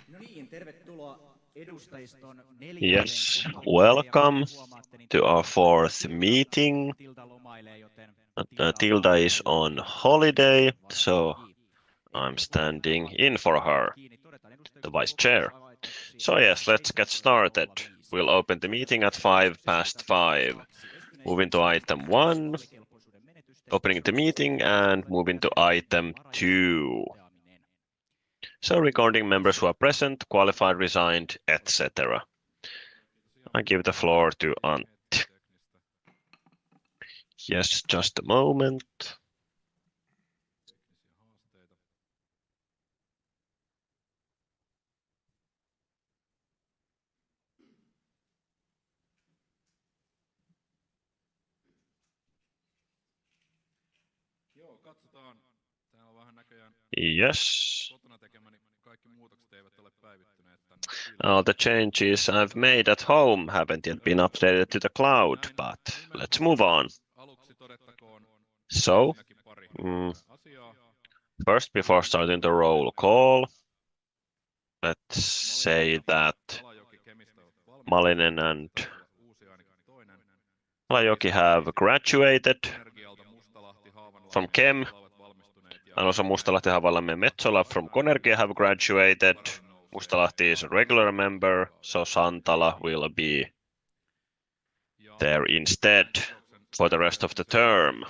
No niin, tervetuloa edustajiston Yes, welcome to our fourth meeting. Tilda is on holiday, so I'm standing in for her, the vice chair. So yes, let's get started. We'll open the meeting at 5:05. Moving to item 1, opening the meeting, and moving to item 2. So regarding members who are present, qualified, resigned, etc. I give the floor to Ant. Yes, just a moment. Yes. All the changes I've made at home haven't yet been updated to the cloud, but let's move on. So, first, before starting the roll call, let's say that Malinen and Alajoki have graduated from Chem, and also Mustalahti, Havallamme, and Metsola from Conergia have graduated. Mustalahti is a regular member, so Santala will be there instead for the rest of the term.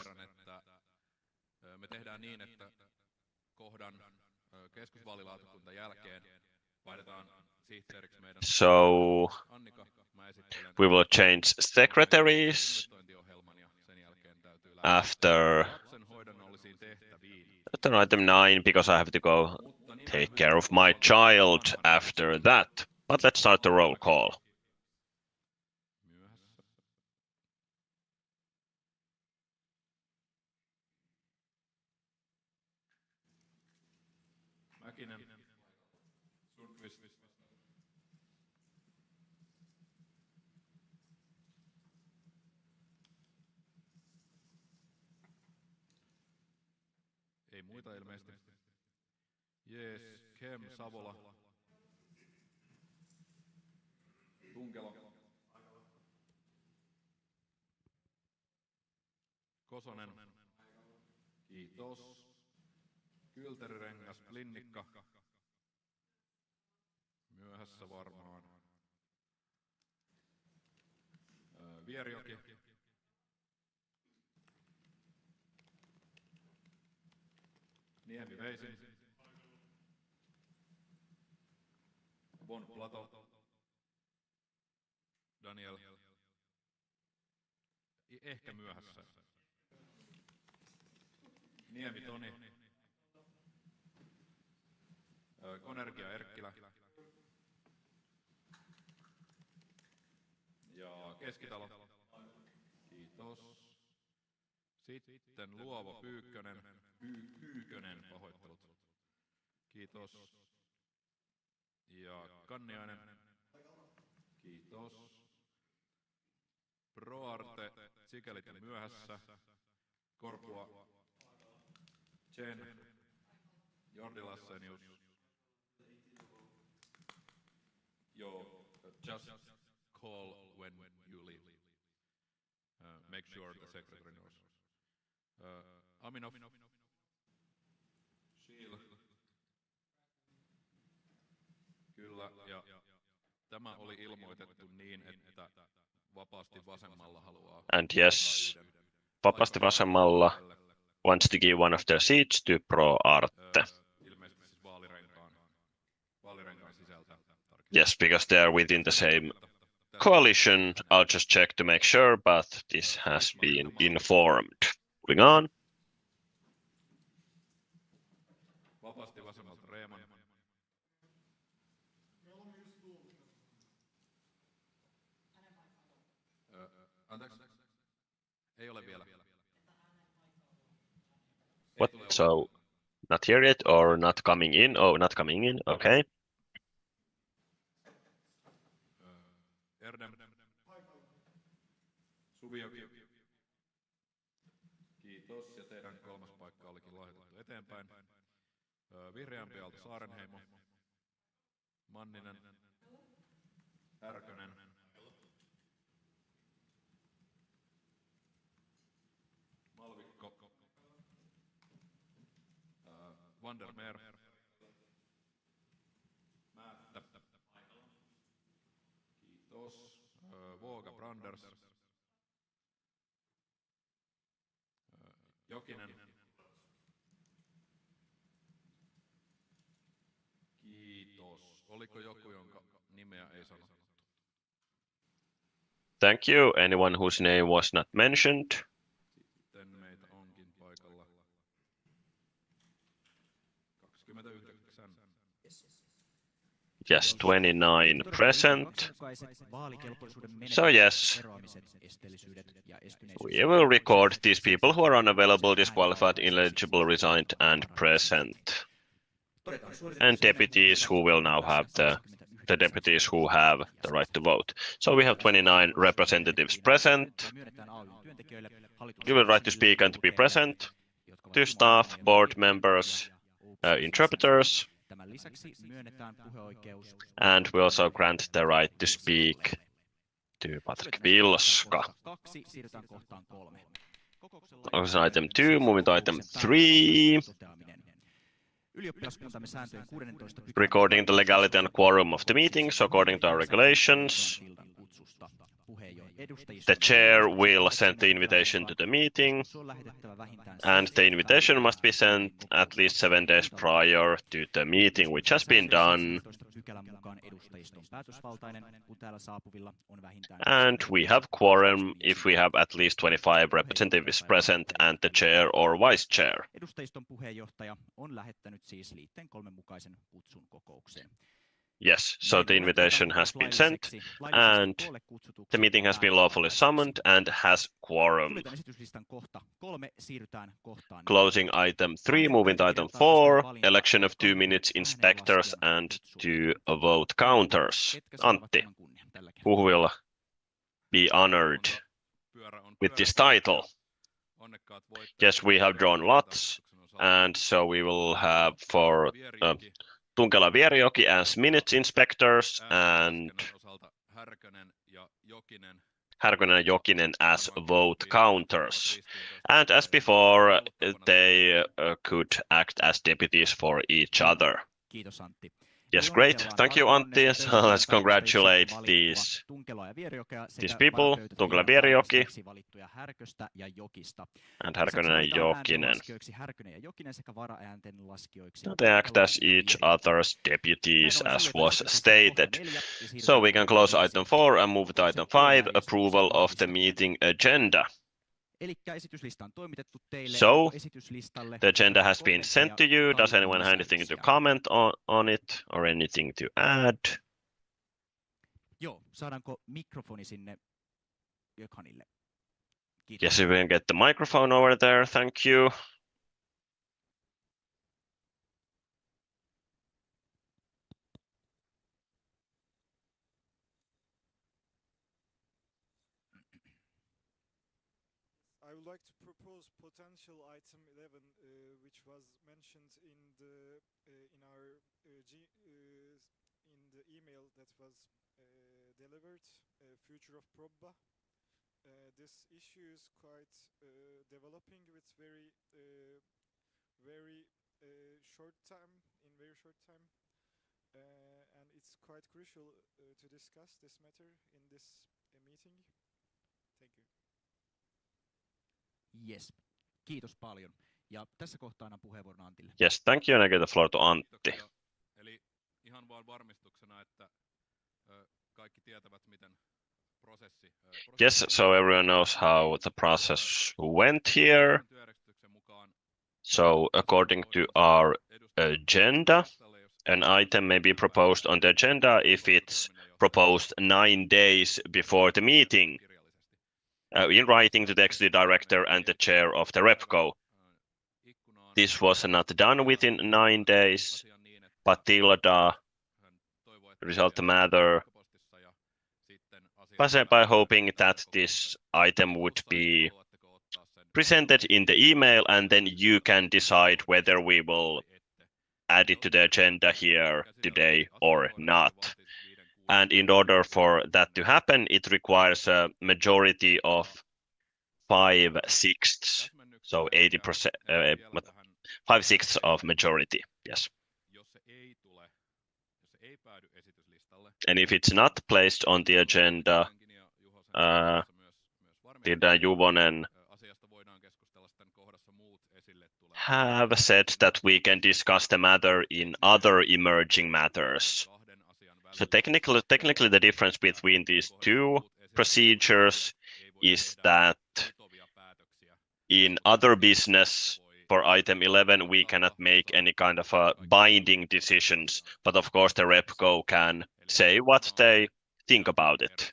So we will change secretaries after item 9, because I have to go take care of my child after that. But let's start the roll call. Ei muita ilmeisesti. Jees, Kem, Savola. Tunkelo. Kosonen. Kiitos. Kylterirengas, Linnikka. Myöhässä varmaan. Vierjoki. Niemi Veisin. Bon Plato. Daniel. Ehkä myöhässä. Niemi Toni. Conergia Erkkilä. Ja Keskitalo. Kiitos. Sitten Luova Pyykkönen. Pyykkönen, pahoittelut. Kiitos. Ja Kanniainen. Kiitos. Proarte, Sikelit ja myöhässä. Korpua. Chen. Jordi Lassenius. Joo, just call when you leave. Make sure the secretary knows. Aminov. Shield. Kyllä, ja tämä oli ilmoitettu niin, että vapaasti vasemmalla haluaa. And yes, vapaasti vasemmalla wants to give one of their seats to Pro Arte. Ilmeisesti siis vaalirenkaan sisältä. Yes, because they are within the same coalition. I'll just check to make sure, but this has been informed. Moving on. Vapaasti vasemmalta Reeman. Anteeksi? Ei ole vielä. What? So, not here yet or not coming in? Oh, not coming in. Okay. Erdem. Suvioki. Kiitos. Ja teidän kolmas paikka olikin lahjoitettu eteenpäin. Vihreämpi Aalto Saarenheimo. Manninen. Härkönen. Malvikko. Vandermeer. Määttä. Kiitos. Våga Branders. Jokinen. Kiitos. Oliko joku, jonka nimeä ei sanottu? Thank you. Anyone whose name was not mentioned? Sitten meitä onkin paikalla 29. Yes, 29 present. So yes, we will record these people who are unavailable, disqualified, ineligible, resigned, and present. And deputies who will now have the deputies who have the right to vote. So we have 29 representatives present. Given right to speak and to be present. 2 staff, board members, interpreters. And we also grant the right to speak to Patrick Vilska. Item 2, moving to item 3. Recording the legality and quorum of the meetings according to our regulations. The chair will send the invitation to the meeting, and the invitation must be sent at least 7 days prior to the meeting, which has been done. And we have quorum if we have at least 25 representatives present and the chair or vice chair. Yes, so the invitation has been sent and the meeting has been lawfully summoned and has quorum. Closing item 3, moving to item 4, election of 2 minutes inspectors and 2 vote counters. Antti, who will be honored with this title? Yes, we have drawn lots, and so we will have for Tunkela Vierijoki as minutes inspectors and Härkönen and Jokinen as vote counters. And as before, they could act as deputies for each other. Yes, great. Thank you, Antti. So let's congratulate these people, Tunkela Vierijoki and Härkönen and Jokinen. They act as each other's deputies, as was stated. So we can close item 4 and move to item 5, approval of the meeting agenda. So, the agenda has been sent to you. Does anyone have anything to comment on it or anything to add? Yes, we can get the microphone over there. Thank you. I would like to propose potential item 11, which was mentioned in the email that was delivered. Future of Probba. This issue is quite developing with very short time, and it's quite crucial to discuss this matter in this meeting. Thank you. Yes. Kiitos paljon. Ja tässä kohtaa annan puheenvuoron Antille. Yes, thank you, and I give the floor to Antti. Eli ihan vaan varmistuksena, että kaikki tietävät, miten prosessi. Yes, so everyone knows how the process went here. So according to our agenda, an item may be proposed on the agenda if it's proposed 9 days before the meeting. In writing to the executive director and the chair of the RepCo. This was not done within 9 days, but Tilda resolved the matter by hoping that this item would be presented in the email, and then you can decide whether we will add it to the agenda here today or not. And in order for that to happen, it requires a majority of 5/6, so 80%, 5/6 of majority, yes. And if it's not placed on the agenda, Juvonen have said that we can discuss the matter in other emerging matters. So technically the difference between these two procedures is that in other business, for item 11, we cannot make any kind of binding decisions, but of course the RepCo can say what they think about it.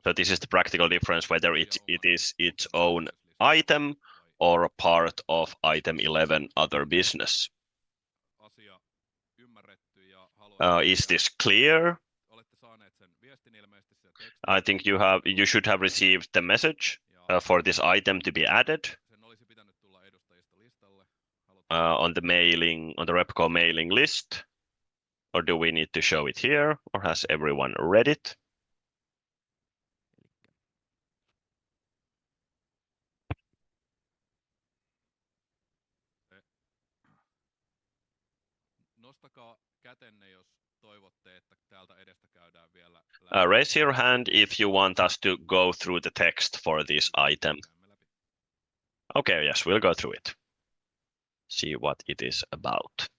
So this is the practical difference, whether it is its own item or a part of item 11, other business. Is this clear? I think you should have received the message for this item to be added on the RepCo mailing list. Or do we need to show it here, or has everyone read it? Raise your hand if you want us to go through the text for this item. Okay, yes, we'll go through it. See what it is about.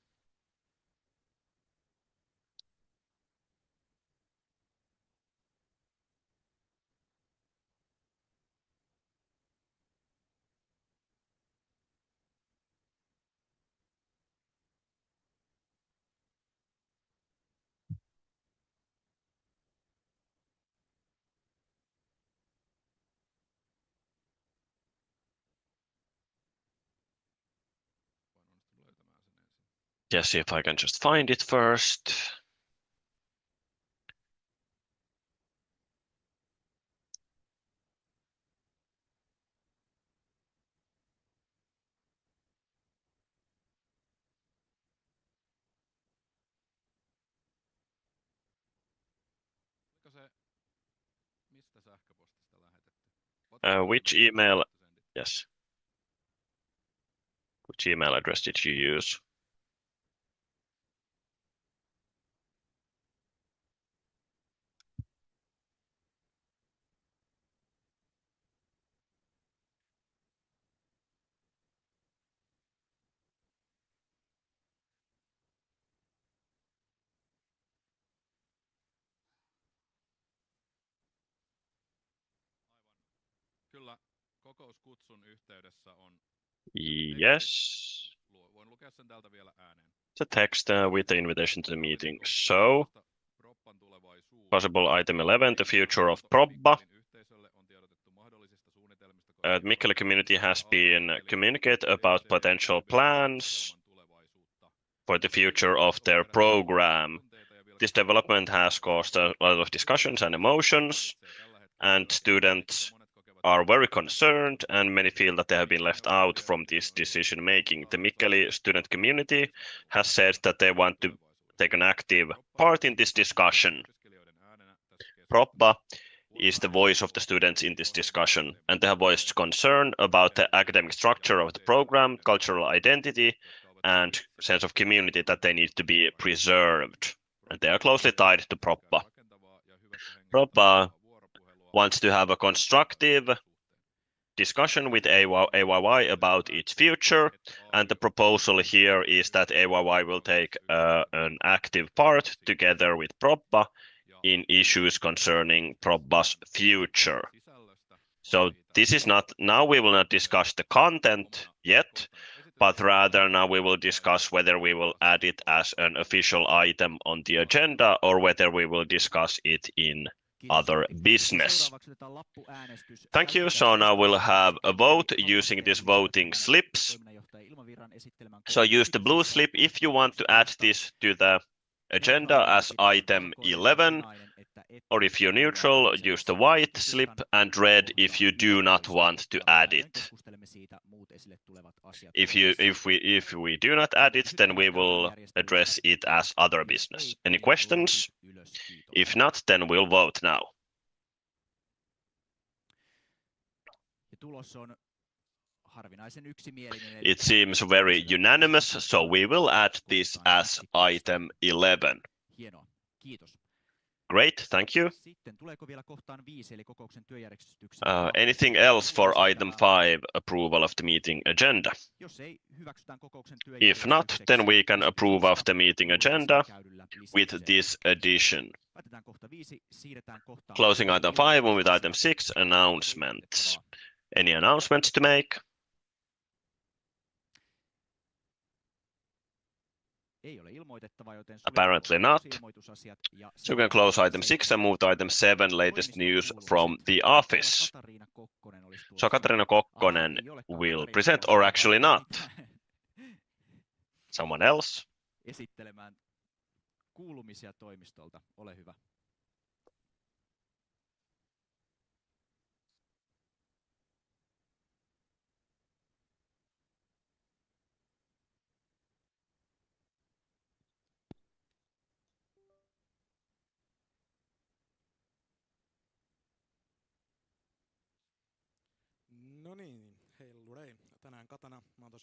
Yes, see if I can just find it first. Which email? Yes. Which email address did you use? Yes. The text with the invitation to the meeting. So, possible item 11, the future of Probba. The Mikkeli community has been communicated about potential plans for the future of their program. This development has caused a lot of discussions and emotions, and students are very concerned, and many feel that they have been left out from this decision making. The Mikkeli student community has said that they want to take an active part in this discussion. Probba is the voice of the students in this discussion, and they have voiced concern about the academic structure of the program, cultural identity, and sense of community that they need to be preserved. And they are closely tied to Probba. Probba wants to have a constructive discussion with AYYE about its future, and the proposal here is that AYYE will take an active part together with Probba in issues concerning Probba's future. So this is not, now we will not discuss the content yet, but rather now we will discuss whether we will add it as an official item on the agenda or whether we will discuss it in other business. Thank you. So now we'll have a vote using these voting slips. So use the blue slip if you want to add this to the agenda as item 11, or if you're neutral, use the white slip, and red if you do not want to add it. If we do not add it, then we will address it as other business. Any questions? If not, then we'll vote now. It seems very unanimous, so we will add this as item 11. Great, thank you. Anything else for item 5, approval of the meeting agenda? If not, then we can approve of the meeting agenda with this addition. Closing item 5 and with item 6, announcements. Any announcements to make? Apparently not. So we can close item 6 and move to item 7, latest news from the office. So Katarina Kokkonen will present, or actually not. Someone else?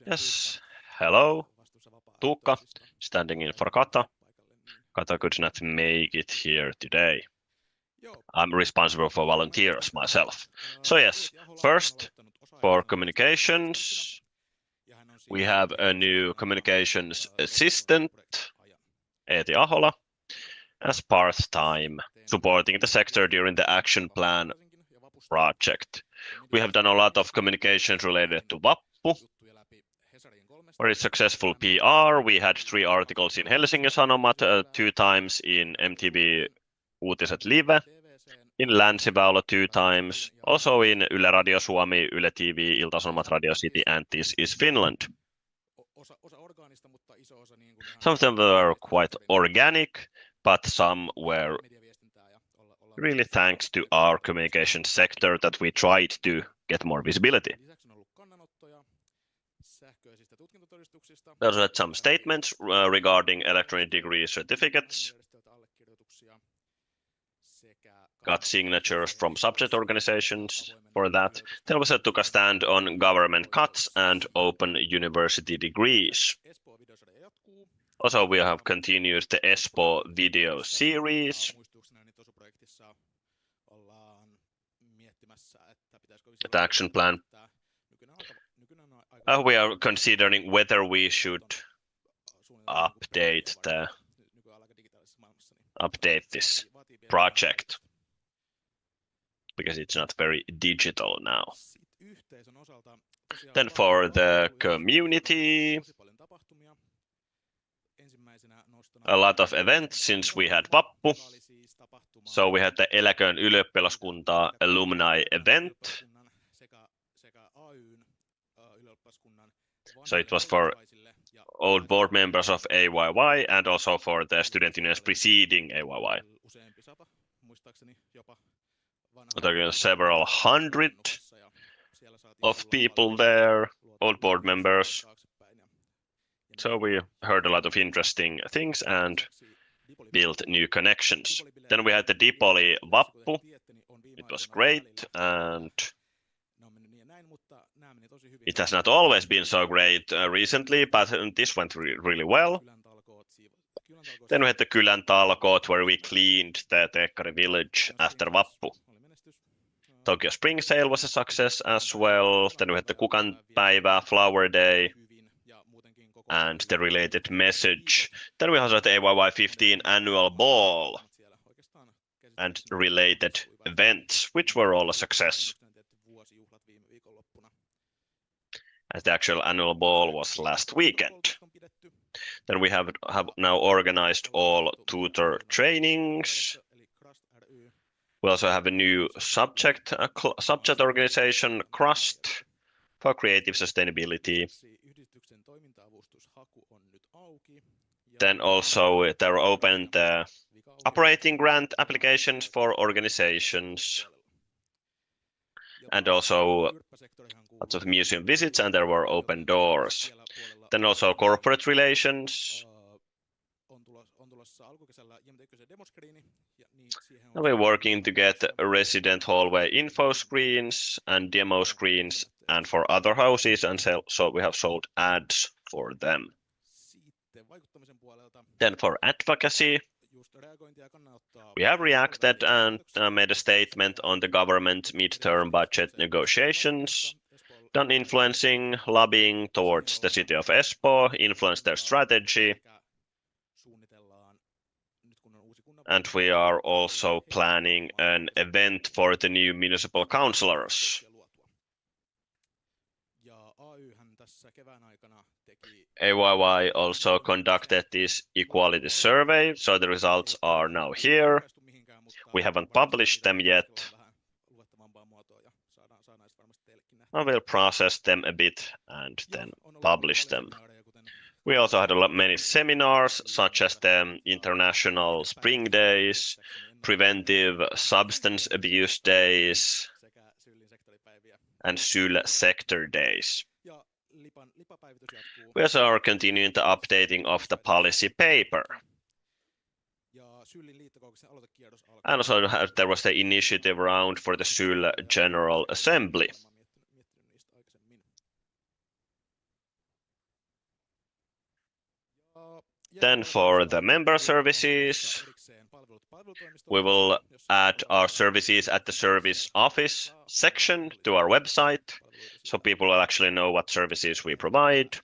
Yes, hello. Tuukka, standing in for Kata. Kata could not make it here today. I'm responsible for volunteers myself. So yes, first, for communications, we have a new communications assistant, Eeti Ahola, as part-time, supporting the sector during the action plan project. We have done a lot of communications related to Vappu. Very successful PR. We had 3 articles in Helsingin Sanomat, 2 times in MTV Uutiset Live, in Länsiväylä 2 times, also in Yle Radio Suomi, Yle TV, Ilta-Sanomat, Radio City, and This is Finland. Some of them were quite organic, but some were really thanks to our communication sector that we tried to get more visibility. We also had some statements regarding electronic degree certificates. Got signatures from subject organizations for that. Then we took a stand on government cuts and open university degrees. Also, we have continued the Espoo video series. The action plan. We are considering whether we should update this project, because it's not very digital now. Then for the community, a lot of events since we had Vappu. So we had the Eläköön ylioppilaskuntaa alumni event. So it was for old board members of AYYE and also for the student unions preceding AYYE. There were several hundred of people there, old board members. So we heard a lot of interesting things and built new connections. Then we had the Dipoli Vappu. It was great, and it has not always been so great recently, but this went really well. Then we had the Kylän talkoot, where we cleaned the Tekkari village after Vappu. Tokyo Spring Sale was a success as well. Then we had the Kukan päivä, Flower Day, and the related message. Then we also had the AYYE 15 annual ball and related events, which were all a success. As the actual annual ball was last weekend. Then we have now organized all tutor trainings. We also have a new subject organization, CRUST, for creative sustainability. Then also there are open the operating grant applications for organizations. and also lots of museum visits, and there were open doors. Then also corporate relations. Now we're working to get resident hallway info screens and demo screens and for other houses, and so we have sold ads for them. Then for advocacy, we have reacted and made a statement on the government midterm budget negotiations, done influencing, lobbying towards the city of Espoo, influenced their strategy, and we are also planning an event for the new municipal councillors. AYYE also conducted this equality survey, so the results are now here. We haven't published them yet. I will process them a bit and then publish them. We also had many seminars, such as the International Spring Days, Preventive Substance Abuse Days, and SYL Sector Days. We also are continuing the updating of the policy paper. And also there was the initiative round for the SYL General Assembly. Then for the member services, we will add our services at the service office section to our website, so people will actually know what services we provide.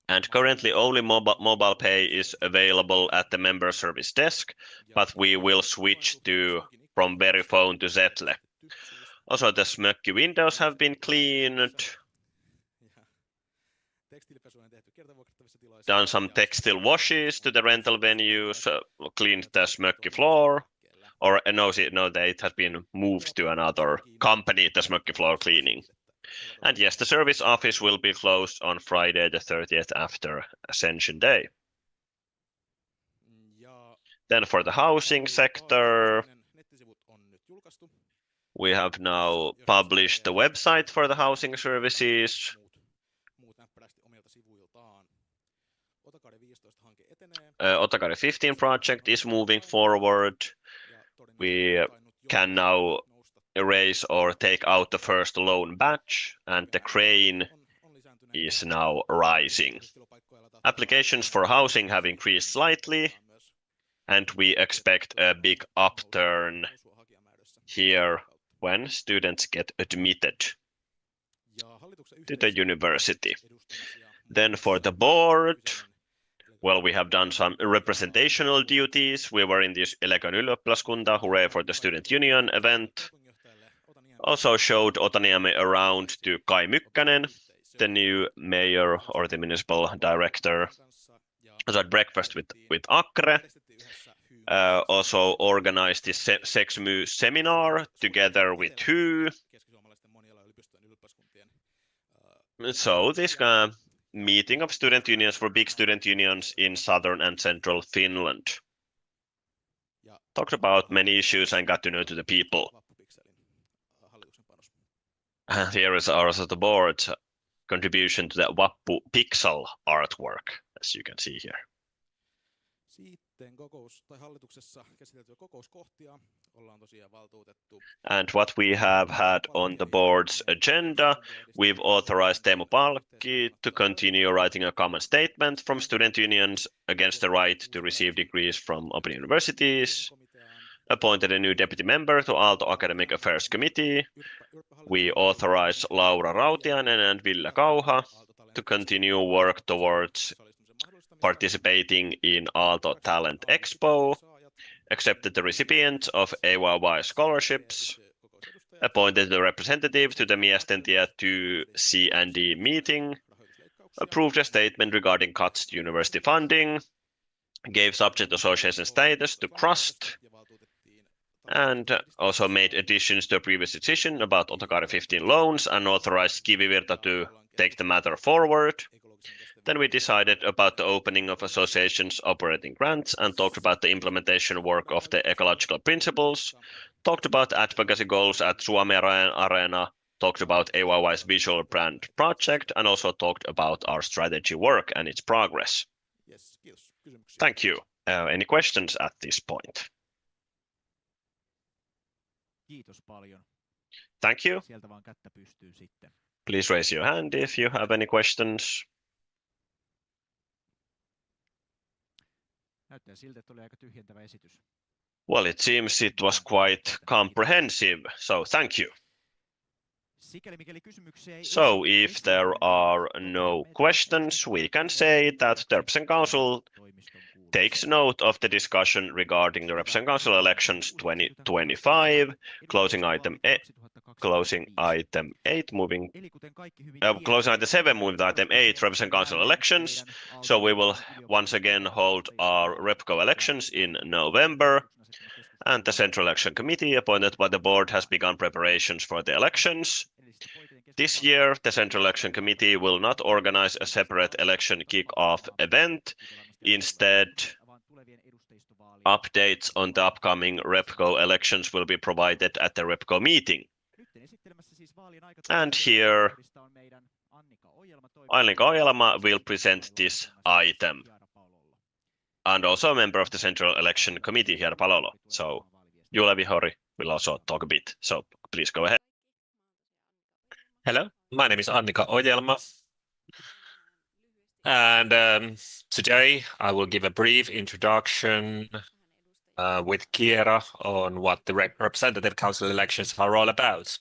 And currently only mobile pay is available at the member service desk, but we will switch from Verifone to Zetle. Also the Smökki windows have been cleaned. Done some textile washes to the rental venues, cleaned the Smökki floor, or no, it has been moved to another company, the Smökki floor cleaning. And yes, the service office will be closed on Friday the 30th after Ascension Day. Then for the housing sector, we have now published the website for the housing services. Otakari 15 project is moving forward. We can now erase or take out the first loan batch, and the crane is now rising. Applications for housing have increased slightly, and we expect a big upturn here when students get admitted to the university. Then for the board, well, we have done some representational duties. We were in this Elegon Ylioppilaskunta, hooray for the student union event. Also showed Otaniemi around to Kai Mykkänen, the new mayor or the municipal director. Also had breakfast with Akre. Also organized this Sexmu seminar together with HU. So this meeting of student unions for big student unions in southern and central Finland. Talked about many issues and got to know to the people. Here is also the board's contribution to the Vappu Pixel artwork, as you can see here. And what we have had on the board's agenda, we've authorized Teemu Palkki to continue writing a common statement from student unions against the right to receive degrees from open universities, appointed a new deputy member to Aalto Academic Affairs Committee. We authorized Laura Rautiainen and Ville Kauha to continue work towards participating in Aalto Talent Expo, accepted the recipient of AYYE scholarships, appointed the representative to the Miesten Tie 2 C&D meeting, approved a statement regarding cuts to university funding, gave subject association status to CRUST, and also made additions to a previous decision about Otakari 15 loans and authorized Kivivirta to take the matter forward. Then we decided about the opening of associations operating grants and talked about the implementation work of the ecological principles, talked about advocacy goals at Suomi Arena, talked about AYY's visual brand project, and also talked about our strategy work and its progress. Yes, kiitos. Kysymyksiä? Thank you. Any questions at this point? Kiitos paljon. Thank you. Sieltä vaan kättä pystyyn sitten. Please raise your hand if you have any questions. Näyttää siltä, että oli aika tyhjentävä esitys. Well, it seems it was quite comprehensive, so thank you. Sikäli mikäli kysymyksiä ei So if there are no questions, we can say that the Representative Council takes note of the discussion regarding the Representative Council elections 2025, closing item 8, moving closing item 7, moving to item 8, Representative Council elections. So we will once again hold our REPCO elections in November, and the Central Election Committee appointed by the board has begun preparations for the elections. This year, the Central Election Committee will not organize a separate election kick-off event. Instead, updates on the upcoming REPCO elections will be provided at the REPCO meeting. And here, Annika Ojelma will present this item, and also a member of the Central Election Committee here, Palolo. So, Jule Vihori will also talk a bit. So, please go ahead. Hello, my name is Annika Ojelma, and today I will give a brief introduction with Kiera on what the Representative Council elections are all about.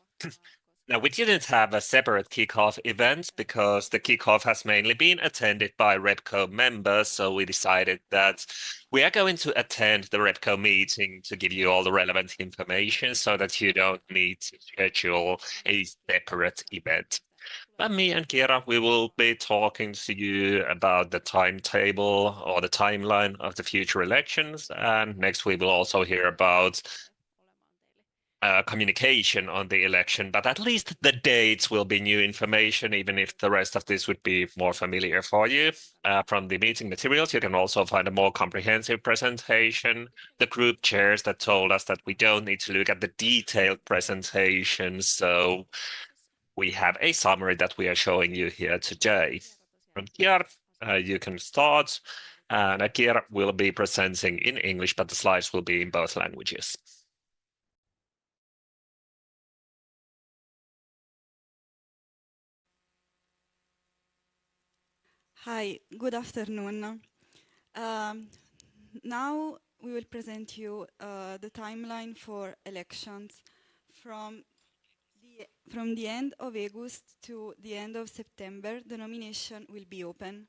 Now, we didn't have a separate kickoff event because the kickoff has mainly been attended by REPCO members, so we decided that we are going to attend the REPCO meeting to give you all the relevant information so that you don't need to schedule a separate event. But me and Kiera, we will be talking to you about the timetable or the timeline of the future elections, and next we will also hear about communication on the election, but at least the dates will be new information, even if the rest of this would be more familiar for you. From the meeting materials, you can also find a more comprehensive presentation. The group chairs that told us that we don't need to look at the detailed presentation, so we have a summary that we are showing you here today. From here, you can start, and Kiera will be presenting in English, but the slides will be in both languages. Hi, good afternoon. Now we will present you the timeline for elections from the end of August to the end of September. The nomination will be open.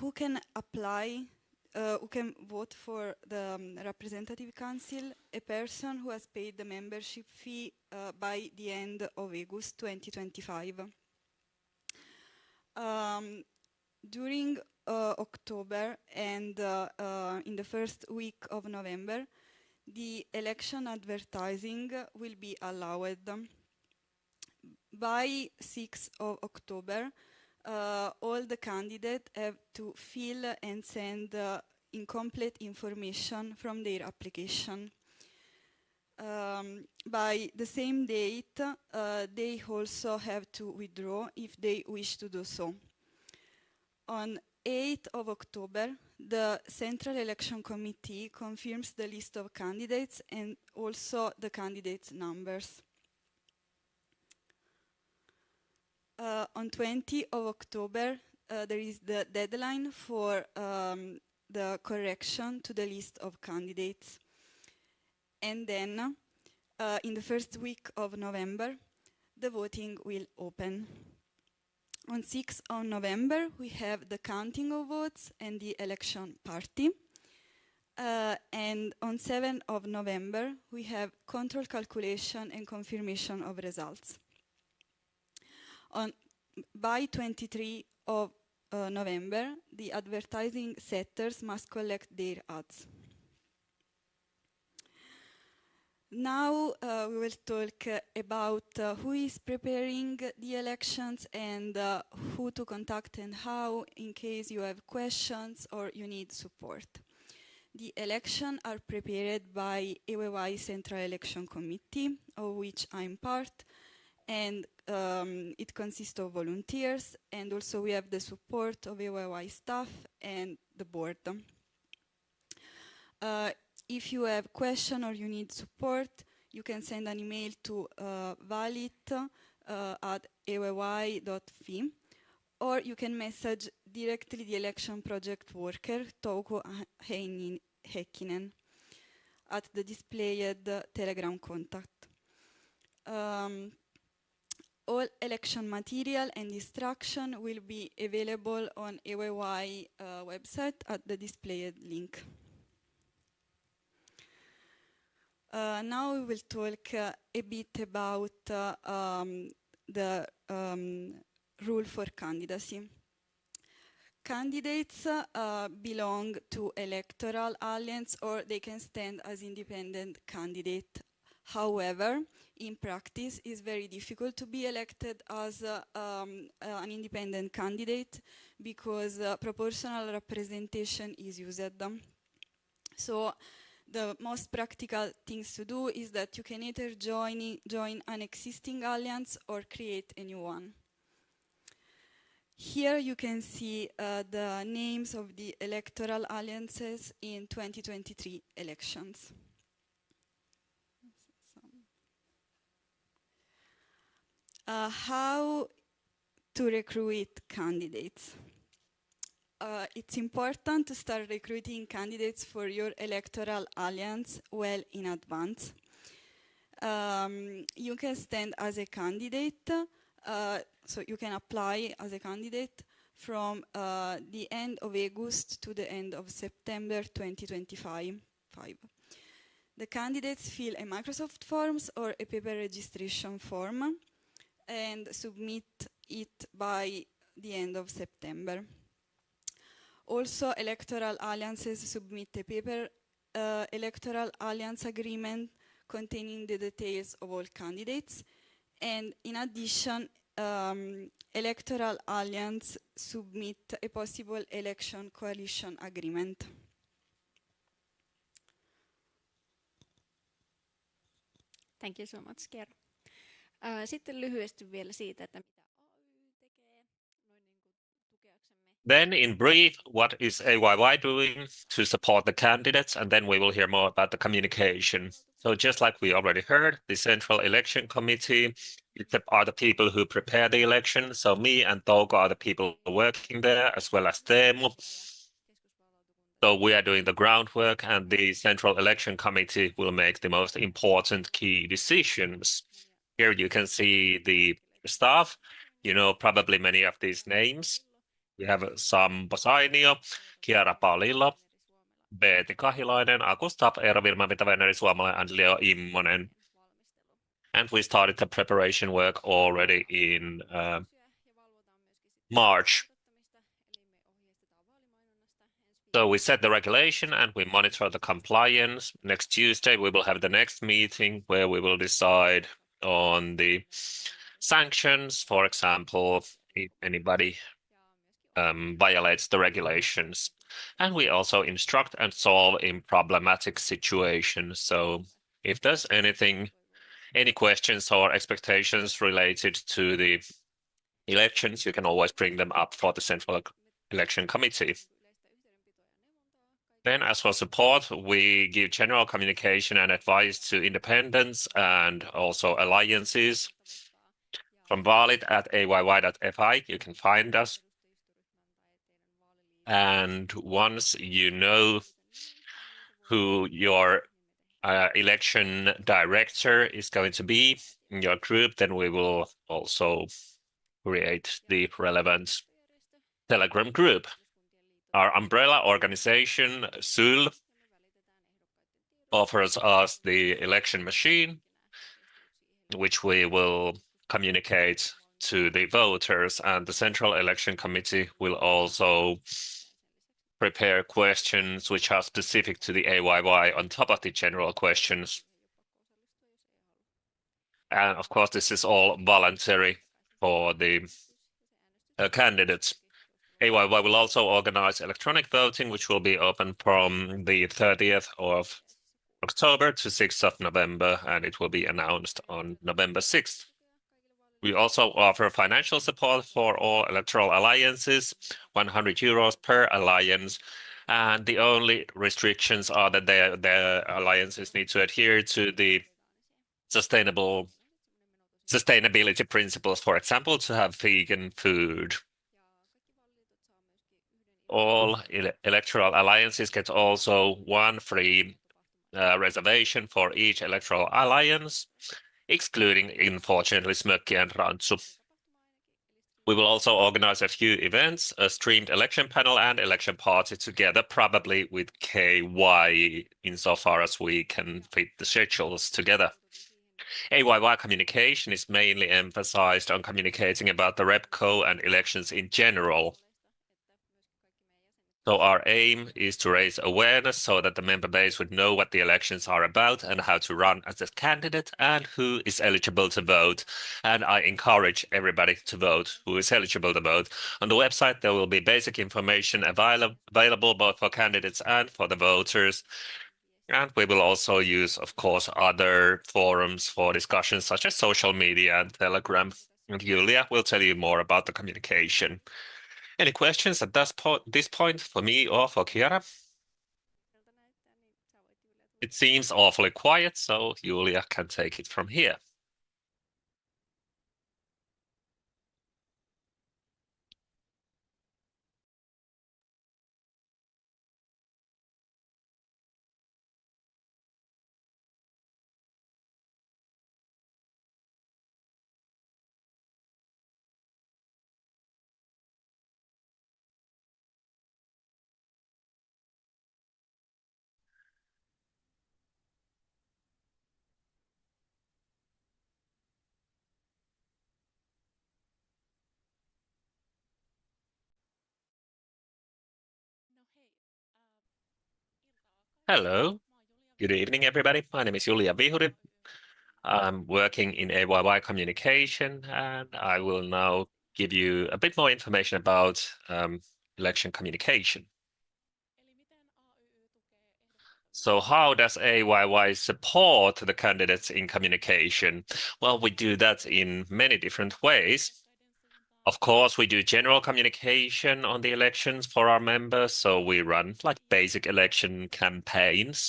Who can apply, who can vote for the Representative Council? A person who has paid the membership fee by the end of August 2025. During October and in the first week of November, the election advertising will be allowed. By 6th of October, all the candidates have to fill and send incomplete information from their application. By the same date, they also have to withdraw if they wish to do so. On 8th of October, the Central Election Committee confirms the list of candidates and also the candidates' numbers. On 20th of October, there is the deadline for the correction to the list of candidates. And then, in the first week of November, the voting will open. On 6th of November, we have the counting of votes and the election party. And on 7th of November, we have control calculation and confirmation of results. By 23 of November, the advertising setters must collect their ads. Now we will talk about who is preparing the elections and who to contact and how in case you have questions or you need support. The elections are prepared by AYYE Central Election Committee, of which I'm part, and it consists of volunteers, and also we have the support of AYYE staff and the board. If you have question or you need support, you can send an email to valit@ayyi.fi, or you can message directly the election project worker, Touko Heikkinen, at the displayed Telegram contact. All election material and instruction will be available on AYYE website at the displayed link. Now we will talk a bit about the rule for candidacy. Candidates belong to electoral alliance or they can stand as independent candidate. However, in practice, it's very difficult to be elected as an independent candidate because proportional representation is used. So the most practical things to do is that you can either join an existing alliance or create a new one. Here you can see the names of the electoral alliances in 2023 elections. How to recruit candidates? It's important to start recruiting candidates for your electoral alliance well in advance. You can stand as a candidate, so you can apply as a candidate from the end of August to the end of September 2025. The candidates fill a Microsoft Forms or a paper registration form and submit it by the end of September. Also, electoral alliances submit a paper electoral alliance agreement containing the details of all candidates. And in addition, electoral alliance submit a possible election coalition agreement. Thank you so much, Kiera. Sitten lyhyesti vielä siitä, että mitä AYYE tekee, tukeaksemme. Then in brief, what is AYYE doing to support the candidates, and then we will hear more about the communication. So just like we already heard, the Central Election Committee are the people who prepare the election. So me and Touko are the people working there, as well as Teemu. So we are doing the groundwork, and the Central Election Committee will make the most important key decisions. Here you can see the staff. You know probably many of these names. We have Sampo Sainio, Kiera Palilo, Beeti Kahilainen, Aku Staff, Eero Virma-Vita Veneri Suomalainen, and Leo Immonen. And we started the preparation work already in March. So we set the regulation and we monitor the compliance. Next Tuesday, we will have the next meeting where we will decide on the sanctions. For example, if anybody violates the regulations. And we also instruct and solve in problematic situations. So if there's any questions or expectations related to the elections, you can always bring them up for the Central Election Committee. Then as for support, we give general communication and advice to independents and also alliances. From valit@ayyi.fi, you can find us. And once you know who your election director is going to be in your group, then we will also create the relevant Telegram group. Our umbrella organization, SUL, offers us the election machine, which we will communicate to the voters, and the Central Election Committee will also prepare questions which are specific to the AYYE on top of the general questions. And of course, this is all voluntary for the candidates. AYYE will also organize electronic voting, which will be open from the 30th of October to 6th of November, and it will be announced on November 6th. We also offer financial support for all electoral alliances, 100 euros per alliance, and the only restrictions are that their alliances need to adhere to the sustainability principles, for example, to have vegan food. All electoral alliances get also one free reservation for each electoral alliance, excluding, unfortunately, Smökki and Rantsu. We will also organize a few events, a streamed election panel and election party together, probably with KY, insofar as we can fit the schedules together. AYYE communication is mainly emphasized on communicating about the REPCO and elections in general. So our aim is to raise awareness so that the member base would know what the elections are about and how to run as a candidate and who is eligible to vote. And I encourage everybody to vote who is eligible to vote. On the website, there will be basic information available both for candidates and for the voters. And we will also use, of course, other forums for discussions such as social media and Telegram. And Julia will tell you more about the communication. Any questions at this point for me or for Kiara? It seems awfully quiet, so Julia can take it from here. Hello. Good evening, everybody. My name is Julia Vihuri. I'm working in AYYE communication, and I will now give you a bit more information about election communication. So how does AYYE support the candidates in communication? Well, we do that in many different ways. Of course, we do general communication on the elections for our members, so we run like basic election campaigns.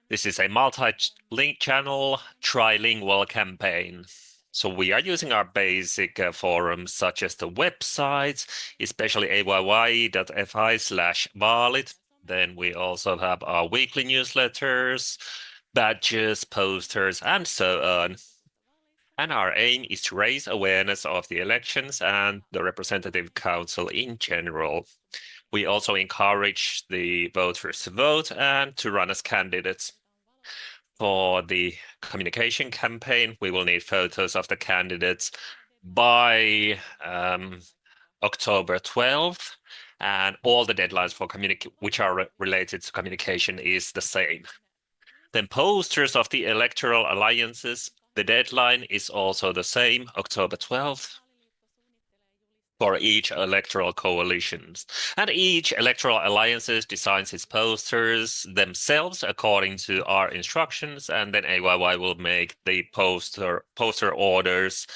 This is a multi-link channel, trilingual campaign. So we are using our basic forums such as the websites, especially ayye.fi/vaalit. Then we also have our weekly newsletters, badges, posters, and so on. And our aim is to raise awareness of the elections and the representative council in general. We also encourage the voters to vote and to run as candidates. For the communication campaign, we will need photos of the candidates by October 12th, and all the deadlines for which are related to communication is the same. Then posters of the electoral alliances, the deadline is also the same, October 12th, for each electoral coalitions. And each electoral alliances designs its posters themselves according to our instructions, and then AYYE will make the poster orders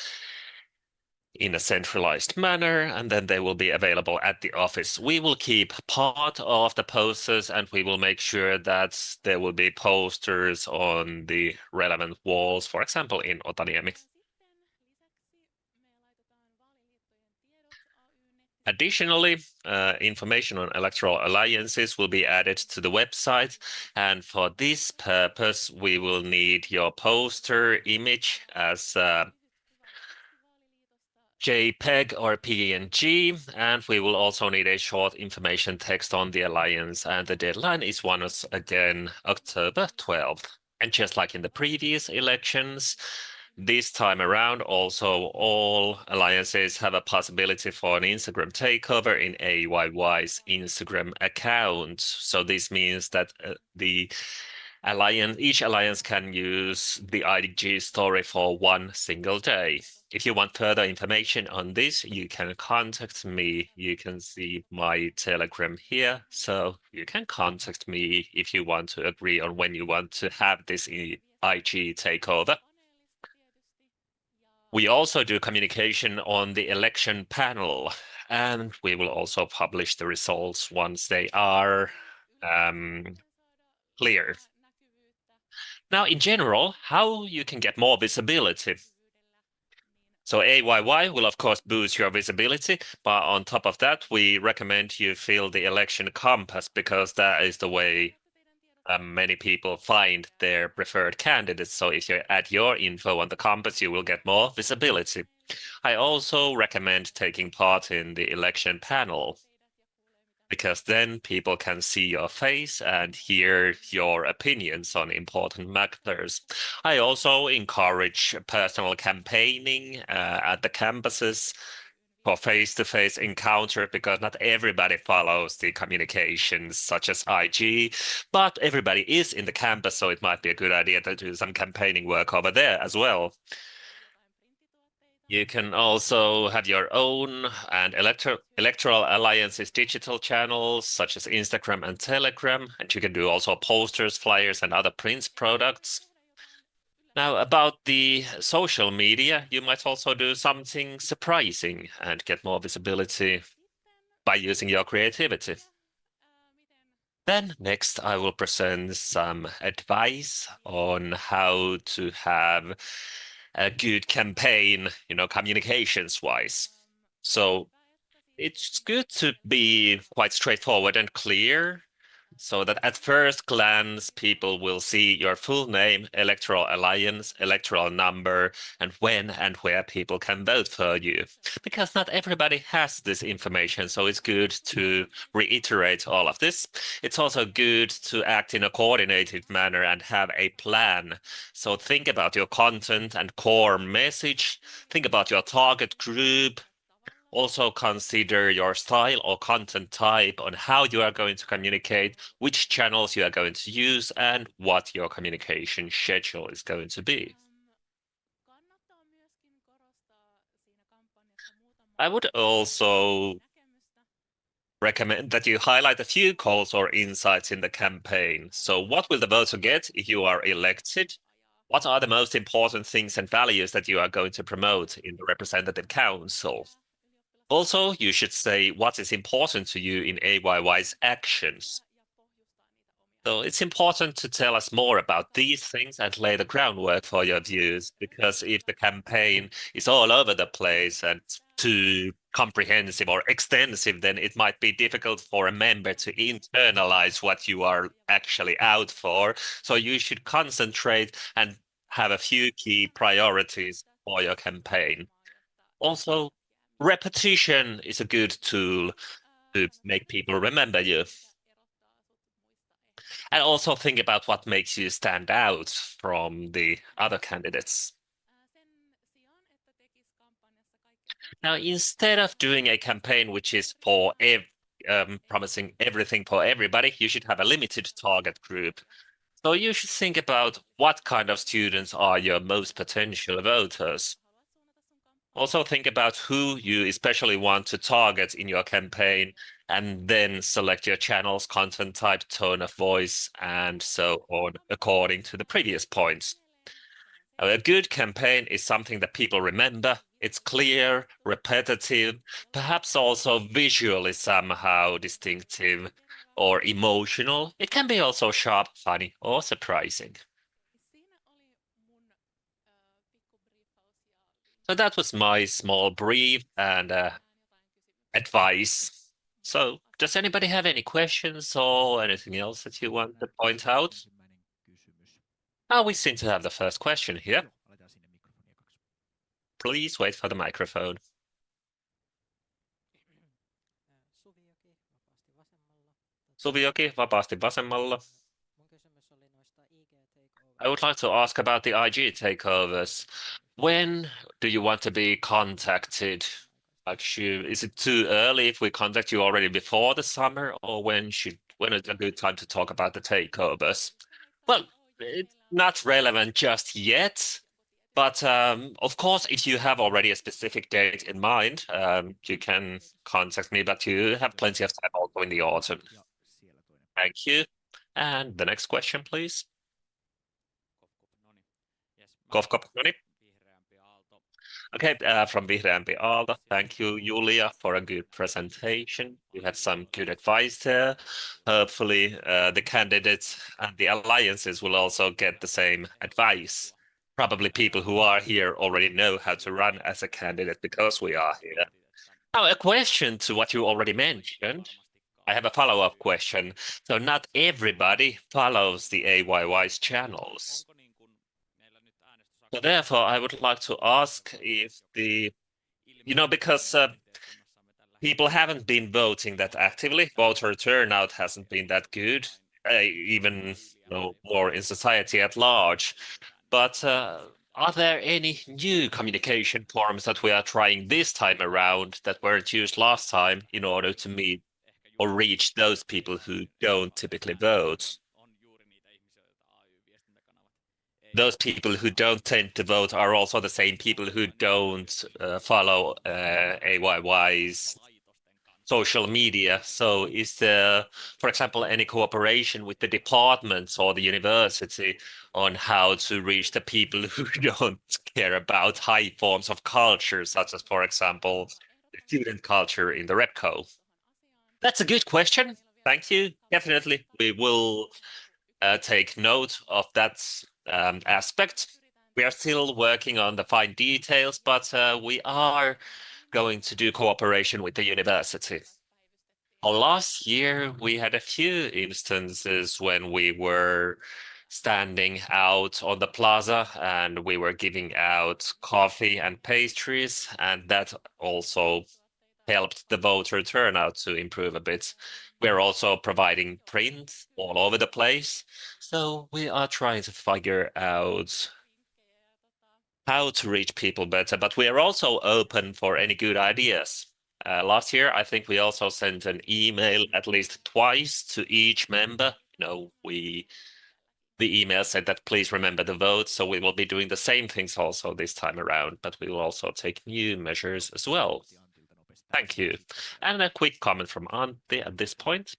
in a centralized manner, and then they will be available at the office. We will keep part of the posters, and we will make sure that there will be posters on the relevant walls, for example, in Otaniemi. Additionally, information on electoral alliances will be added to the website, and for this purpose, we will need your poster image as JPEG or PNG, and we will also need a short information text on the alliance, and the deadline is once again October 12th. And just like in the previous elections, this time around also all alliances have a possibility for an Instagram takeover in AYYE's Instagram account. So this means that the Each alliance can use the IG story for one single day. If you want further information on this, you can contact me. You can see my Telegram here, so you can contact me if you want to agree on when you want to have this IG takeover. We also do communication on the election panel, and we will also publish the results once they are clear. Now, in general, how you can get more visibility. So AYYE will of course boost your visibility, but on top of that, we recommend you fill the election compass because that is the way many people find their preferred candidates. So if you add your info on the compass, you will get more visibility. I also recommend taking part in the election panel because then people can see your face and hear your opinions on important matters. I also encourage personal campaigning at the campuses for face-to-face encounter because not everybody follows the communications such as IG, but everybody is in the campus, so it might be a good idea to do some campaigning work over there as well. You can also have your own and electoral alliances digital channels such as Instagram and Telegram, and you can do also posters, flyers, and other print products. Now, about the social media, you might also do something surprising and get more visibility by using your creativity. Then next, I will present some advice on how to have a good campaign, communications-wise. So it's good to be quite straightforward and clear so that at first glance people will see your full name, electoral alliance, electoral number, and when and where people can vote for you. Because not everybody has this information, so it's good to reiterate all of this. It's also good to act in a coordinated manner and have a plan. So think about your content and core message, think about your target group, also consider your style or content type on how you are going to communicate, which channels you are going to use, and what your communication schedule is going to be. I would also recommend that you highlight a few goals or insights in the campaign. So what will the voter get if you are elected? What are the most important things and values that you are going to promote in the representative council? Also, you should say what is important to you in AYY's actions. So it's important to tell us more about these things and lay the groundwork for your views, because if the campaign is all over the place and too comprehensive or extensive, then it might be difficult for a member to internalize what you are actually out for. So you should concentrate and have a few key priorities for your campaign. Also, repetition is a good tool to make people remember you. And also think about what makes you stand out from the other candidates. Now, instead of doing a campaign which is for promising everything for everybody, you should have a limited target group. So you should think about what kind of students are your most potential voters. Also think about who you especially want to target in your campaign, and then select your channels, content type, tone of voice, and so on according to the previous points. A good campaign is something that people remember. It's clear, repetitive, perhaps also visually somehow distinctive or emotional. It can be also sharp, funny, or surprising. So that was my small brief and advice. So does anybody have any questions or anything else that you want to point out? Oh, we seem to have the first question here. Please wait for the microphone. Suvioki, vapaasti vasemmalla. I would like to ask about the IG takeovers. When do you want to be contacted? Is it too early if we contact you already before the summer, or when is a good time to talk about the takeovers? Well, it's not relevant just yet, but of course, if you have already a specific date in mind, you can contact me, but you have plenty of time also in the autumn. Thank you. And the next question, please. Kop, kop, no niin. Okay, from Vihreämpi Aalto. Thank you, Julia, for a good presentation. You had some good advice there. Hopefully, the candidates and the alliances will also get the same advice. Probably people who are here already know how to run as a candidate because we are here. Now, a question to what you already mentioned. I have a follow-up question. So not everybody follows the AYY's channels. So therefore, I would like to ask if because people haven't been voting that actively, voter turnout hasn't been that good, even more in society at large. But are there any new communication forms that we are trying this time around that weren't used last time in order to meet or reach those people who don't typically vote? Those people who don't tend to vote are also the same people who don't follow AYY's social media. So is there, for example, any cooperation with the departments or the university on how to reach the people who don't care about high forms of culture, such as, for example, the student culture in the REPCO? That's a good question. Thank you. Definitely, we will take note of that aspect. We are still working on the fine details, but we are going to do cooperation with the university. Last year, we had a few instances when we were standing out on the plaza and we were giving out coffee and pastries, and that also helped the voter turnout to improve a bit. We're also providing prints all over the place, so we are trying to figure out how to reach people better, but we are also open for any good ideas. Last year, I think we also sent an email at least twice to each member. The email said that please remember the vote, so we will be doing the same things also this time around, but we will also take new measures as well. Thank you. And a quick comment from Antti at this point.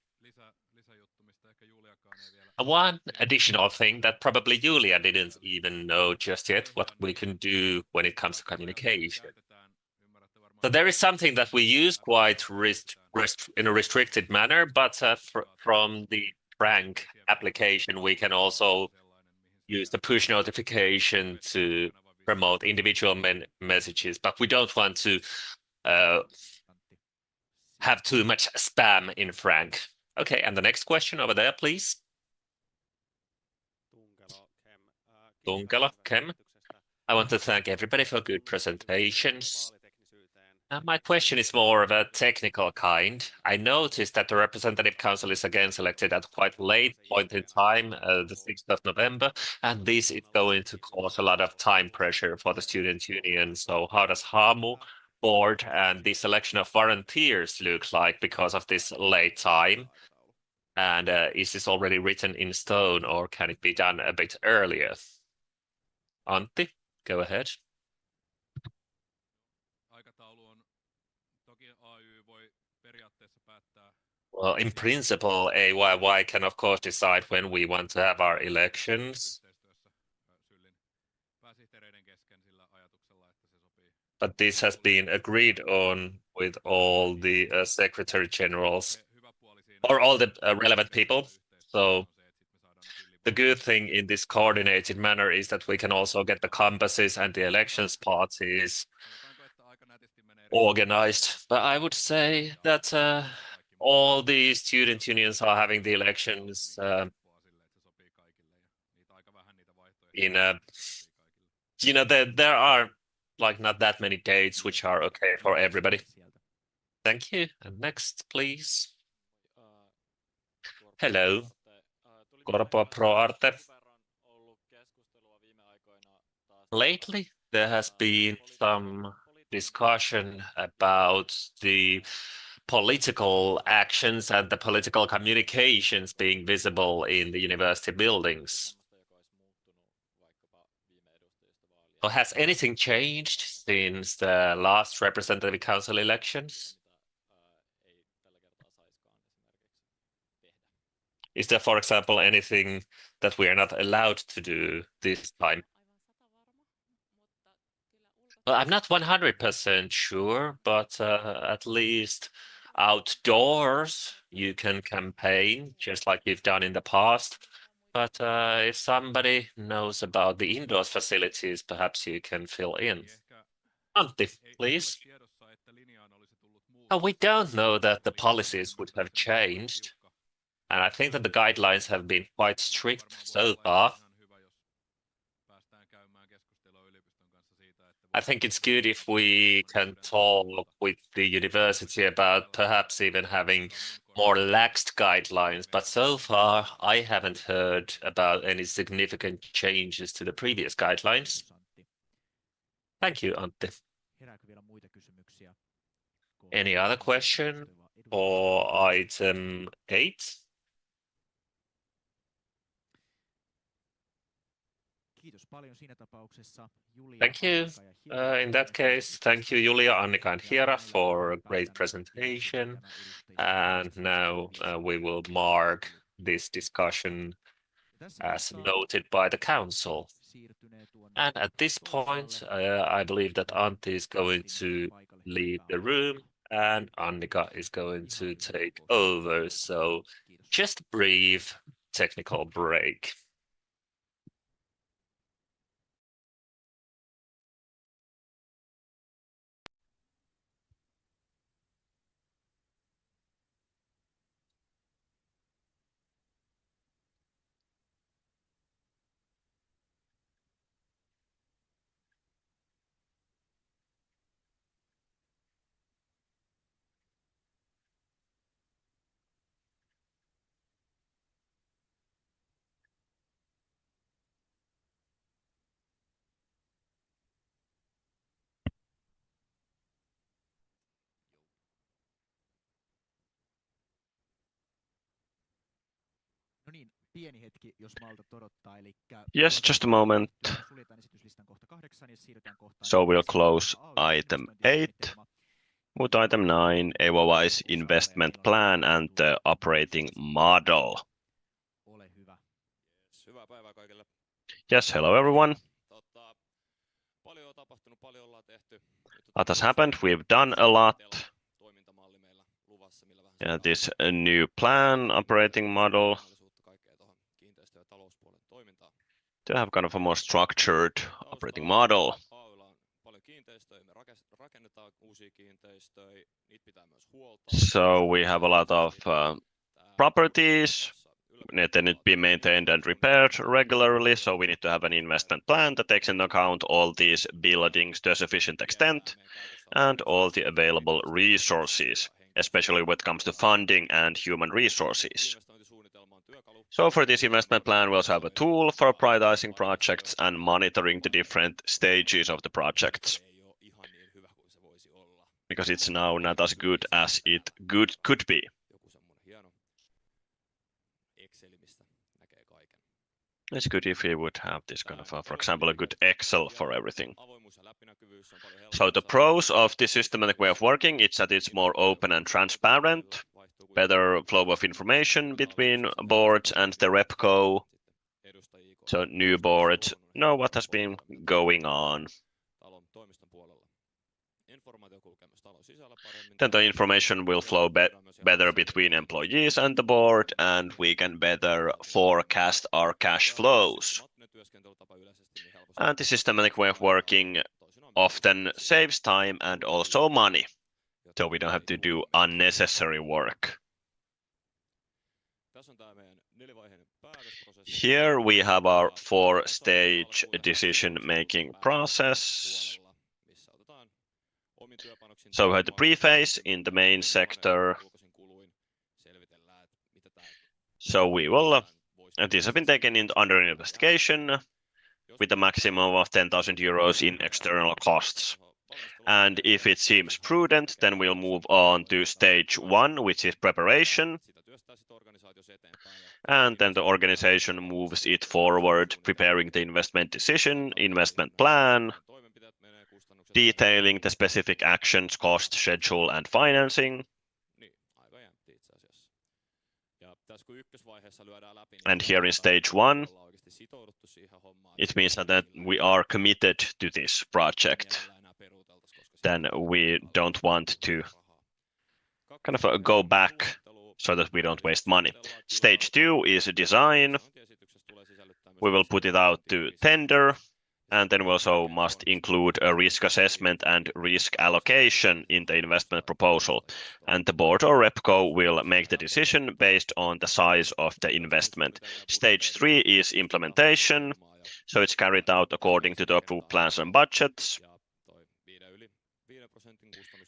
One additional thing that probably Julia didn't even know just yet, what we can do when it comes to communication. So there is something that we use quite in a restricted manner, but from the Frank application, we can also use the push notification to promote individual messages, but we don't want to have too much spam in Frank. Okay, and the next question over there, please. Tunkelo, Kem. I want to thank everybody for good presentations. My question is more of a technical kind. I noticed that the representative council is again selected at quite late point in time, the 6th of November, and this is going to cause a lot of time pressure for the student union. So how does Hamu board and the selection of volunteers look like because of this late time? And is this already written in stone or can it be done a bit earlier? Antti, go ahead. Well, in principle, AYY can of course decide when we want to have our elections. But this has been agreed on with all the secretary generals or all the relevant people. So the good thing in this coordinated manner is that we can also get the campuses and the elections parties organized. But I would say that all the student unions are having the elections in a, there are like not that many dates which are okay for everybody. Thank you. And next, please. Hello. Corpo Pro Arte. Lately, there has been some discussion about the political actions and the political communications being visible in the university buildings. So has anything changed since the last representative council elections? Is there, for example, anything that we are not allowed to do this time? Well, I'm not 100% sure, but at least outdoors you can campaign just like you've done in the past. But if somebody knows about the indoors facilities, perhaps you can fill in. Antti, please. We don't know that the policies would have changed. And I think that the guidelines have been quite strict so far. I think it's good if we can talk with the university about perhaps even having more laxed guidelines, but so far I haven't heard about any significant changes to the previous guidelines. Thank you, Antti. Any other question for item 8? Thank you. In that case, thank you, Julia, Annika, and Hiera for a great presentation. And now we will mark this discussion as noted by the council. And at this point, I believe that Antti is going to leave the room and Annika is going to take over. So just a brief technical break. Yes, just a moment. So we'll close item 8. Move to item 9, AYYE's investment plan and the operating model. Yes, hello everyone. A lot has happened, we've done a lot. This new plan, operating model, to have kind of a more structured operating model. So we have a lot of properties. They need to be maintained and repaired regularly, so we need to have an investment plan that takes into account all these buildings to a sufficient extent and all the available resources, especially when it comes to funding and human resources. So for this investment plan, we also have a tool for prioritizing projects and monitoring the different stages of the projects, because it's now not as good as it could be. It's good if we would have this kind of, for example, a good Excel for everything. So the pros of this systematic way of working, it's that it's more open and transparent, better flow of information between boards and the repco. So new boards know what has been going on. Then the information will flow better between employees and the board, and we can better forecast our cash flows. And the systematic way of working often saves time and also money, so we don't have to do unnecessary work. Here we have our 4-stage decision-making process. So we have the pre-phase in the main sector. So we will, and these have been taken under investigation with a maximum of 10,000 euros in external costs. And if it seems prudent, then we'll move on to stage 1, which is preparation. And then the organization moves it forward, preparing the investment decision, investment plan, detailing the specific actions, cost, schedule, and financing. And here in stage 1, it means that we are committed to this project. Then we don't want to kind of go back so that we don't waste money. Stage 2 is a design. We will put it out to tender, and then we also must include a risk assessment and risk allocation in the investment proposal. And the board or RepCo will make the decision based on the size of the investment. Stage 3 is implementation, so it's carried out according to the approved plans and budgets.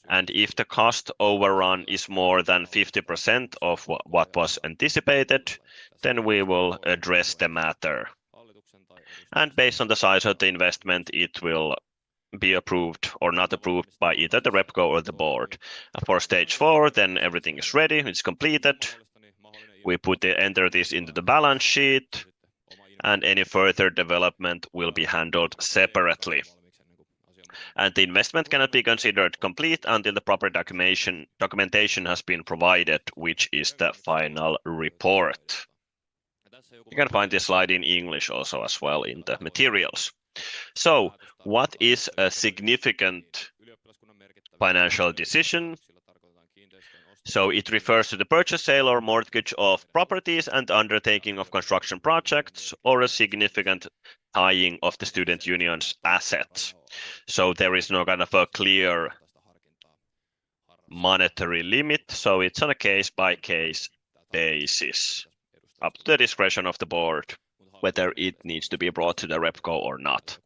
And if the cost overrun is more than 50% of what was anticipated, then we will address the matter. And based on the size of the investment, it will be approved or not approved by either the RepCo or the board. For stage 4, then everything is ready, it's completed. We enter this into the balance sheet, and any further development will be handled separately. And the investment cannot be considered complete until the proper documentation has been provided, which is the final report. You can find this slide in English also as well in the materials. So, what is a significant financial decision? So it refers to the purchase, sale, or mortgage of properties and undertaking of construction projects, or a significant tying of the student union's assets. So there is no kind of a clear monetary limit, so it's on a case-by-case basis, up to the discretion of the board, whether it needs to be brought to the RepCo or not.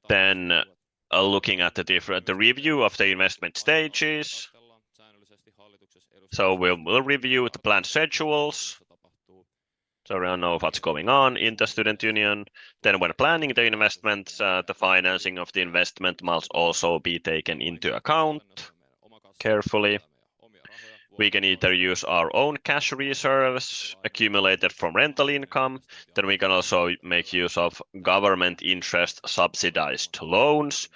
Then looking at the review of the investment stages. So we'll review the planned schedules. So we know what's going on in the student union. Then when planning the investments, the financing of the investment must also be taken into account carefully. We can either use our own cash reserves accumulated from rental income. Then we can also make use of government interest subsidized loans.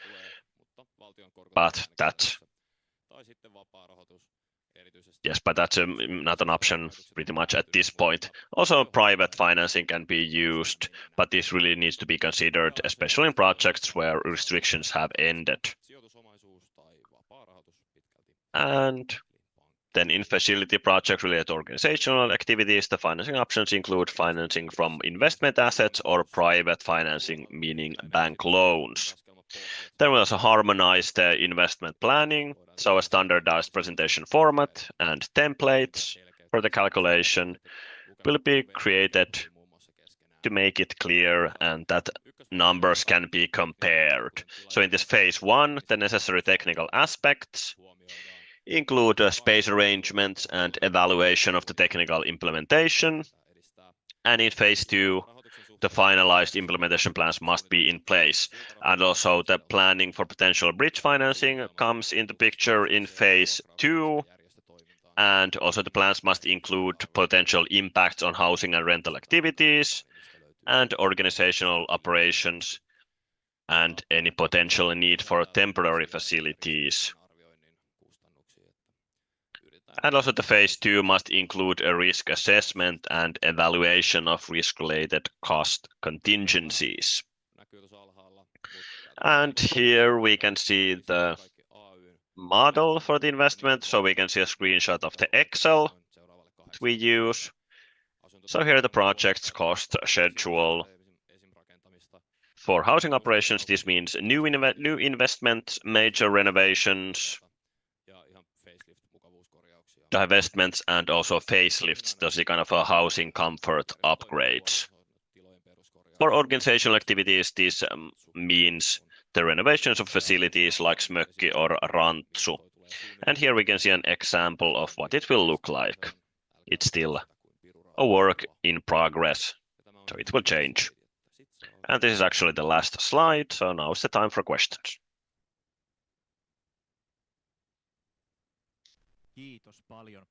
But that's not an option pretty much at this point. Also, private financing can be used, but this really needs to be considered, especially in projects where restrictions have ended. And then in facility project-related organizational activities, the financing options include financing from investment assets or private financing, meaning bank loans. Then we also harmonize the investment planning, so a standardized presentation format and templates for the calculation will be created to make it clear and that numbers can be compared. So in this phase 1, the necessary technical aspects include space arrangements and evaluation of the technical implementation. And in phase 2, the finalized implementation plans must be in place. And also the planning for potential bridge financing comes into picture in phase 2. And also the plans must include potential impacts on housing and rental activities and organizational operations and any potential need for temporary facilities. And also the phase 2 must include a risk assessment and evaluation of risk-related cost contingencies. And here we can see the model for the investment. So we can see a screenshot of the Excel that we use. So here the project's cost schedule. For housing operations, this means new investments, major renovations, divestments, and also facelifts, those are kind of a housing comfort upgrades. For organizational activities, this means the renovations of facilities like Smökki or Rantsu. And here we can see an example of what it will look like. It's still a work in progress. So it will change. And this is actually the last slide, so now is the time for questions. Kiitos paljon.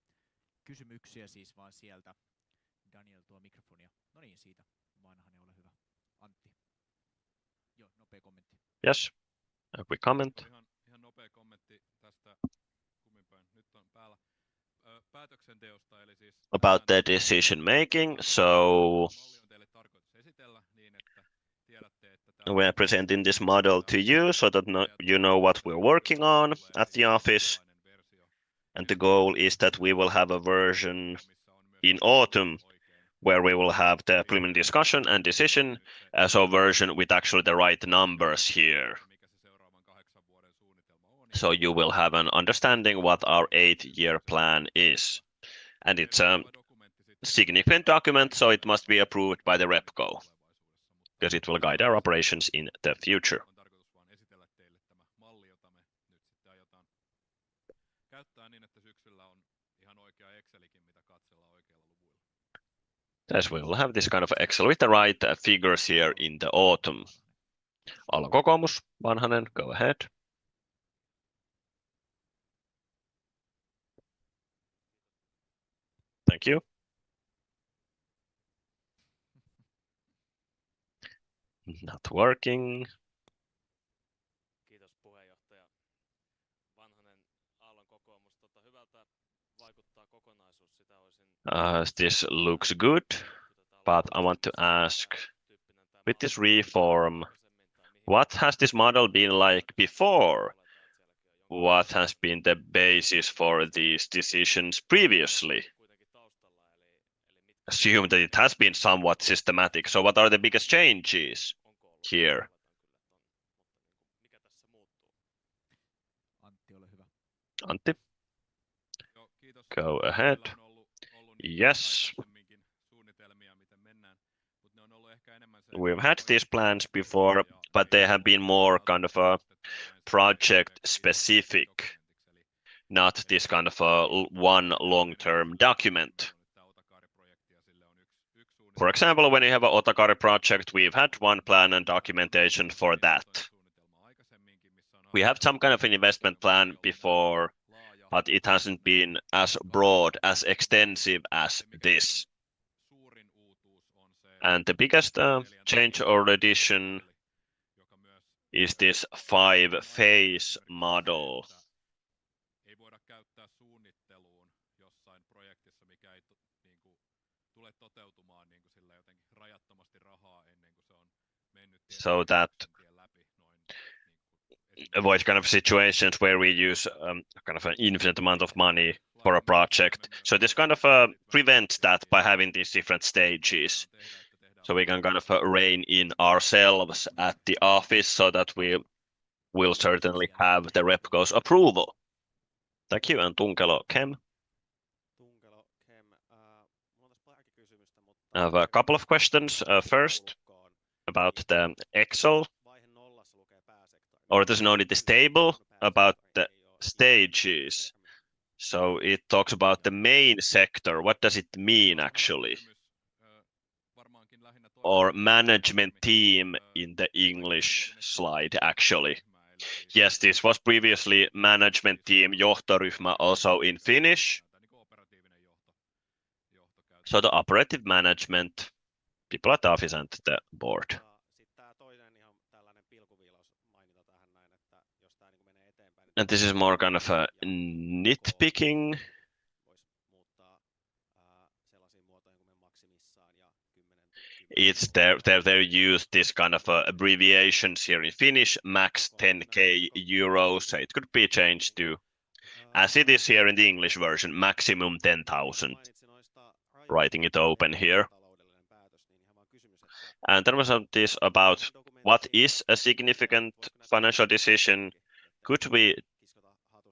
Kysymyksiä siis vaan sieltä. Daniel tuo mikrofonia. No niin, siitä. Vanhanen, ole hyvä. Antti. Joo, nopea kommentti. Yes, a quick comment. Ihan nopea kommentti tästä kumminpäin. Nyt on päällä päätöksenteosta, eli siis About the decision making, so we are presenting this model to you so that you know what we're working on at the office. And the goal is that we will have a version in autumn where we will have the preliminary discussion and decision as a version with actually the right numbers here. So you will have an understanding what our 8-year plan is. And it's a significant document, so it must be approved by the RepCo, because it will guide our operations in the future. Yes, we will have this kind of Excel with the right figures here in the autumn. Aallon kokoomus, Vanhanen, go ahead. Thank you. Not working. Kiitos puheenjohtaja. Vanhanen, Aallon kokoomus, hyvältä vaikuttaa kokonaisuus. Sitä olisin... This looks good, but I want to ask, with this reform, what has this model been like before? What has been the basis for these decisions previously? Assume that it has been somewhat systematic. So what are the biggest changes here? Antti, go ahead. Yes. We've had these plans before, but they have been more kind of a project specific, not this kind of a one long-term document. For example, when you have an Otakari project, we've had one plan and documentation for that. We have some kind of an investment plan before, but it hasn't been as broad, as extensive as this. And the biggest change or addition is this 5-phase model. So that avoid kind of situations where we use kind of an infinite amount of money for a project. So this kind of prevents that by having these different stages. So we can kind of rein in ourselves at the office so that we will certainly have the RepCo's approval. Thank you, and Tunkelo Kem. I have a couple of questions. First, about the Excel, or there's no need this table about the stages. So it talks about the main sector. What does it mean actually? Or management team in the English slide actually. Yes, this was previously management team, johtoryhmä, also in Finnish. So the operative management, people at the office and the board. And this is more kind of a nitpicking. It's they use this kind of abbreviations here in Finnish, max 10k euros. So it could be changed to, as it is here in the English version, maximum 10,000. Writing it open here. And there was this about what is a significant financial decision. Could we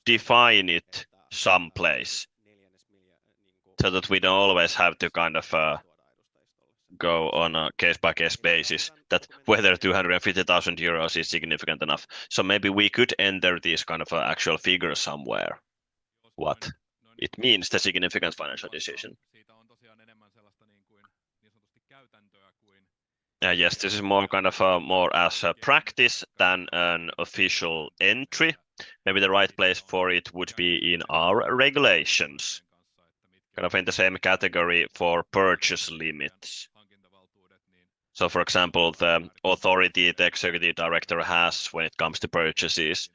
define it someplace so that we don't always have to kind of go on a case-by-case basis that whether 250,000 euros is significant enough. So maybe we could enter these kind of actual figures somewhere. What it means, the significant financial decision. Yes, this is more kind of more as a practice than an official entry. Maybe the right place for it would be in our regulations, kind of in the same category for purchase limits. So, for example, the authority the executive director has when it comes to purchases.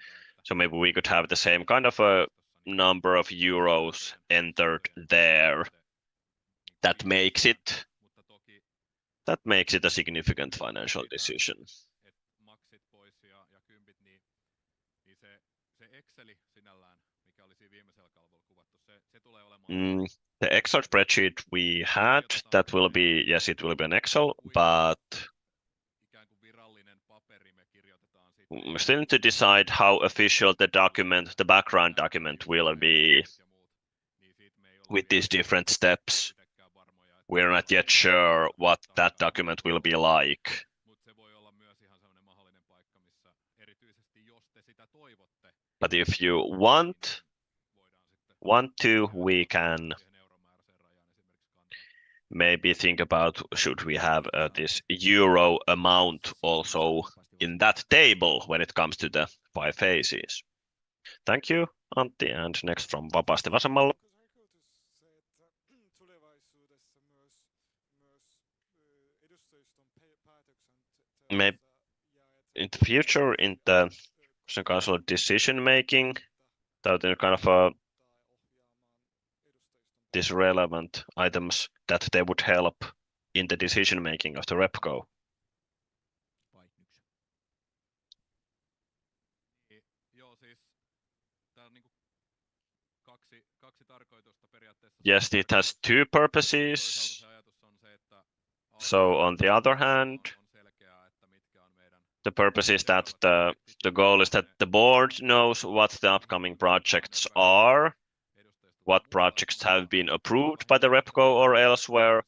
So maybe we could have the same kind of a number of euros entered there. That makes it a significant financial decision. The Excel spreadsheet we had, that will be, yes, it will be an Excel, but we still need to decide how official the document, the background document will be with these different steps. We're not yet sure what that document will be like. But if you want to, we can maybe think about should we have this euro amount also in that table when it comes to the 5 phases. Thank you, Antti, and next from Vapaasti Vasemmalla. Maybe in the future, in the council decision making, that kind of these relevant items that they would help in the decision making of the RepCo. Yes, it has two purposes. So on the other hand, the purpose is that the goal is that the board knows what the upcoming projects are, what projects have been approved by the RepCo or elsewhere.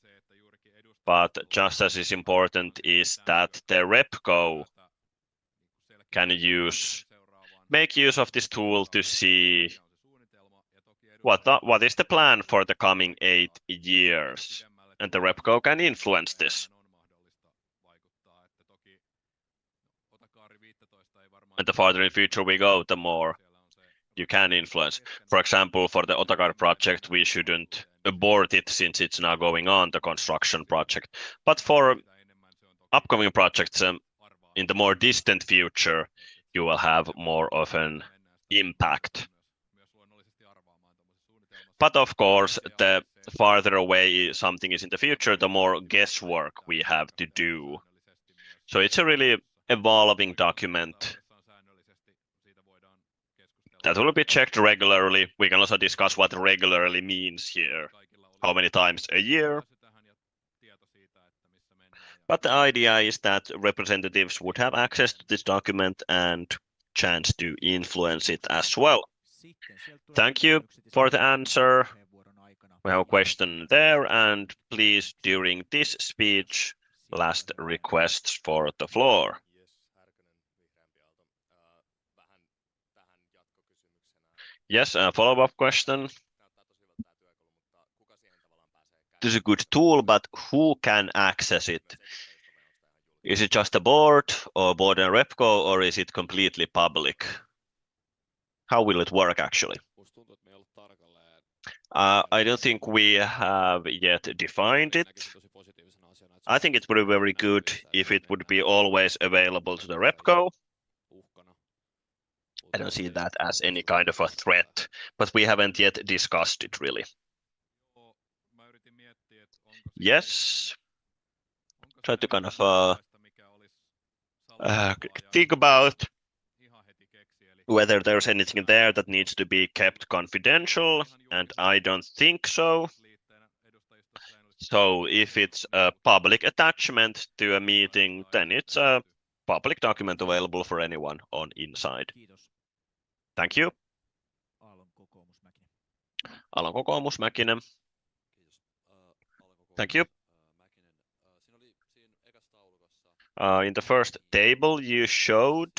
But just as is important is that the RepCo can make use of this tool to see what is the plan for the coming 8 years, and the RepCo can influence this. And the farther in future we go, the more you can influence. For example, for the Otakar project, we shouldn't abort it since it's now going on, the construction project. But for upcoming projects in the more distant future, you will have more of an impact. But of course, the farther away something is in the future, the more guesswork we have to do. So it's a really evolving document that will be checked regularly. We can also discuss what regularly means here. How many times a year? But the idea is that representatives would have access to this document and chance to influence it as well. Thank you for the answer. We have a question there, and please, during this speech, last requests for the floor. Yes, a follow-up question. This is a good tool, but who can access it? Is it just a board or board and RepCo, or is it completely public? How will it work actually? I don't think we have yet defined it. I think it would be very good if it would be always available to the RepCo. I don't see that as any kind of a threat, but we haven't yet discussed it really. Yes. Try to kind of think about whether there's anything there that needs to be kept confidential, and I don't think so. So if it's a public attachment to a meeting, then it's a public document available for anyone on inside. Thank you. Alan Kokoomusmäkinen. Thank you. In the first table you showed,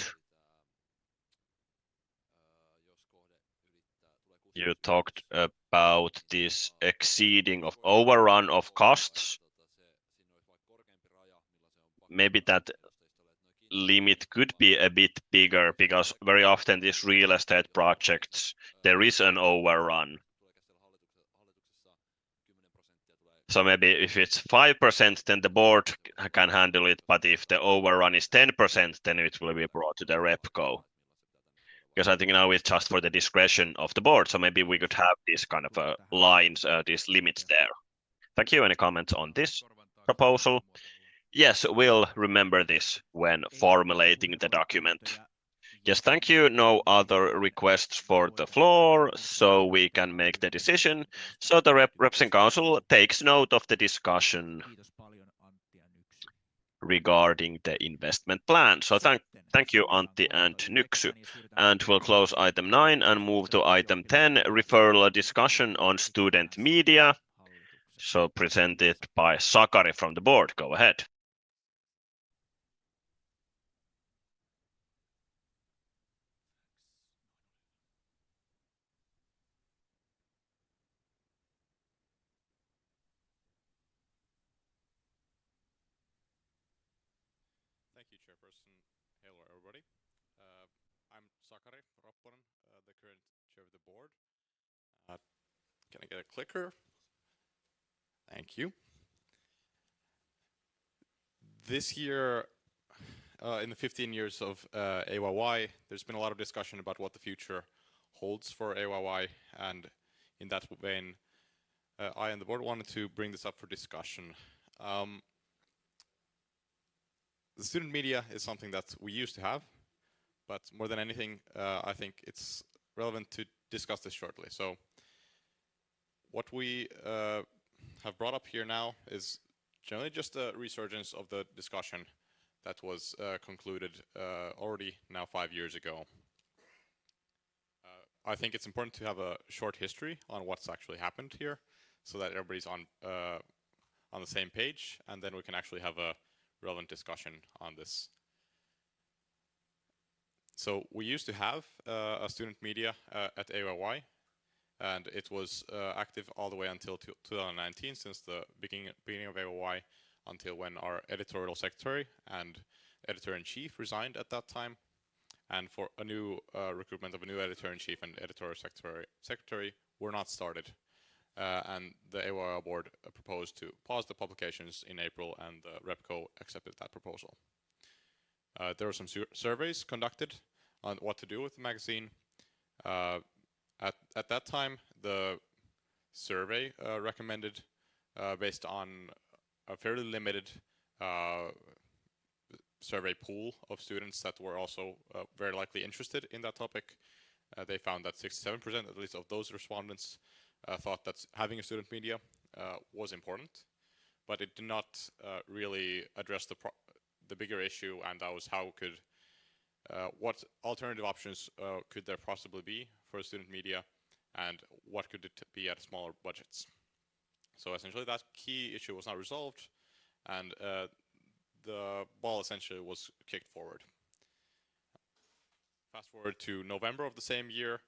you talked about this exceeding of overrun of costs. maybe that limit could be a bit bigger, because very often these real estate projects, there is an overrun. So maybe if it's 5%, then the board can handle it, but if the overrun is 10%, then it will be brought to the RepCo. Because I think now it's just for the discretion of the board, so maybe we could have these kind of lines, these limits there. Thank you. Any comments on this proposal? Yes, we'll remember this when formulating the document. Yes, thank you. No other requests for the floor, so we can make the decision. So the Reps and Council takes note of the discussion regarding the investment plan. So thank you, Antti and Nyksy. And we'll close item 9 and move to item 10, referral discussion on student media. So presented by Sakari from the board. Go ahead. Thank you, Chairperson. Hello, everybody. I'm Sakari Ropponen, the current chair of the board. Can I get a clicker? Thank you. This year, in the 15 years of AYYE, there's been a lot of discussion about what the future holds for AYYE, and in that vein, I and the board wanted to bring this up for discussion. The student media is something that we used to have, but more than anything, I think it's relevant to discuss this shortly. So what we have brought up here now is generally just a resurgence of the discussion that was concluded already now 5 years ago. I think it's important to have a short history on what's actually happened here, so that everybody's on the same page, and then we can actually have a relevant discussion on this. So we used to have a student media at AYYE, and it was active all the way until 2019, since the beginning of AYYE, until when our editorial secretary and editor-in-chief resigned at that time, and for a new recruitment of a new editor-in-chief and editorial secretary were not started. And the AYYE board proposed to pause the publications in April, and the RepCo accepted that proposal. There were some surveys conducted on what to do with the magazine. At that time, the survey recommended, based on a fairly limited survey pool of students that were also very likely interested in that topic, they found that 67% at least of those respondents thought that having a student media was important, but it did not really address the bigger issue, and that was how could what alternative options could there possibly be for student media, and what could it be at smaller budgets. So essentially that key issue was not resolved, and the ball essentially was kicked forward. Fast forward to November of the same year,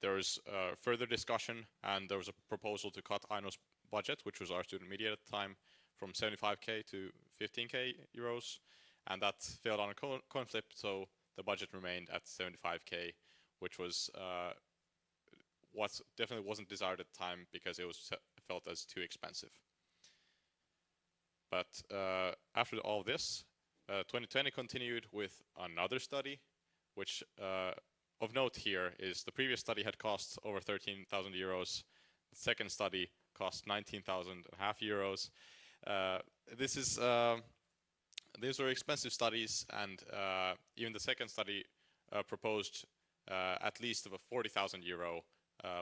there was further discussion, and there was a proposal to cut Aino's budget, which was our student media at the time, from 75k to 15k euros, and that failed on a coin flip, so the budget remained at 75k, which was what definitely wasn't desired at the time, because it was felt as too expensive. But after all this, 2020 continued with another study, which of note here is the previous study had cost over 13,000 euros. The second study cost 19,500 euros. These were expensive studies, and even the second study proposed at least of a 40,000 euro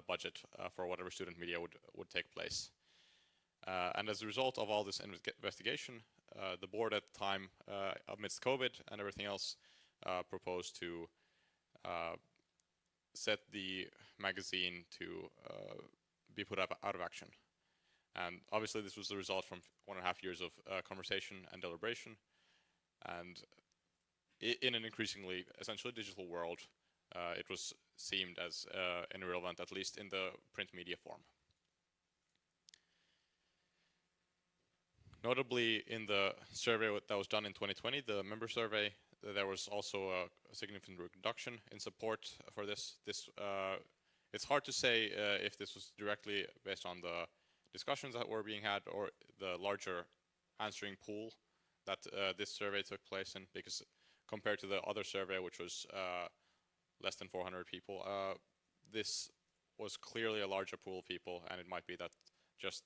budget for whatever student media would take place. And as a result of all this investigation, the board at the time, amidst COVID and everything else, proposed to set the magazine to be put out of action. And obviously this was the result from 1.5 years of conversation and deliberation. And in an increasingly, essentially digital world, it was seemed as irrelevant, at least in the print media form. Notably, in the survey that was done in 2020, the member survey, there was also a significant reduction in support for this. It's hard to say if this was directly based on the discussions that were being had or the larger answering pool that this survey took place in, because compared to the other survey, which was less than 400 people, this was clearly a larger pool of people, and it might be that just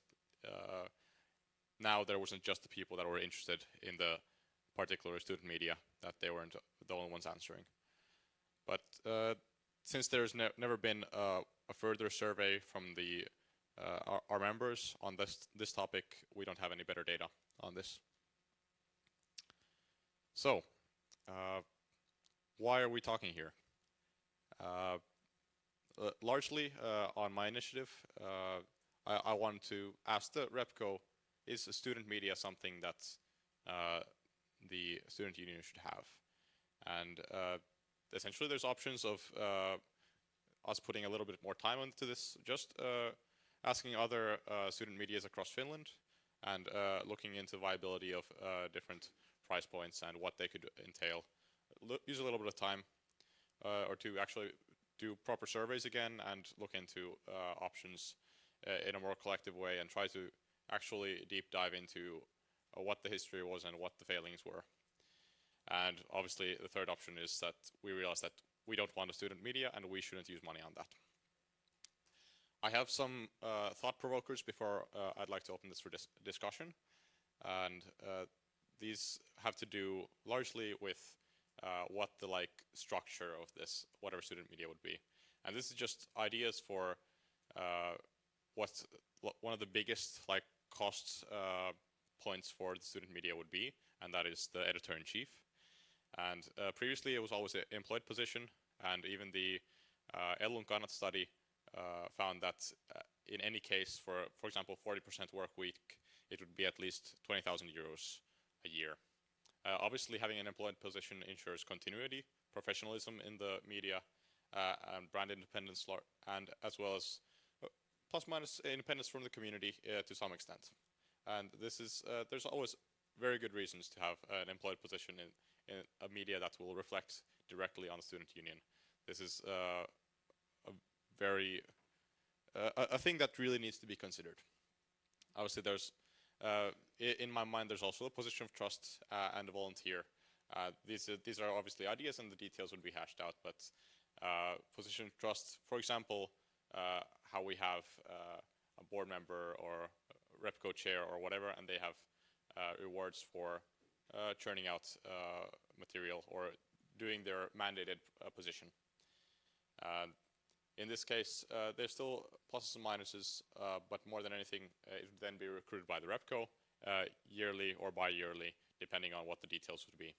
now there wasn't just the people that were interested in the particular student media, that they weren't the only ones answering. But since there's never been a further survey from the our members on this topic, we don't have any better data on this. So, why are we talking here? Largely on my initiative, I want to ask the RepCo, is student media something that the student union should have? And essentially there's options of us putting a little bit more time into this, just asking other student medias across Finland and looking into viability of different price points and what they could entail. Use a little bit of time or to actually do proper surveys again and look into options in a more collective way and try to actually deep dive into what the history was and what the failings were. And obviously the third option is that we realize that we don't want a student media and we shouldn't use money on that. I have some thought provokers before I'd like to open this for discussion. And these have to do largely with what the structure of this, whatever student media would be. And this is just ideas for what one of the biggest cost points for the student media would be, and that is the editor-in-chief. And previously it was always an employed position, and even the Ellun Kannat study found that in any case, for example, 40% work week, it would be at least 20,000 euros a year. Obviously, having an employed position ensures continuity, professionalism in the media, and brand independence, and as well as plus minus independence from the community to some extent. And this is there's always very good reasons to have an employed position in a media that will reflect directly on the student union. This is a very a thing that really needs to be considered. Obviously, there's in my mind there's also a position of trust and a volunteer. These are obviously ideas, and the details would be hashed out. But position of trust, for example, how we have a board member or RepCo chair or whatever, and they have rewards for churning out material or doing their mandated position. In this case, there's still pluses and minuses, but more than anything, it would then be recruited by the RepCo yearly or bi-yearly, depending on what the details would be.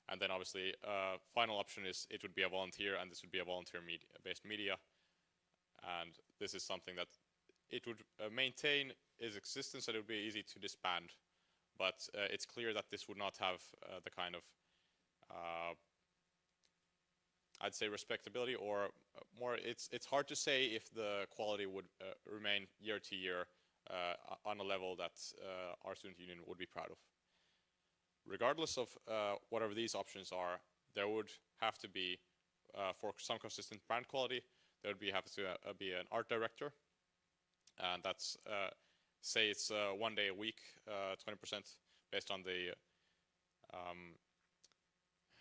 And then obviously, final option is it would be a volunteer, and this would be a volunteer-based media. And this is something that it would maintain its existence, and it would be easy to disband. But it's clear that this would not have the kind of I'd say respectability, or more, it's hard to say if the quality would remain year to year on a level that our student union would be proud of. Regardless of whatever these options are, there would have to be, for some consistent brand quality, there would have to be an art director, and that's, say it's 1 day a week, 20% based on the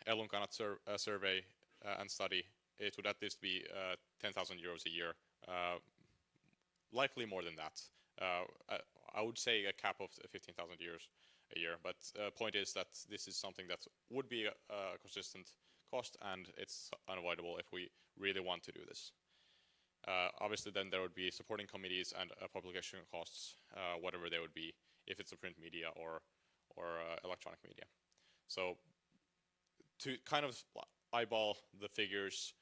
Ellun Kannat survey and study. It would at least be 10,000 euros a year, likely more than that. I would say a cap of 15,000 euros a year, but point is that this is something that would be a consistent cost, and it's unavoidable if we really want to do this. Obviously then there would be supporting committees and publication costs, whatever they would be, if it's a print media or electronic media. So to kind of eyeball the figures,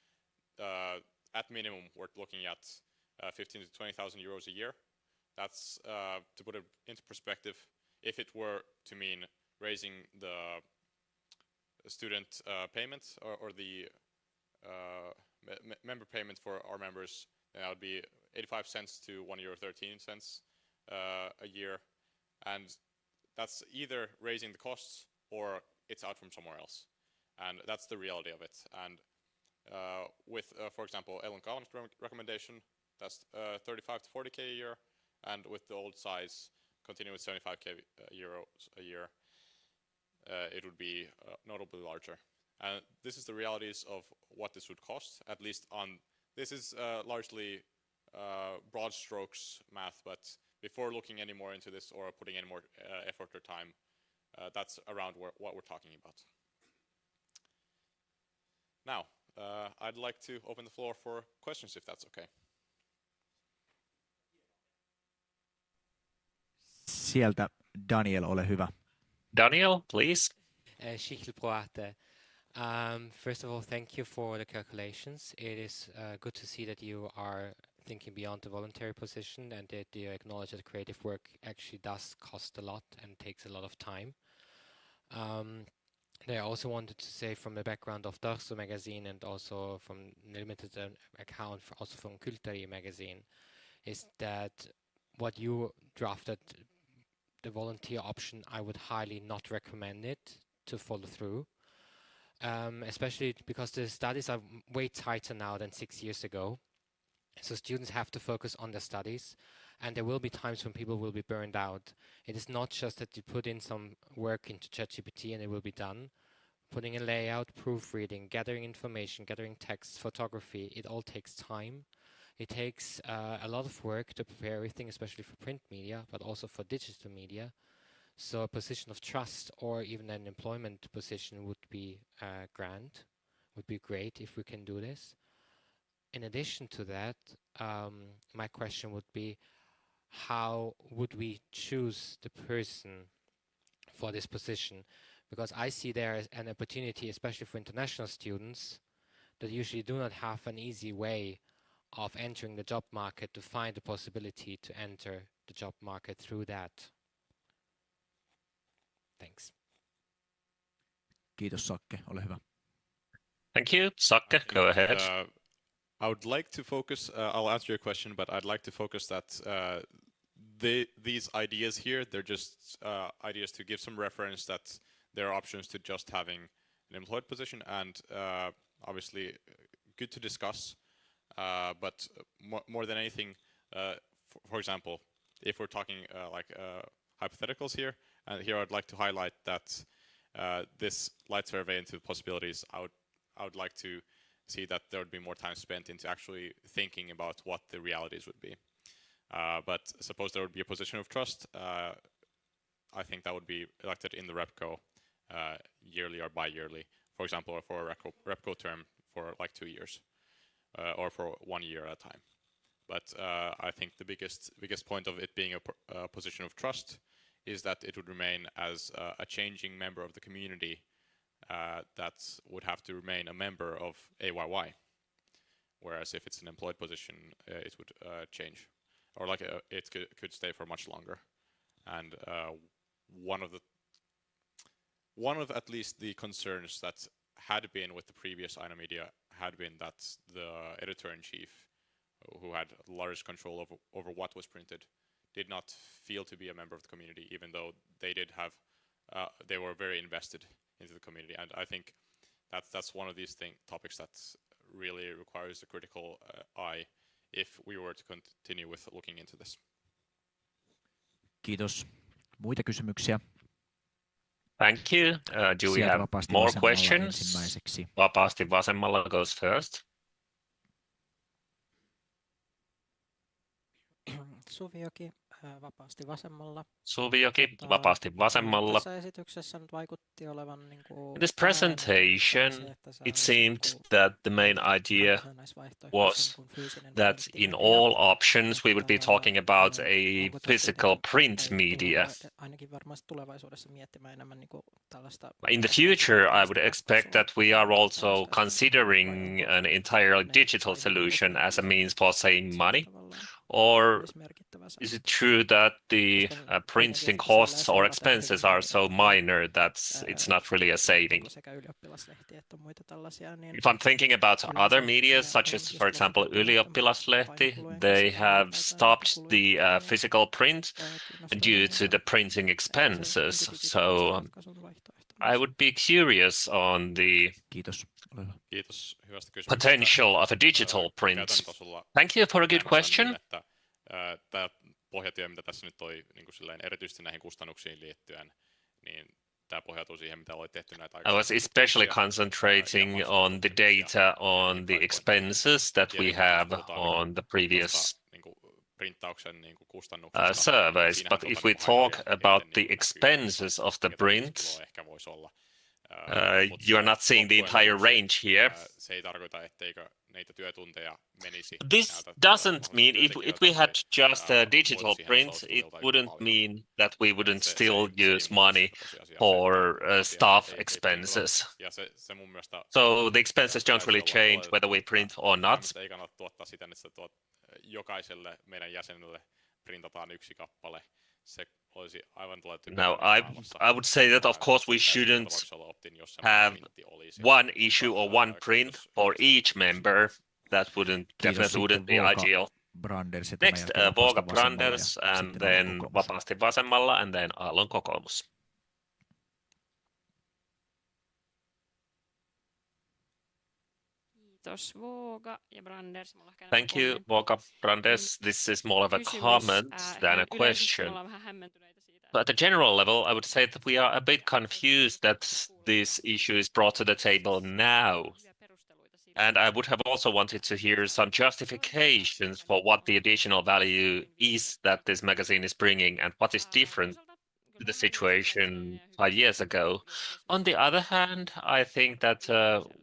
at minimum we're looking at 15 to 20,000 euros a year. That's, to put it into perspective, if it were to mean raising the student payment or the member payment for our members, then that would be 85 cents to €1.13 a year. And that's either raising the costs or it's out from somewhere else. And that's the reality of it. And with, for example, Ellen Kavan's recommendation, that's 35 to 40K a year. And with the old size, continue with 75K euros a year, it would be notably larger. And this is the realities of what this would cost, at least on, this is largely broad strokes math, but before looking any more into this or putting any more effort or time, that's around what we're talking about. Now, I'd like to open the floor for questions, if that's okay. Sieltä Daniel, ole hyvä. Daniel, please. First of all, thank you for the calculations. It is good to see that you are thinking beyond the voluntary position and that you acknowledge that creative work actually does cost a lot and takes a lot of time. I also wanted to say, from the background of Darso magazine and also from limited account also from Kulttuuri magazine, is that what you drafted, the volunteer option, I would highly not recommend it to follow through. Especially because the studies are way tighter now than 6 years ago. So students have to focus on their studies, and there will be times when people will be burned out. It is not just that you put in some work into ChatGPT and it will be done. Putting a layout, proofreading, gathering information, gathering text, photography, it all takes time. It takes a lot of work to prepare everything, especially for print media, but also for digital media. So a position of trust or even an employment position would be grand, would be great if we can do this. In addition to that, my question would be, how would we choose the person for this position? Because I see there as an opportunity, especially for international students, that usually do not have an easy way of entering the job market to find the possibility to enter the job market through that. Thanks. Kiitos, Sakke. Ole hyvä. Thank you. Sakke, go ahead. I would like to focus, I'll answer your question, but I'd like to focus that these ideas here, they're just ideas to give some reference that there are options to just having an employed position, and obviously good to discuss. But more than anything, for example, if we're talking like hypotheticals here, and here I'd like to highlight that this light survey into possibilities, I would like to see that there would be more time spent into actually thinking about what the realities would be. But suppose there would be a position of trust, I think that would be elected in the RepCo yearly or bi-yearly, for example, or for a RepCo term for like 2 years, or for 1 year at a time. But I think the biggest point of it being a position of trust is that it would remain as a changing member of the community that would have to remain a member of AYYE. Whereas if it's an employed position, it would change, or like it could stay for much longer. And one of at least the concerns that had been with the previous Aina Media had been that the editor-in-chief, who had large control over what was printed, did not feel to be a member of the community, even though they did have, they were very invested into the community. And I think that's one of these topics that really requires a critical eye if we were to continue with looking into this. Kiitos. Muita kysymyksiä? Thank you. Do we have more questions? Vapaasti vasemmalla goes first. Suvioki vapaasti vasemmalla. Suvioki vapaasti vasemmalla. Tässä esityksessä nyt vaikutti olevan niin kuin in this presentation, it seemed that the main idea was that in all options we would be talking about a physical print media. In the future, I would expect that we are also considering an entirely digital solution as a means for saving money, Or olisi merkittävä is säästö. it true that the printing costs or expenses are so minor that it's not really a saving? Sekä ylioppilaslehtiä että muita tällaisia, niin If I'm thinking about other media, such as, for example, Ylioppilaslehti, they have stopped the physical print due to the printing expenses. So I would be curious on the potential of a digital print. Thank you for a good question. Tämä pohjatyö, mitä tässä nyt toi niin silleen, erityisesti näihin kustannuksiin liittyen, niin tämä pohjautuu siihen, mitä oli tehty näitä I was especially concentrating on the data on the expenses that we have on the previous surveys. But if we talk about the expenses of the print, you are not seeing the entire range here. This doesn't mean if we had just a digital print, it wouldn't mean that we wouldn't still use money for staff expenses. So the expenses don't really change whether we print or not. Jokaiselle meidän jäsenelle printataan yksi kappale. Se olisi aivan Now, I would say that of course we shouldn't have one issue or one print for each member. That definitely wouldn't be ideal. Next, Voga Branders, and then Vapaasti Vasemmalla, and then Aallon Kokoomus. Thank you, Voga Branders. This is more of a comment than a question. But at a general level, I would say that we are a bit confused that this issue is brought to the table now. And I would have also wanted to hear some justifications for what the additional value is that this magazine is bringing and what is different to the situation 5 years ago. On the other hand, I think that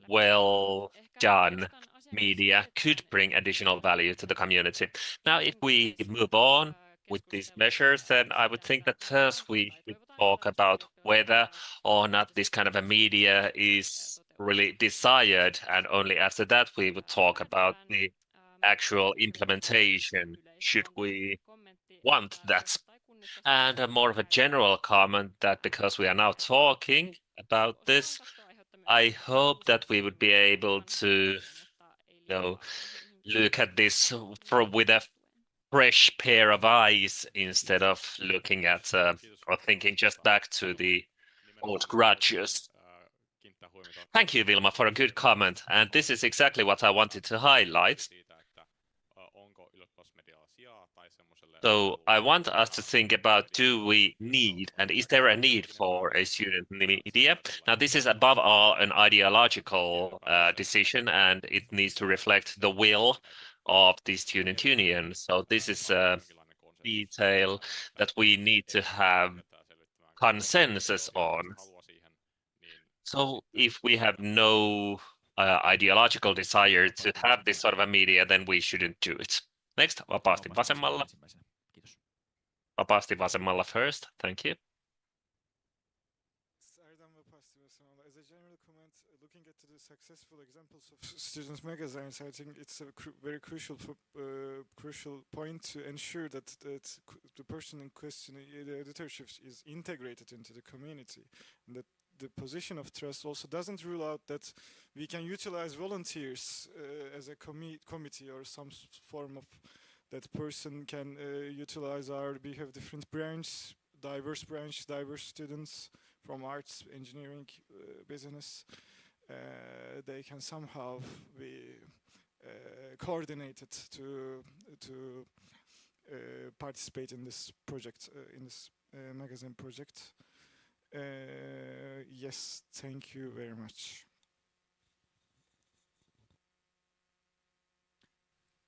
well-done media could bring additional value to the community. Now, if we move on with these measures, then I would think that first we should talk about whether or not this kind of a media is really desired, and only after that we would talk about the actual implementation. Should we want that? And a more of a general comment that because we are now talking about this, I hope that we would be able to, look at this with a fresh pair of eyes instead of looking at or thinking just back to the old grudges. Thank you, Vilma, for a good comment. And this is exactly what I wanted to highlight. So I want us to think about, do we need, and is there a need for a student media? Now, this is above all an ideological decision, and it needs to reflect the will of the student union. So this is a detail that we need to have consensus on. So if we have no ideological desire to have this sort of a media, then we shouldn't do it. Next, Vapaasti Vasemmalla. Vapaasti Vasemmalla first. Thank you. As a general comment, looking at the successful examples of students' magazines, I think it's a very crucial point to ensure that the person in question, the editorship, is integrated into the community, and that the position of trust also doesn't rule out that we can utilize volunteers as a committee or some form of that person can utilize we have different diverse students from arts, engineering, business. They can somehow be coordinated to participate in this project, in this magazine project. Yes, thank you very much.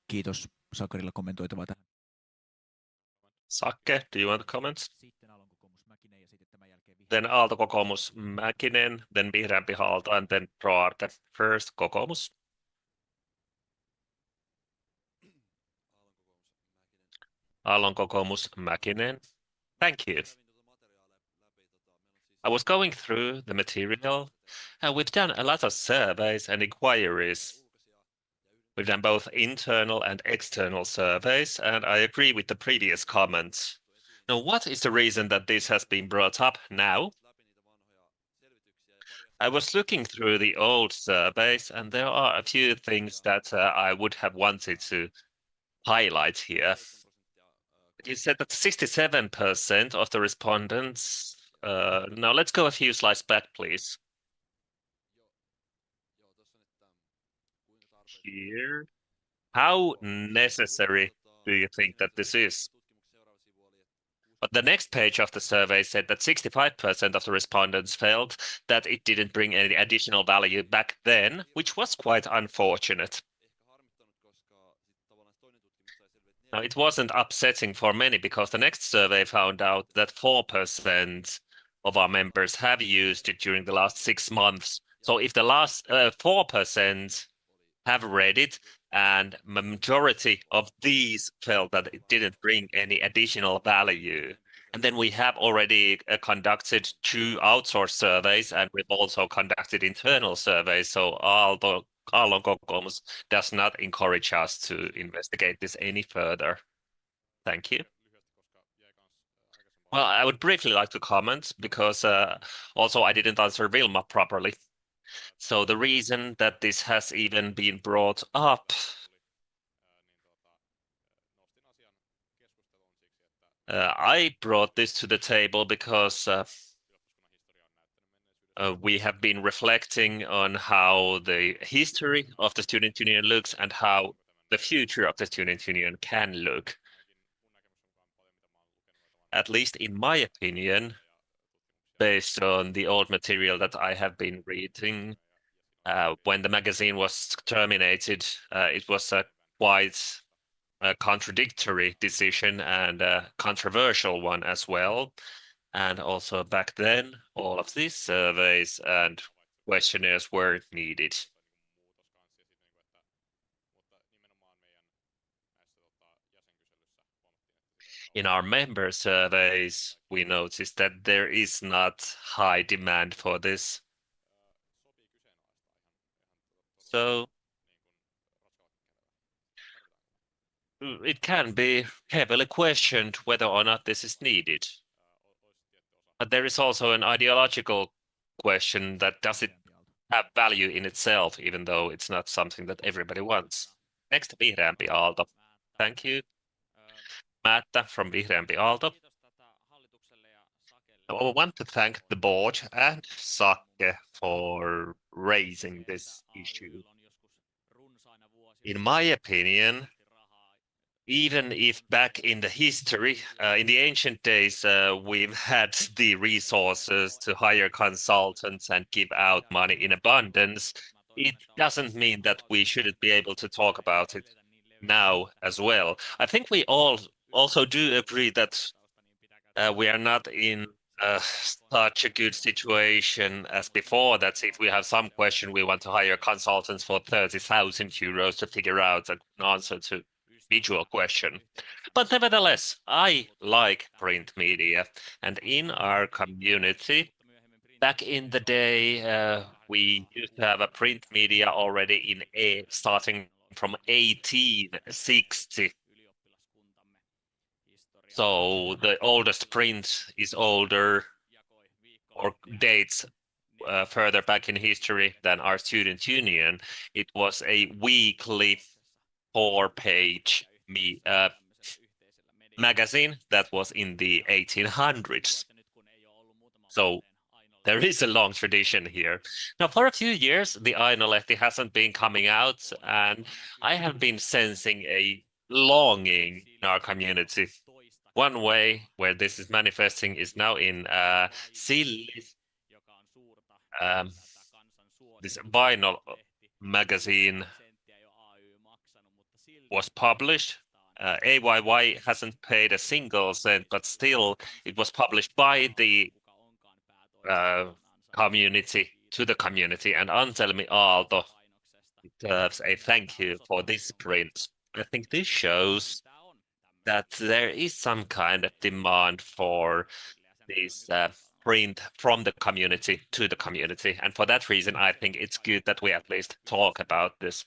Kiitos. Sakarilla kommentoitavaa tähän. Sakke, do you want to comment? Then Aalto Kokoomus Mäkinen, then Vihreämpi Aalto, and then ProArte. First Kokoomus. Aallon Kokoomus Mäkinen. Thank you. I was going through the material, and we've done a lot of surveys and inquiries. We've done both internal and external surveys, and I agree with the previous comments. Now, what is the reason that this has been brought up now? I was looking through the old surveys, and there are a few things that I would have wanted to highlight here. You said that 67% of the respondents. Now let's go a few slides back, please. Here. How necessary do you think that this is? But the next page of the survey said that 65% of the respondents felt that it didn't bring any additional value back then, which was quite unfortunate. Now, it wasn't upsetting for many because the next survey found out that 4% of our members have used it during the last 6 months. So if the last 4% have read it, and majority of these felt that it didn't bring any additional value. And then we have already conducted 2 outsourced surveys, and we've also conducted internal surveys. So Aalto Kokoomus does not encourage us to investigate this any further. Thank you. Well, I would briefly like to comment because also I didn't answer Vilma properly. So the reason that this has even been brought up I brought this to the table because we have been reflecting on how the history of the student union looks and how the future of the student union can look. At least in my opinion, based on the old material that I have been reading, when the magazine was terminated, it was a quite a contradictory decision and a controversial one as well. And also back then, all of these surveys and questionnaires were needed. In our member surveys, we noticed that there is not high demand for this. So it can be heavily questioned whether or not this is needed. But there is also an ideological question that does it have value in itself, even though it's not something that everybody wants. Next, Vihreämpi Aalto. Thank you. Määttä from Vihreämpi Aalto. I want to thank the board and Sakke for raising this issue. In my opinion, even if back in the history, in the ancient days, we've had the resources to hire consultants and give out money in abundance, it doesn't mean that we shouldn't be able to talk about it now as well. I think we all also do agree that we are not in such a good situation as before, that if we have some question, we want to hire consultants for 30,000 euros to figure out an answer to individual question. But nevertheless, I like print media, and in our community, back in the day, we used to have a print media already starting from 1860. So the oldest print is older or dates further back in history than our student union. It was a weekly 4-page magazine that was in the 1800s. So there is a long tradition here. Now, for a few years, the Ainolehti hasn't been coming out, and I have been sensing a longing in our community. One way where this is manifesting is now in Sillis, this vinyl magazine was published. AYYE hasn't paid a single cent, but still it was published by the community to the community, and Antelmi Aalto deserves a thank you for this print. I think this shows that there is some kind of demand for this print from the community to the community, and for that reason I think it's good that we at least talk about this.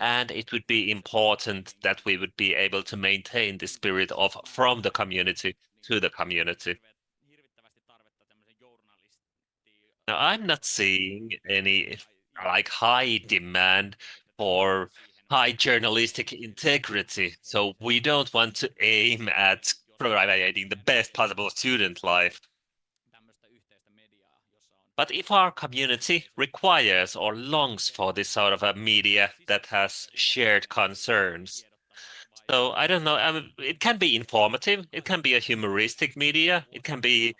And it would be important that we would be able to maintain the spirit of from the community to the community. Now, I'm not seeing any like high demand for high journalistic integrity. So we don't want to aim at providing the best possible student life. But if our community requires or longs for this sort of a media that has shared concerns, so I don't know, it can be informative, it can be a humoristic media, it can be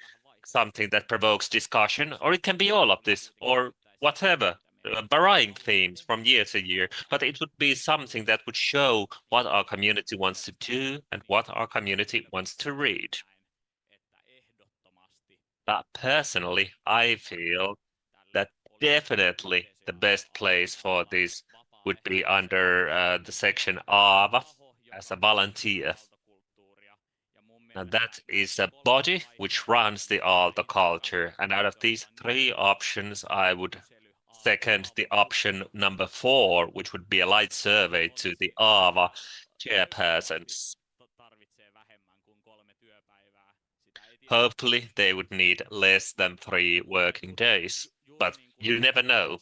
something that provokes discussion, or it can be all of this, or whatever, varying themes from year to year. But it would be something that would show what our community wants to do and what our community wants to read. But personally, I feel that definitely the best place for this would be under the section AYYE as a volunteer. And that is a body which runs the Aalto culture. And out of these three options, I would second the option number 4, which would be a light survey to the AYYE chairpersons. Hopefully, they would need less than 3 working days, but you never know.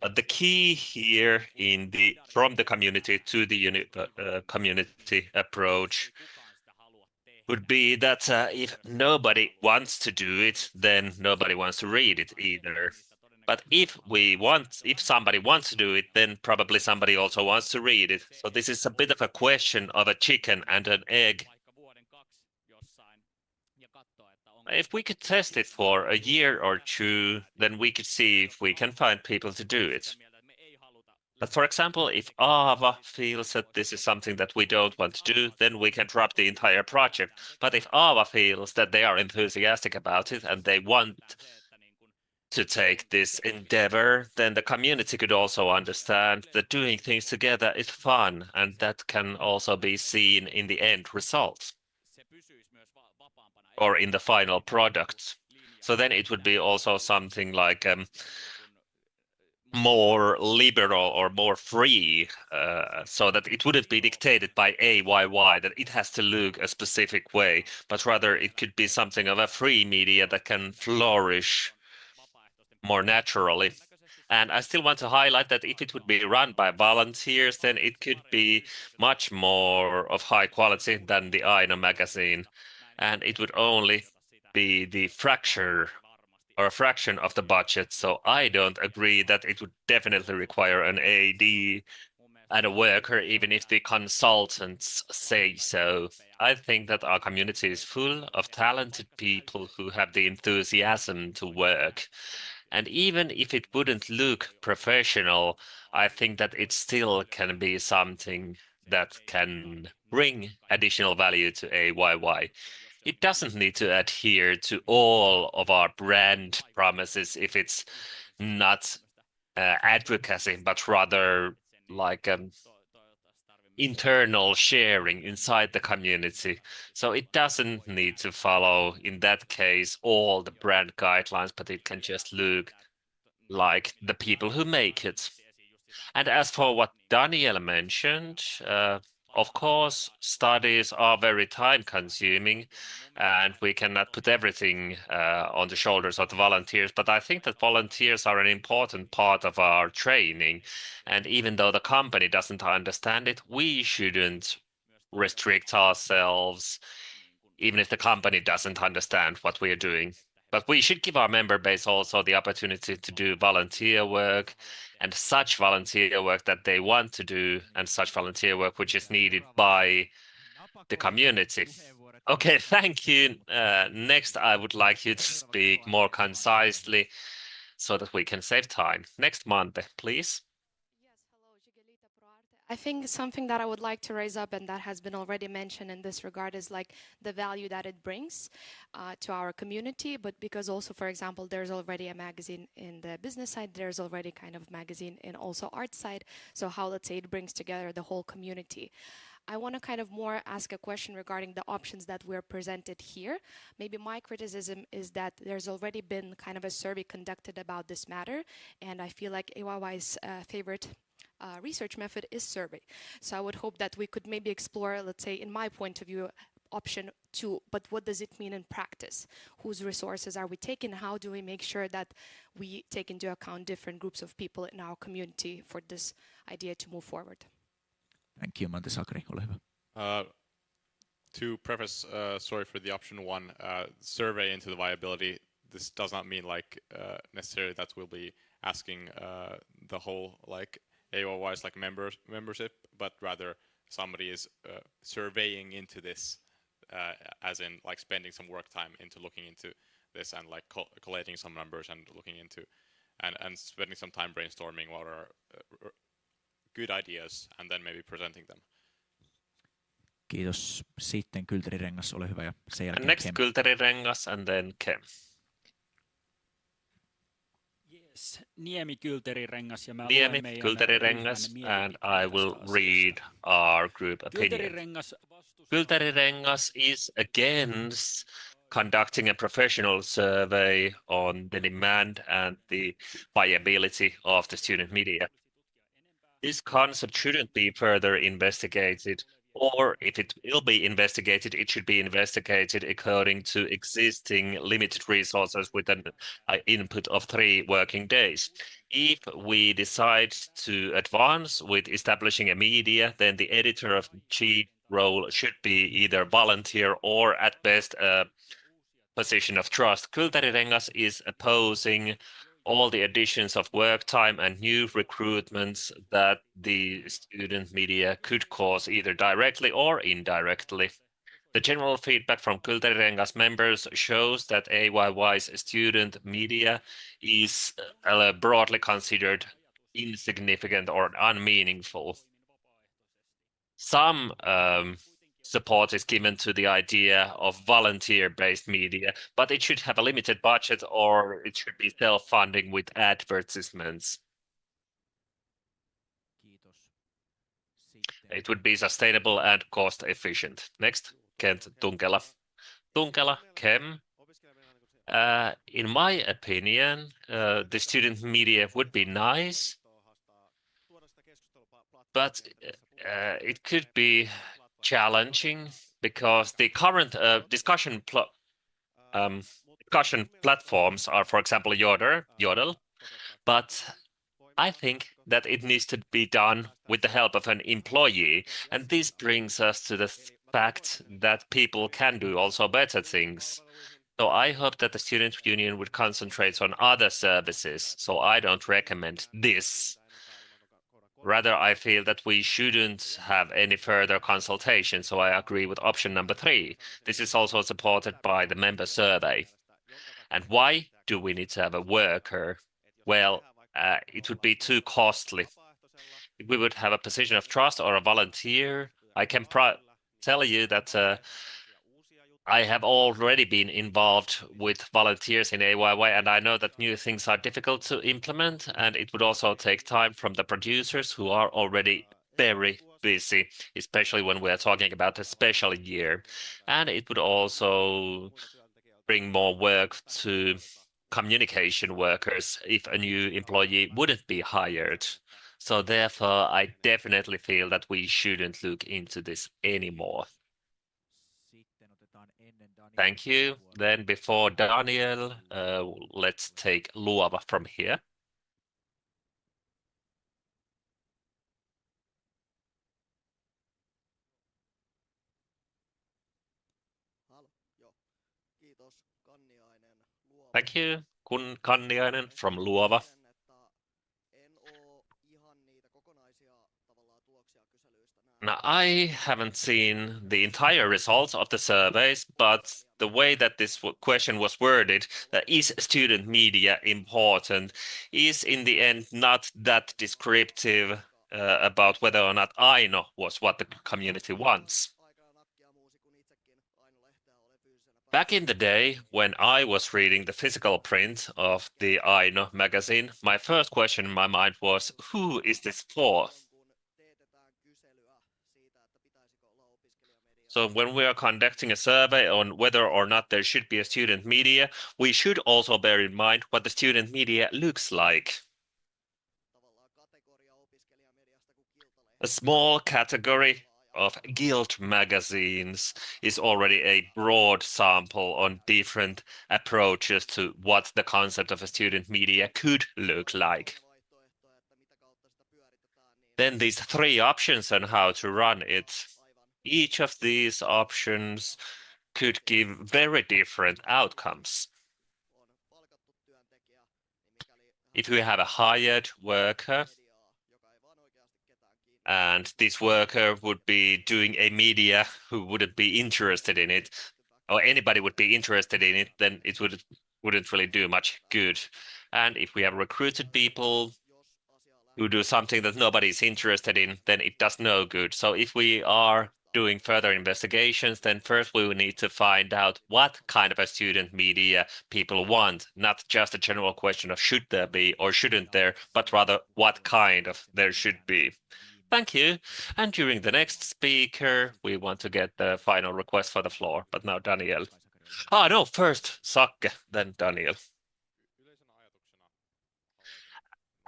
But the key here in the from the community to the community approach would be that if nobody wants to do it, then nobody wants to read it either. But if somebody wants to do it, then probably somebody also wants to read it. So this is a bit of a question of a chicken and an egg. If we could test it for a year or 2, then we could see if we can find people to do it. But for example, if AYYE feels that this is something that we don't want to do, then we can drop the entire project. But if AYYE feels that they are enthusiastic about it and they want to take this endeavor, then the community could also understand that doing things together is fun, and that can also be seen in the end results or in the final product. So then it would be also something like more liberal or more free, so that it wouldn't be dictated by AYYE, that it has to look a specific way, but rather it could be something of a free media that can flourish more naturally. And I still want to highlight that if it would be run by volunteers, then it could be much more of high quality than the Aino magazine. And it would only be the fracture or a fraction of the budget. So I don't agree that it would definitely require an AD and a worker, even if the consultants say so. I think that our community is full of talented people who have the enthusiasm to work. And even if it wouldn't look professional, I think that it still can be something that can bring additional value to AYYE. It doesn't need to adhere to all of our brand promises if it's not advocacy, but rather like internal sharing inside the community. So it doesn't need to follow, in that case, all the brand guidelines, but it can just look like the people who make it. And as for what Daniel mentioned, of course, studies are very time consuming and we cannot put everything on the shoulders of the volunteers. But I think that volunteers are an important part of our training. And even though the company doesn't understand it, we shouldn't restrict ourselves, even if the company doesn't understand what we are doing. But we should give our member base also the opportunity to do volunteer work and such volunteer work that they want to do and such volunteer work which is needed by the community. Okay, thank you. Next, I would like you to speak more concisely so that we can save time. Next Monday, please. I think something that I would like to raise up, and that has been already mentioned in this regard, is like the value that it brings to our community. But because also, for example, there's already a magazine in the business side, there's already kind of magazine in also art side. So how, let's say, it brings together the whole community. I want to kind of more ask a question regarding the options that were presented here. Maybe my criticism is that there's already been kind of a survey conducted about this matter, and I feel like AYY's favorite research method is survey. So I would hope that we could maybe explore, let's say, in my point of view, option 2, but what does it mean in practice? Whose resources are we taking? How do we make sure that we take into account different groups of people in our community for this idea to move forward? Thank you, Matti Sakari. Ole hyvä. To preface, sorry for the option 1 survey into the viability. This does not mean like necessarily that we'll be asking the whole like AYY's like membership, but rather somebody is surveying into this, as in like spending some work time into looking into this and like collating some numbers and looking into and spending some time brainstorming what are good ideas and then maybe presenting them. Kiitos. Sitten Kylteri-Rengas, ole hyvä. Ja sen jälkeen Next Kem. Kylteri-Rengas and then Kem. Yes, Niemi Kylteri-Rengas ja mä Niemi luen meidän Kylteri-Rengas ryhmän and I mielipiteitä will tästä read asiasta. our group opinion. Kylteri-Rengas Kylteri-Rengas is against conducting a professional survey on the demand and the viability of the student media. This concept shouldn't be further investigated, or if it will be investigated, it should be investigated according to existing limited resources with an input of 3 working days. If we decide to advance with establishing a media, then the editor of chief role should be either volunteer or at best a position of trust. Kylteri-Rengas is opposing all the additions of work time and new recruitments that the student media could cause either directly or indirectly. The general feedback from Kylteri-Rengas members shows that AYY's student media is broadly considered insignificant or unmeaningful. Some support is given to the idea of volunteer-based media, but it should have a limited budget or it should be self-funding with advertisements. It would be sustainable and cost-efficient. Next, Kent Tunkela. Tunkela, Kem. In my opinion, the student media would be nice, but it could be challenging because the current discussion platforms are, for example, Yodel, but I think that it needs to be done with the help of an employee, and this brings us to the fact that people can do also better things. So I hope that the student union would concentrate on other services, so I don't recommend this. Rather, I feel that we shouldn't have any further consultation, so I agree with option number 3. This is also supported by the member survey. And why do we need to have a worker? Well, it would be too costly. If we would have a position of trust or a volunteer, I can tell you that I have already been involved with volunteers in AYY, and I know that new things are difficult to implement, and it would also take time from the producers who are already very busy, especially when we are talking about a special year. And it would also bring more work to communication workers if a new employee wouldn't be hired. So therefore, I definitely feel that we shouldn't look into this anymore. Thank you. Then before Daniel, let's take Luova from here. Thank you, Kanniainen from Luova. Now, I haven't seen the entire results of the surveys, but the way that this question was worded, that is student media important, is in the end not that descriptive about whether or not Aino was what the community wants. Back in the day, when I was reading the physical print of the Aino magazine, my first question in my mind was, who is this for? So when we are conducting a survey on whether or not there should be a student media, we should also bear in mind what the student media looks like. A small category of guild magazines is already a broad sample on different approaches to what the concept of a student media could look like. Then these three options on how to run it. Each of these options could give very different outcomes. If we have a hired worker, and this worker would be doing a media who wouldn't be interested in it, or anybody would be interested in it, then it wouldn't really do much good. And if we have recruited people who do something that nobody's interested in, then it does no good. So if we are doing further investigations, then first we will need to find out what kind of a student media people want, not just a general question of should there be or shouldn't there, but rather what kind of there should be. Thank you. And during the next speaker, we want to get the final request for the floor. But now Daniel. No, first Sakke, then Daniel.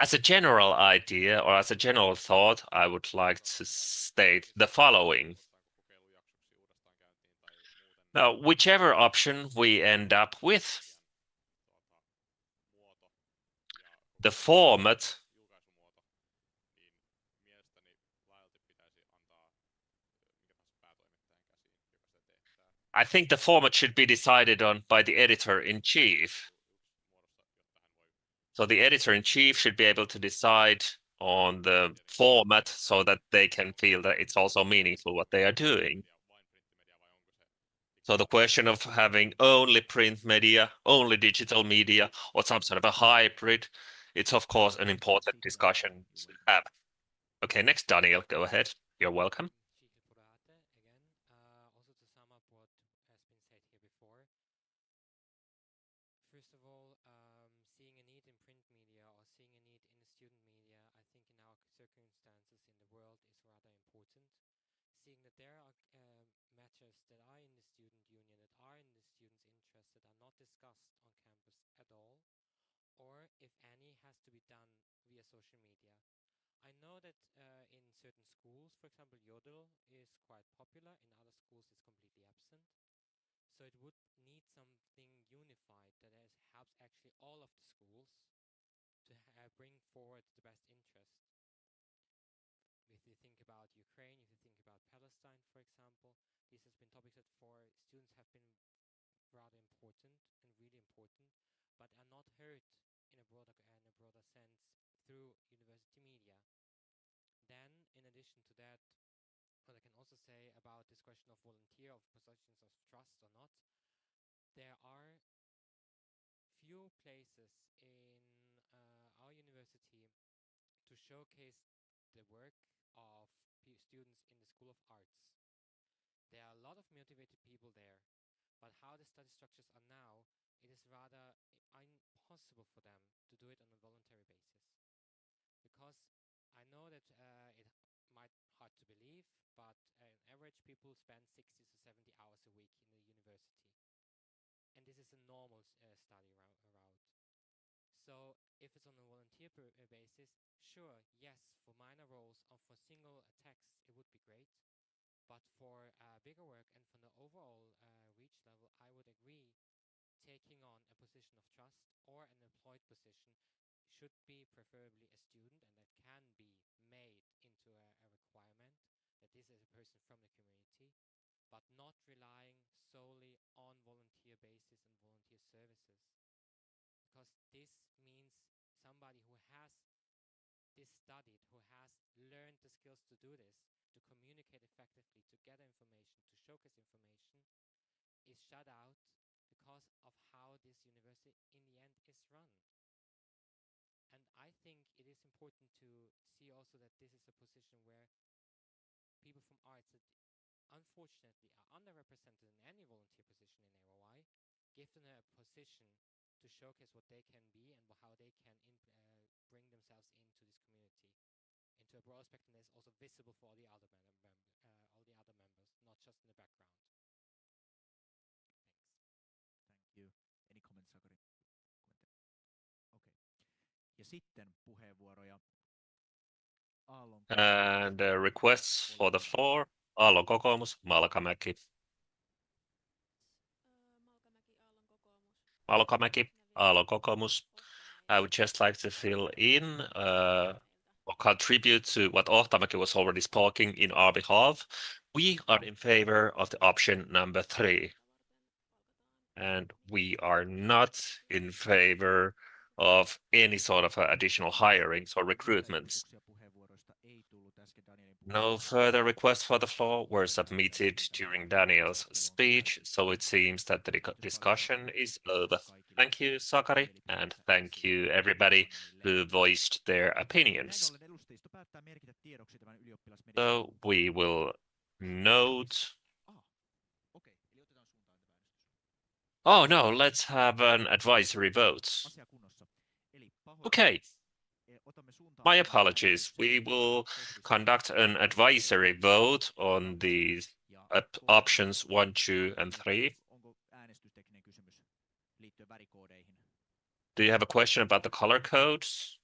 As a general idea or as a general thought, I would like to state the following. Now, whichever option we end up with, the format I think the format should be decided on by the editor-in-chief. So the editor-in-chief should be able to decide on the format so that they can feel that it's also meaningful what they are doing. So the question of having only print media, only digital media, or some sort of a hybrid, it's of course an important discussion to have. Okay, next, Daniel, go ahead. You're welcome. First of all, seeing a need in print media or seeing a need in the student media, I think in our circumstances in the world is rather important. Seeing that there are matters that are in the student union, that are in the students' interest, that are not discussed on campus at all, or if any, has to be done via social media. I know that in certain schools, for example, Yodel is quite popular, in other schools it's completely absent. So it would need something unified that helps actually all of the schools to bring forward the best interest. If you think about Ukraine, if you think about Palestine, for example, these has been topics that for students have been rather important and really important, but are not heard in a broader sense through university media. Then, in addition to that, what I can also say about this question of volunteer, of positions of trust or not, there are few places in our university to showcase the work of students in the School of Arts. There are a lot of motivated people there, but how the study structures are now, it is rather impossible for them to do it on a voluntary basis. Because I know that it might hard to believe, but on average people spend 60 to 70 hours a week in the university. And this is a normal study route. So if it's on a volunteer basis, sure, yes, for minor roles or for single texts, it would be great. But for bigger work and from the overall reach level, I would agree taking on a position of trust or an employed position should be preferably a student, and that can be made into a requirement that this is a person from the community, but not relying solely on volunteer basis and volunteer services. Because this means somebody who has this studied, who has learned the skills to do this, to communicate effectively, to gather information, to showcase information, is shut out because of how this university in the end is run. And I think it is important to see also that this is a position where people from arts that unfortunately are underrepresented in any volunteer position in AYYE, give them a position to showcase what they can be and how they can bring themselves into this community, into a broader spectrum that is also visible for all the other members. And requests for the floor. Aallon kokoomus, Malkamäki. Malkamäki, Aallon kokoomus. I would just like to fill in or contribute to what Ohtamäki was already speaking in our behalf. We are in favor of the option number 3. And we are not in favor of any sort of additional hirings or recruitments. No further requests for the floor were submitted during Daniel's speech, so it seems that the discussion is over. Thank you, Sakari, and thank you everybody who voiced their opinions. So we will note. Oh no, let's have an advisory vote. Okay. My apologies. We will conduct an advisory vote on the options 1, 2, and 3. Do you have a question about the color codes?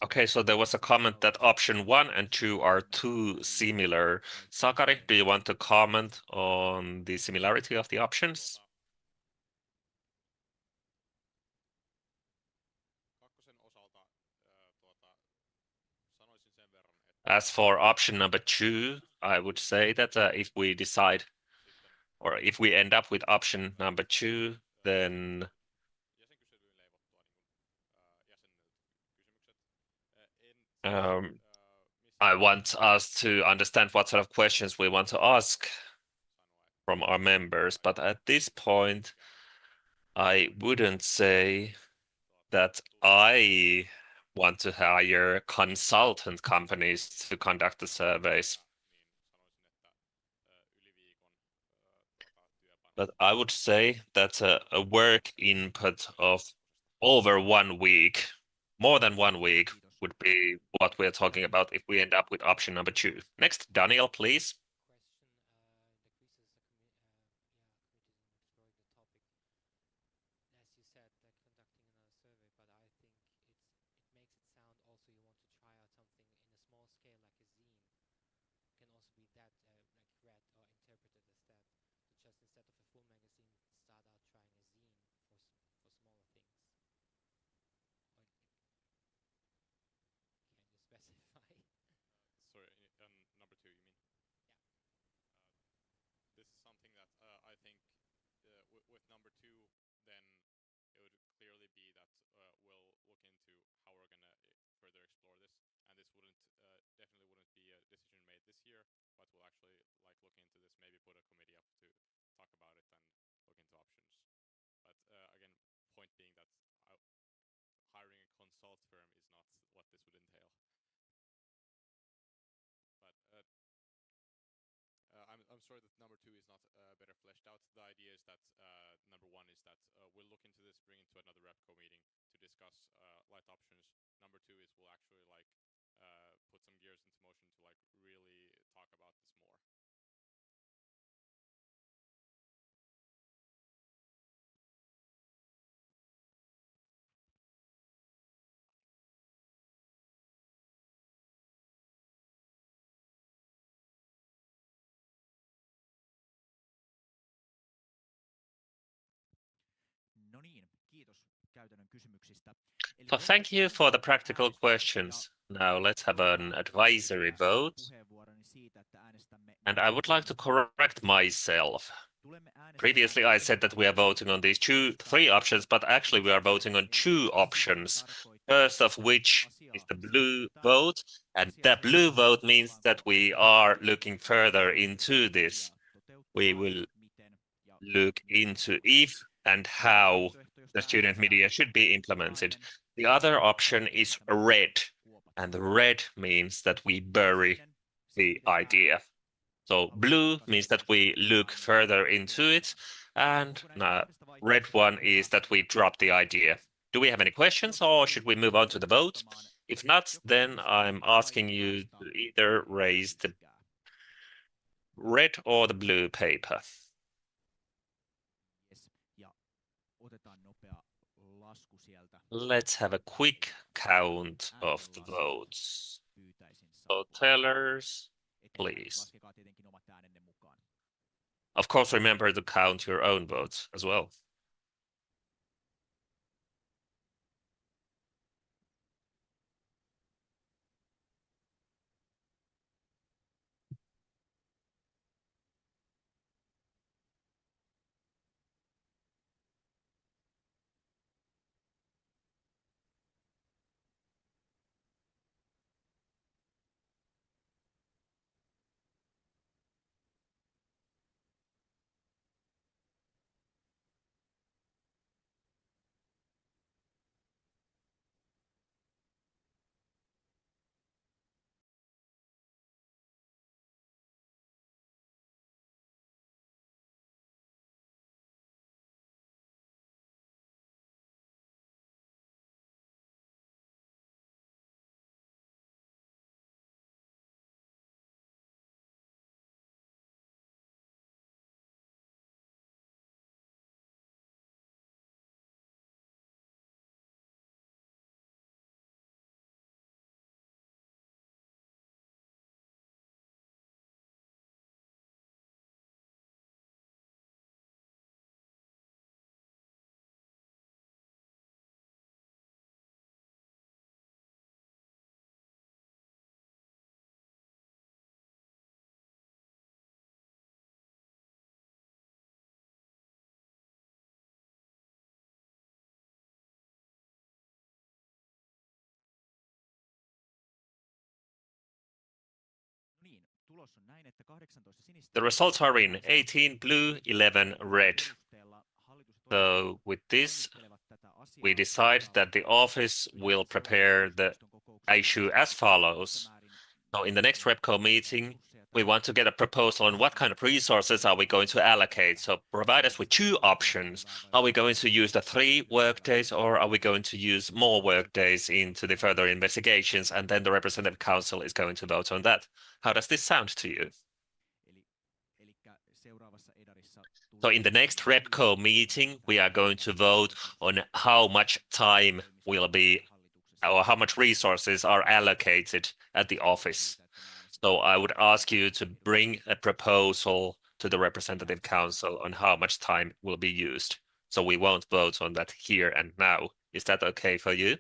Okay, so there was a comment that option 1 and 2 are too similar. Sakari, do you want to comment on the similarity of the options? As for option number 2, I would say that if we decide or if we end up with option number 2, then I want us to understand what sort of questions we want to ask from our members. But at this point, I wouldn't say that I want to hire consultant companies to conduct the surveys. But I would say that a work input of over 1 week, more than 1 week, would be what we're talking about if we end up with option number 2. Next, Daniel, please. Sorry, number 2, you mean? This is something that I think with number 2, then it would clearly be that we'll look into how we're gonna further explore this, and this wouldn't definitely wouldn't be a decision made this year, but we'll actually like look into this, maybe put a committee up to talk about it and look into options. But again, point being that hiring a consult firm is not what this would entail. But I'm sorry that number 2 is not better fleshed out. The idea is that number 1 is that we'll look into this, bring it to another REPCO meeting to discuss light options. Number 2 is we'll actually like put some gears into motion to like really talk about this more. So thank you for the practical questions. Now let's have an advisory vote. And I would like to correct myself. Previously, I said that we are voting on these 3 options, but actually we are voting on 2 options. First of which is the blue vote, and that blue vote means that we are looking further into this. We will look into if and how the student media should be implemented. The other option is red, and the red means that we bury the idea. So blue means that we look further into it, and red one is that we drop the idea. Do we have any questions, or should we move on to the vote? If not, then I'm asking you to either raise the red or the blue paper. let's have a quick count of the votes. So tellers, please. Of course, remember to count your own votes as well. The results are in 18 blue, 11 red. So with this, we decide that the office will prepare the issue as follows. So in the next RepCo meeting, we want to get a proposal on what kind of resources are we going to allocate. So provide us with two options. Are we going to use the 3 workdays or are we going to use more workdays into the further investigations? And then the representative council is going to vote on that. How does this sound to you? So in the next RepCo meeting, we are going to vote on how much time will be or how much resources are allocated at the office. So I would ask you to bring a proposal to the representative council on how much time will be used. So we won't vote on that here and now. Is that okay for you?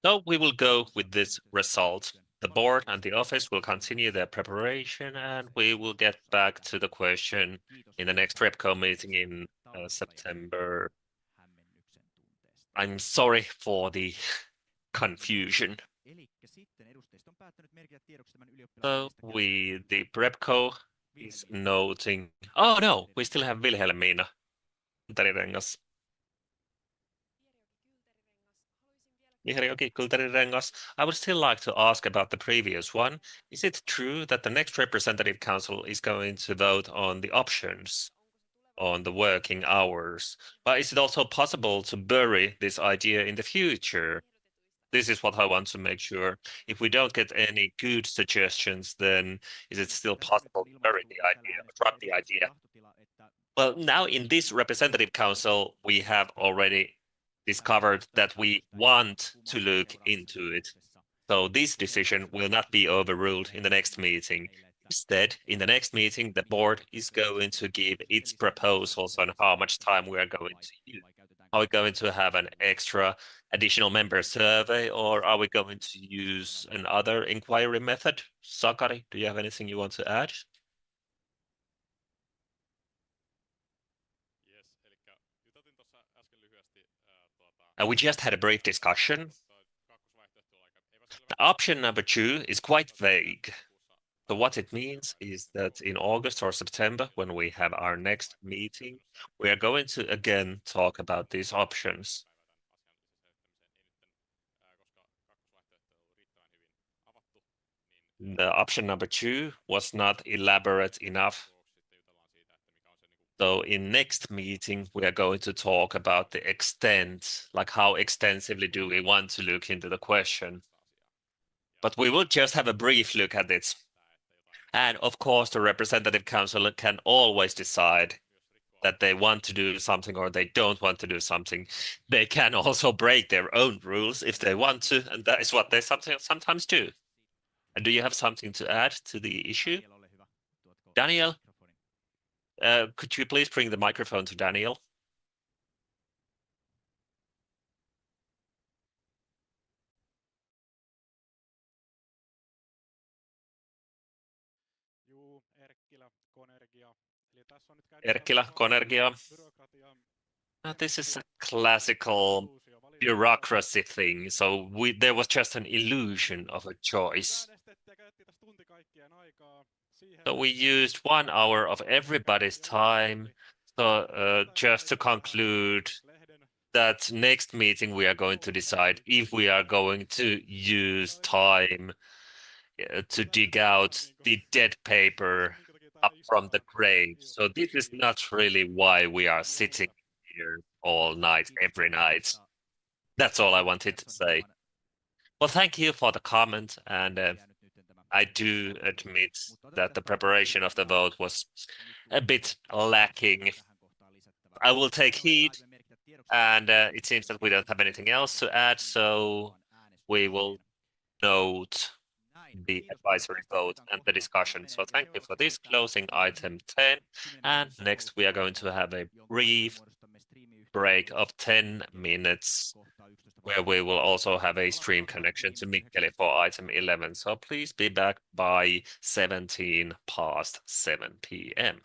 So we will go with this result. The board and the office will continue their preparation and we will get back to the question in the next RepCo meeting in September. I'm sorry for the confusion. So the Prepco is noting. Oh no, we still have Wilhelmina. Kultarirengas. Vihreäjoki, Kultarirengas. I would still like to ask about the previous one. Is it true that the next representative council is going to vote on the options on the working hours? But is it also possible to bury this idea in the future? This is what I want to make sure. If we don't get any good suggestions, then is it still possible to bury the idea or drop the idea? Well, now in this representative council, we have already discovered that we want to look into it. So this decision will not be overruled in the next meeting. Instead, in the next meeting, the board is going to give its proposals on how much time we are going to use. Are we going to have an extra additional member survey, or are we going to use another inquiry method? Sakari, do you have anything you want to add? We just had a brief discussion. Option number 2 is quite vague. So what it means is that in August or September, when we have our next meeting, we are going to again talk about these options. The option number 2 was not elaborate enough. So in next meeting, we are going to talk about the extent, like how extensively do we want to look into the question. But we will just have a brief look at it. And of course, the representative council can always decide that they want to do something or they don't want to do something. They can also break their own rules if they want to, and that is what they sometimes do. And do you have something to add to the issue? Daniel, could you please bring the microphone to Daniel? Erkkilä, Konergia. Now, this is a classical bureaucracy thing. So there was just an illusion of a choice. So we used 1 hour of everybody's time. So just to conclude, that next meeting we are going to decide if we are going to use time to dig out the dead paper up from the grave. So this is not really why we are sitting here all night, every night. That's all I wanted to say. Well, thank you for the comment, and I do admit that the preparation of the vote was a bit lacking. I will take heed, and it seems that we don't have anything else to add, so we will note the advisory vote and the discussion. So thank you for this, closing item 10. And next we are going to have a brief break of 10 minutes where we will also have a stream connection to Mikkeli for item 11. So please be back by 17 past 7 p.m.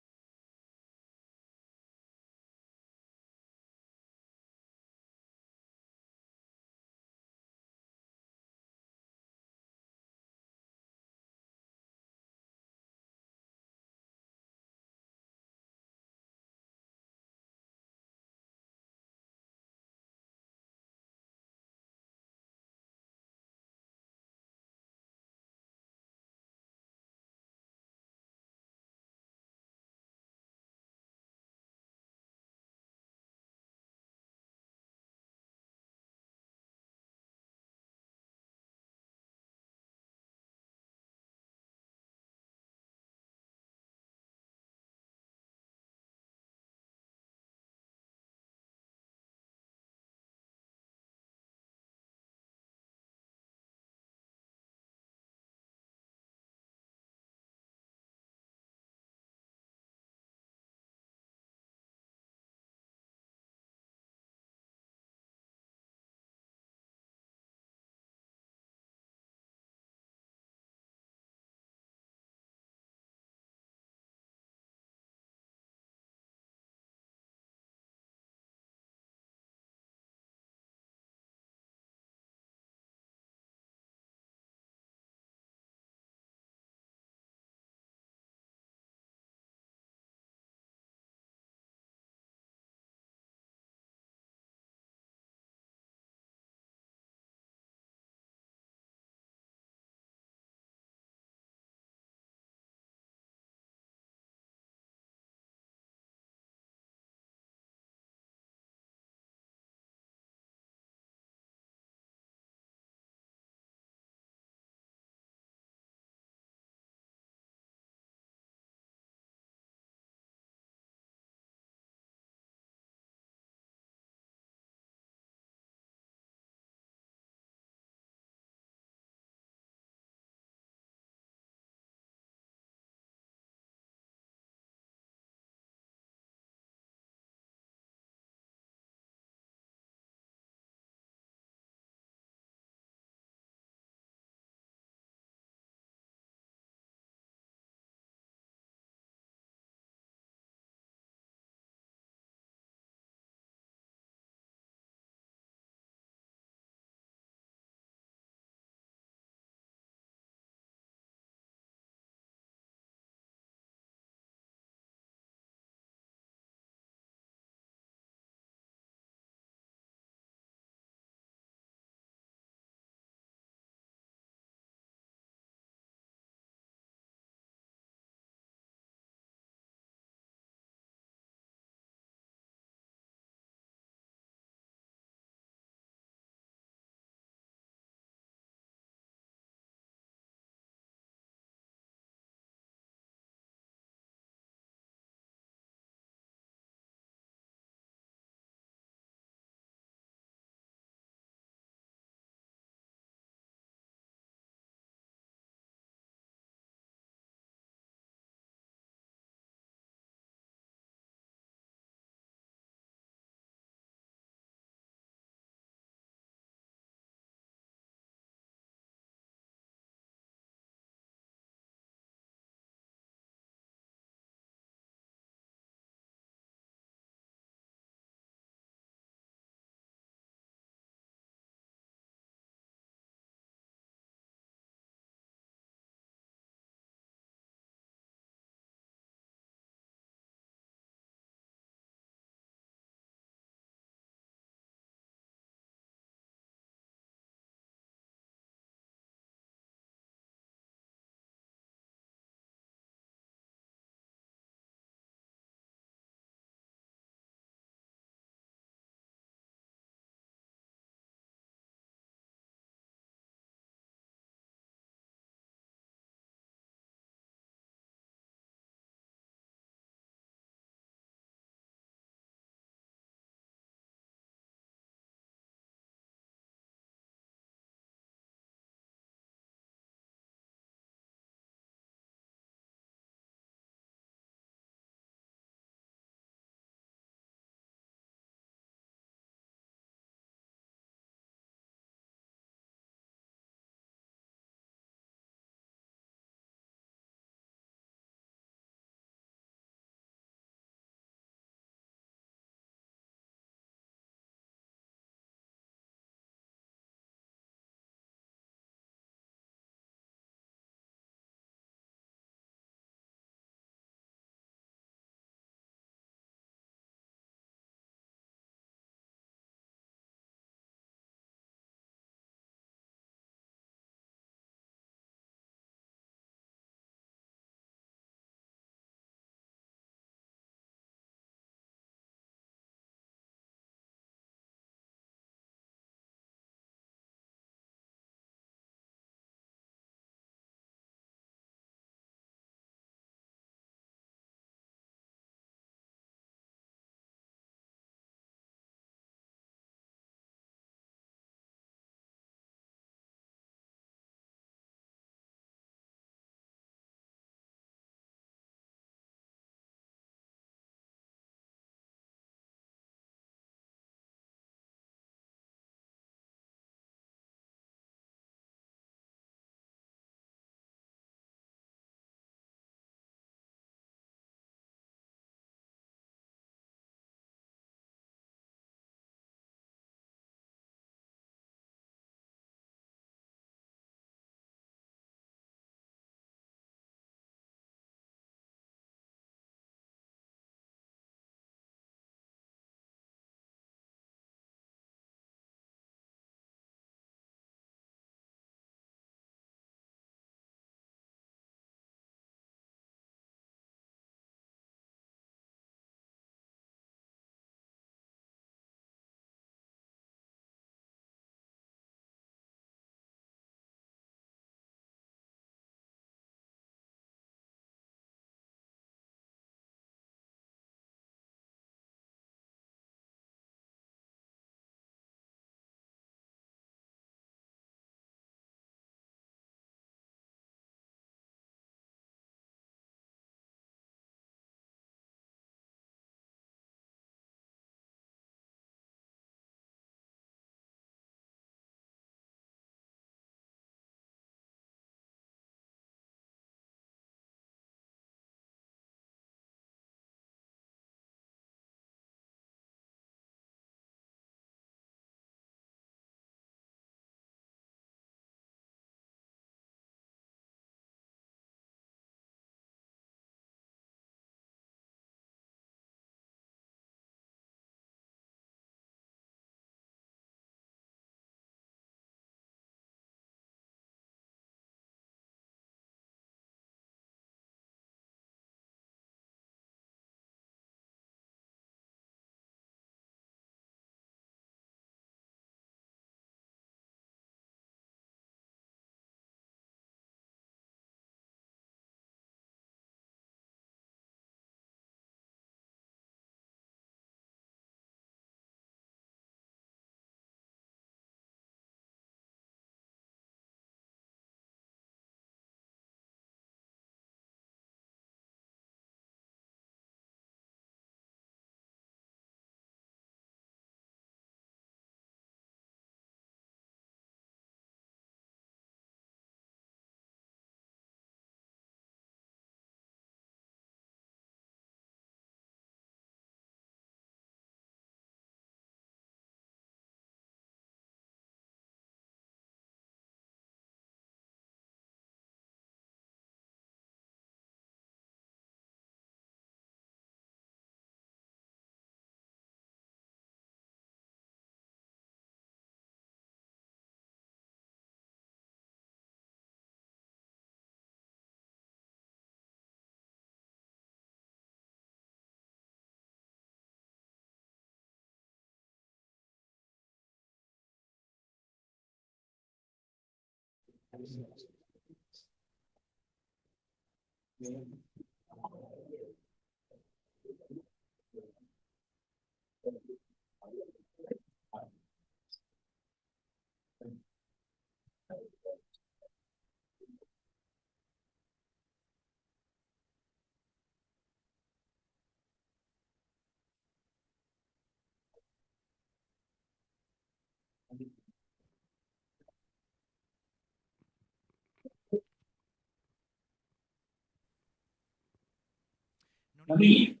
No niin,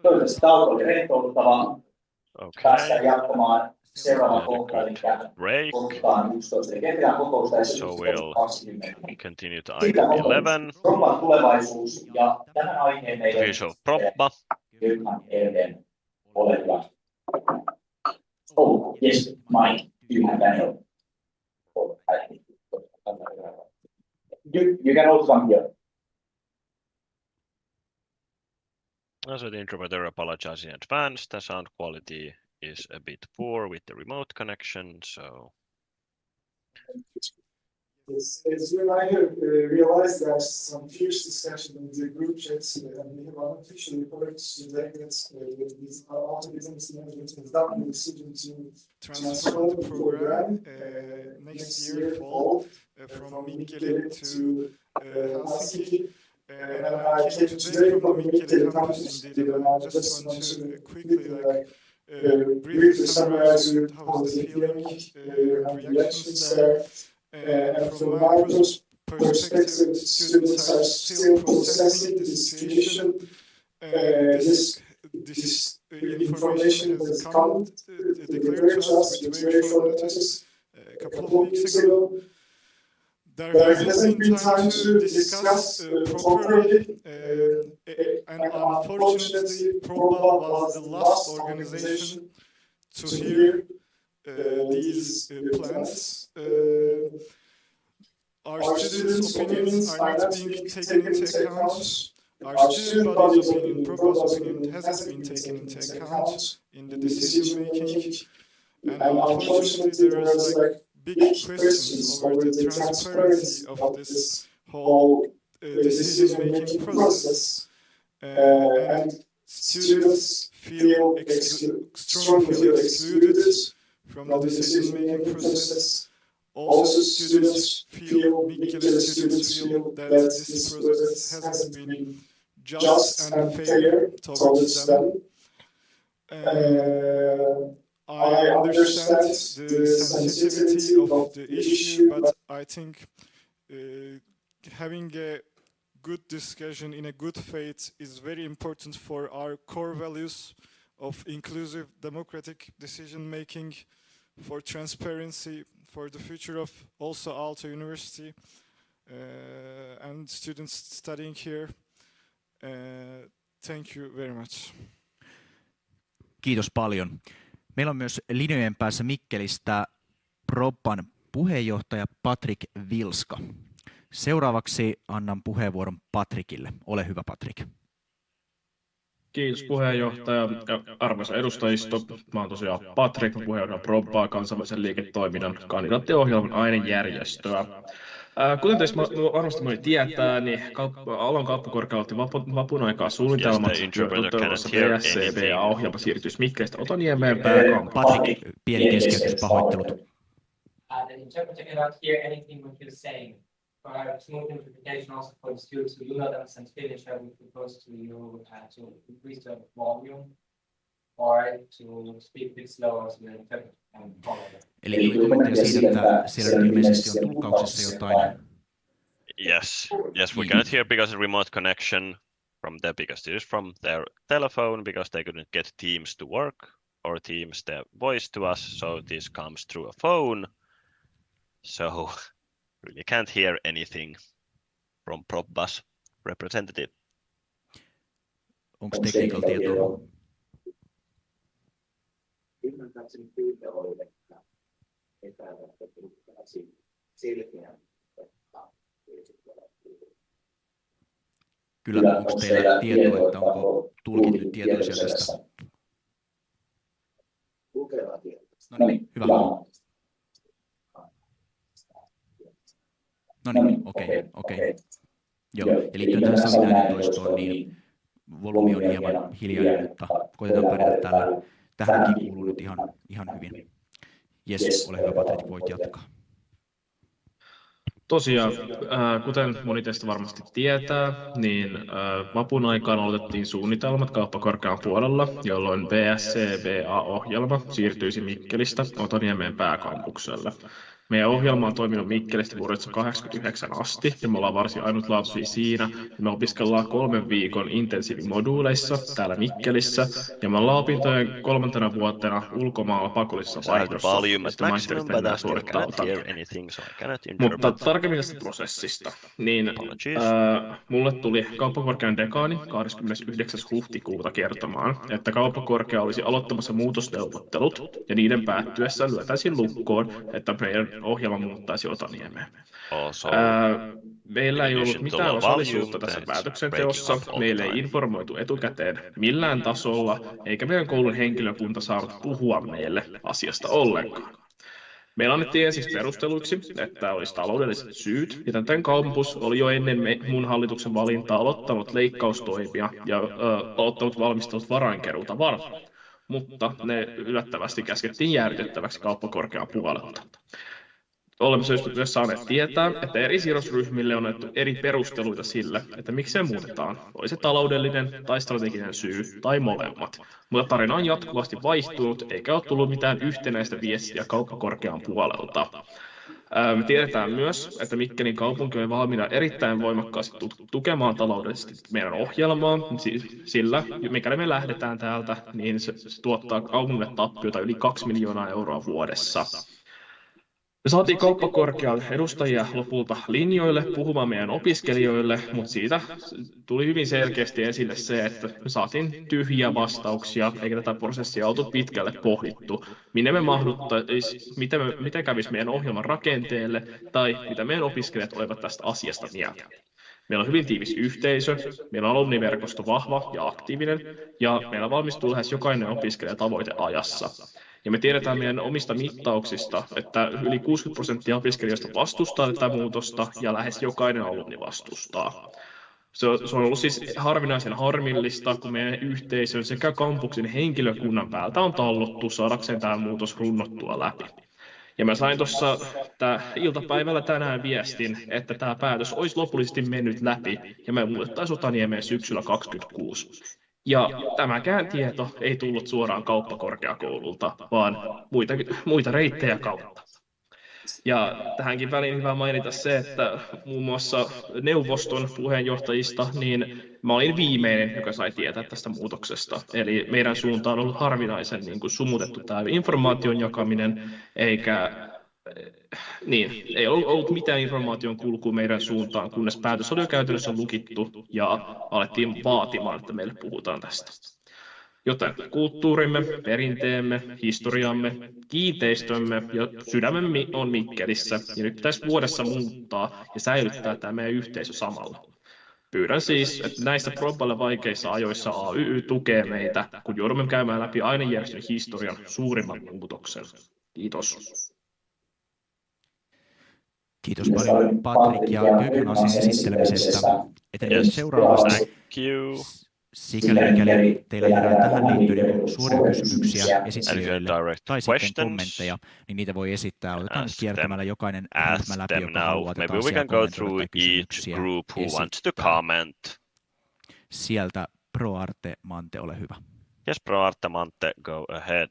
toivottavasti tauko oli rentouttava. Päästään jatkamaan seuraavaan kohtaan, eli kohtaan 11. Ketään kokousta ja so we'll continue to Sitten item 11. Proppan tulevaisuus ja tämän aiheen meidän Proppa. Jyrkän Elden, ole hyvä. Oh, yes, Mike, you have Daniel. You can also come here. Also, the interpreter apologizes in advance. The sound quality is a bit poor with the remote connection, so. As you and I have realized, there's some fierce discussion in the group chats, and we have unofficially heard today that these Aalto Business Management has done the decision to transfer the program next year fall from Mikkeli to Helsinki. And I came today from the Mikkeli campus indeed, and I just want to quickly briefly summarize how's the feeling and reactions there. And from my perspective, students are still processing the situation. This information has come declared to us with very short notice a couple of weeks ago. There hasn't been time to discuss properly, and unfortunately, Proba was the last organization to hear these plans. Our students' opinions are not being taken into account. Our student body's opinion, Proba's opinion, hasn't been taken into account in the decision making. And unfortunately, there is big questions over the transparency of this whole decision-making process, and students feel strongly excluded from the decision-making process. Also, students feel, Mikkeli students feel that this process hasn't been just and fair towards them. I understand the sensitivity of the issue, but I think having a good discussion in a good faith is very important for our core values of inclusive democratic decision making, for transparency, for the future of also Aalto University and students studying here. Thank you very much. Kiitos paljon. Meillä on myös linjojen päässä Mikkelistä Propan puheenjohtaja Patrik Vilska. Seuraavaksi annan puheenvuoron Patrikille. Ole hyvä, Patrik. Kiitos puheenjohtaja ja arvoisa edustajisto. Mä oon tosiaan Patrik, puheenjohtaja Propaa kansainvälisen liiketoiminnan kandidaattiohjelman ainejärjestöä. Kuten teistä varmasti moni tietää, niin Aallon kauppakorkeakoulu vapun aikaa suunnitelmat toteutuessa VSCB-ohjelma siirtyisi Mikkelistä Otaniemeen pääkaupunkiin. Patrik, pieni keskeytys, pahoittelut. The interpreter cannot hear anything what you're saying. For smooth interpretation also for the students who do not understand Finnish, I would propose to you to increase the volume or to speak a bit slower so the interpreter can follow them. Eli tuli kommenttia siitä, että siellä ilmeisesti on tulkkauksessa jotain. Yes, we cannot hear because of remote connection because it is from their telephone, because they couldn't get Teams to work or Teams their voice to us, so this comes through a phone. So really can't hear anything from Proba's representative. Onko technical tietoa? Kyllä, onko teillä tietoa, että onko tulkit nyt tietoisia tästä? No niin, hyvä. No niin, okei. Joo, eli kyllä tähän salin äänentoistoon niin volyymi on hieman hiljainen, mutta koitetaan pärjätä tällä. Tähänkin kuuluu nyt ihan hyvin. Jes, ole hyvä Patrik, voit jatkaa. Tosiaan, kuten moni teistä varmasti tietää, niin vapun aikaan aloitettiin suunnitelmat kauppakorkean puolella, jolloin BSC-BA-ohjelma siirtyisi Mikkelistä Otaniemeen pääkampukselle. Meidän ohjelma on toiminut Mikkelistä vuodesta 1989 asti, ja me ollaan varsin ainutlaatuisia siinä. Me opiskellaan 3 viikon intensiivimoduuleissa täällä Mikkelissä, ja me ollaan opintojen 3. vuotena ulkomailla pakollisessa vaihdossa, ja sitten maisterit mennään suorittaa Otaniemeen. Mutta tarkemmin tästä prosessista, niin mulle tuli kauppakorkean dekaani 29. huhtikuuta kertomaan, että kauppakorkea olisi aloittamassa muutosneuvottelut, ja niiden päättyessä lyötäisiin lukkoon, että meidän ohjelma muuttaisi Otaniemeen. Meillä ei ollut mitään osallisuutta tässä päätöksenteossa, meille ei informoitu etukäteen millään tasolla, eikä meidän koulun henkilökunta saanut puhua meille asiasta ollenkaan. Meillä annettiin ensiksi perusteluiksi, että olisi taloudelliset syyt, ja tämän kampus oli jo ennen mun hallituksen valintaa aloittanut leikkaustoimia ja aloittanut valmistelut varainkeruuta varten, mutta ne yllättävästi käskettiin jäädytettäväksi kauppakorkean puolelta. Olemme myös saaneet tietää, että eri sidosryhmille on annettu eri perusteluita sille, että miksi se muutetaan. Oli se taloudellinen tai strateginen syy tai molemmat. Mutta tarina on jatkuvasti vaihtunut, eikä ole tullut mitään yhtenäistä viestiä kauppakorkean puolelta. Me tiedetään myös, että Mikkelin kaupunki on valmiina erittäin voimakkaasti tukemaan taloudellisesti meidän ohjelmaa, sillä mikäli me lähdetään täältä, niin se tuottaa kaupungille tappiota yli 2 miljoonaa euroa vuodessa. Me saatiin kauppakorkean edustajia lopulta linjoille puhumaan meidän opiskelijoille, mutta siitä tuli hyvin selkeästi esille se, että me saatiin tyhjiä vastauksia, eikä tätä prosessia oltu pitkälle pohdittu, minne me mahduttaisiin, miten kävisi meidän ohjelman rakenteelle tai mitä meidän opiskelijat olivat tästä asiasta mieltä. Meillä on hyvin tiivis yhteisö, meillä on alumniverkosto vahva ja aktiivinen, ja meillä valmistuu lähes jokainen opiskelija tavoiteajassa. Ja me tiedetään meidän omista mittauksista, että yli 60% opiskelijoista vastustaa tätä muutosta ja lähes jokainen alumni vastustaa. Se on ollut siis harvinaisen harmillista, kun meidän yhteisön sekä kampuksen henkilökunnan päältä on tallottu saadakseen tämä muutos runnottua läpi. Ja mä sain tuossa iltapäivällä tänään viestin, että tämä päätös olisi lopullisesti mennyt läpi ja me muutettaisiin Otaniemeen syksyllä 2026. Ja tämäkään tieto ei tullut suoraan kauppakorkeakoululta, vaan muita reittejä kautta. Ja tähänkin väliin hyvä mainita se, että muun muassa neuvoston puheenjohtajista, niin mä olin viimeinen, joka sai tietää tästä muutoksesta. Eli meidän suuntaan on ollut harvinaisen sumutettu tämä informaation jakaminen, ei ollut mitään informaation kulkua meidän suuntaan, kunnes päätös oli jo käytännössä lukittu ja alettiin vaatimaan, että meille puhutaan tästä. Joten kulttuurimme, perinteemme, historiamme, kiinteistömme ja sydämemme on Mikkelissä ja nyt pitäisi vuodessa muuttaa ja säilyttää tämä meidän yhteisö samalla. Pyydän siis, että näissä proballe vaikeissa ajoissa AYY tukee meitä, kun joudumme käymään läpi ainejärjestön historian suurimman muutoksen. Kiitos. Kiitos paljon Patrik ja Gökhan asian esittelemisestä. Etenemme seuraavasti. Sikäli mikäli teillä herää tähän liittyen joko suoria kysymyksiä esittelijöille tai sitten kommentteja, niin niitä voi esittää. Otetaan nyt kiertämällä jokainen ryhmä läpi, joka haluaa tätä asiaa kommentoida tai kysymyksiä esittää. Sieltä ProArte Mante, ole hyvä. Yes, ProArte Mante, go ahead.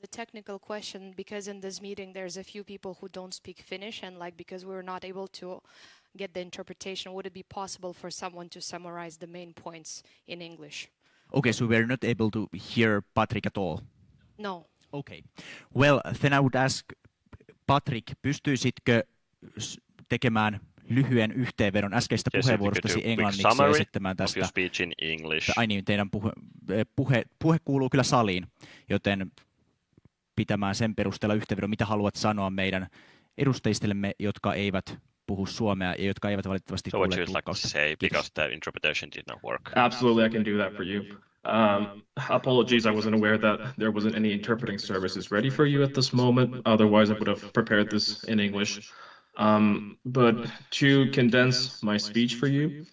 A technical question, because in this meeting there's a few people who don't speak Finnish, and because we're not able to get the interpretation, would it be possible for someone to summarize the main points in English? Okay, so we're not able to hear Patrik at all? No. Okay. Well, then I would ask Patrik, pystyisitkö tekemään lyhyen yhteenvedon äskeistä puheenvuorostasi englanniksi ja esittämään tästä? Ai niin, teidän puhe kuuluu kyllä saliin, joten pitämään sen perusteella yhteenvedon, mitä haluat sanoa meidän edustajistemme, jotka eivät puhu suomea ja jotka eivät valitettavasti kuule tulkkausta. Because the interpretation did not work. Absolutely, I can do that for you. Apologies, I wasn't aware that there wasn't any interpreting services ready for you at this moment. Otherwise, I would have prepared this in English. But to condense my speech for you,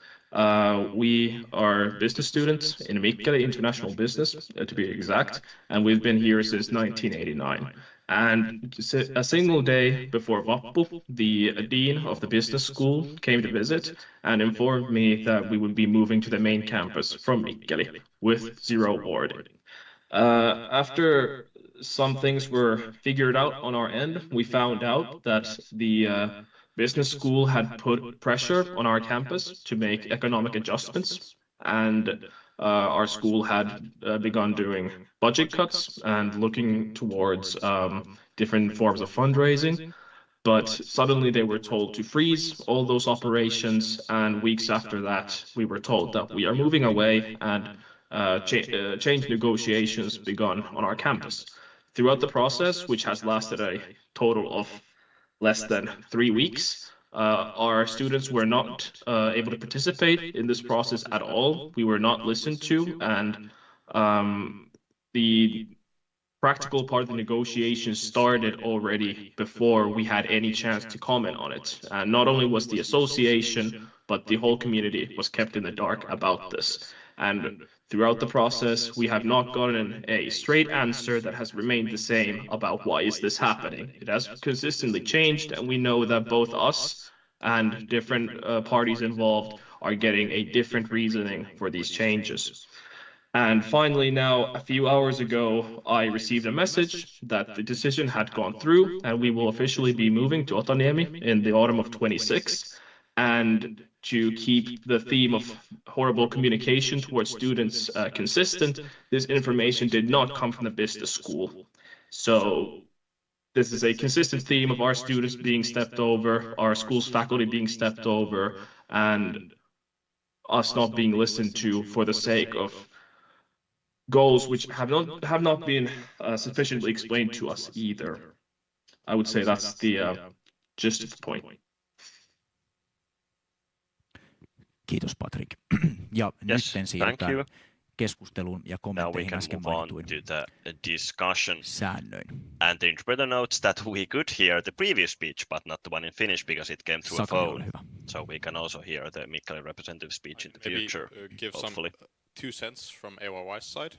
we are business students in Mikkeli International Business, to be exact, and we've been here since 1989. And a single day before Vappu, the dean of the business school came to visit and informed me that we would be moving to the main campus from Mikkeli with zero boarding. After some things were figured out on our end, we found out that the business school had put pressure on our campus to make economic adjustments, and our school had begun doing budget cuts and looking towards different forms of fundraising. But suddenly they were told to freeze all those operations, and weeks after that, we were told that we are moving away and change negotiations begun on our campus. Throughout the process, which has lasted a total of less than 3 weeks, our students were not able to participate in this process at all. We were not listened to, and the practical part of the negotiations started already before we had any chance to comment on it. And not only was the association, but the whole community was kept in the dark about this. And throughout the process, we have not gotten a straight answer that has remained the same about why is this happening. It has consistently changed, and we know that both us and different parties involved are getting a different reasoning for these changes. And finally, now, a few hours ago, I received a message that the decision had gone through and we will officially be moving to Otaniemi in the autumn of 26. And to keep the theme of horrible communication towards students consistent, this information did not come from the business school. So this is a consistent theme of our students being stepped over, our school's faculty being stepped over, and us not being listened to for the sake of goals which have not been sufficiently explained to us either. I would say that's the gist of the point. Kiitos Patrick. Ja nyt siirrytään keskusteluun ja kommentteihin äsken mainituin säännöin. And the interpreter notes that we could hear the previous speech, but not the one in Finnish because it came through a phone. So we can also hear the Mikkeli representative speech in the future. Give hopefully. Some 2 cents from AYY's side.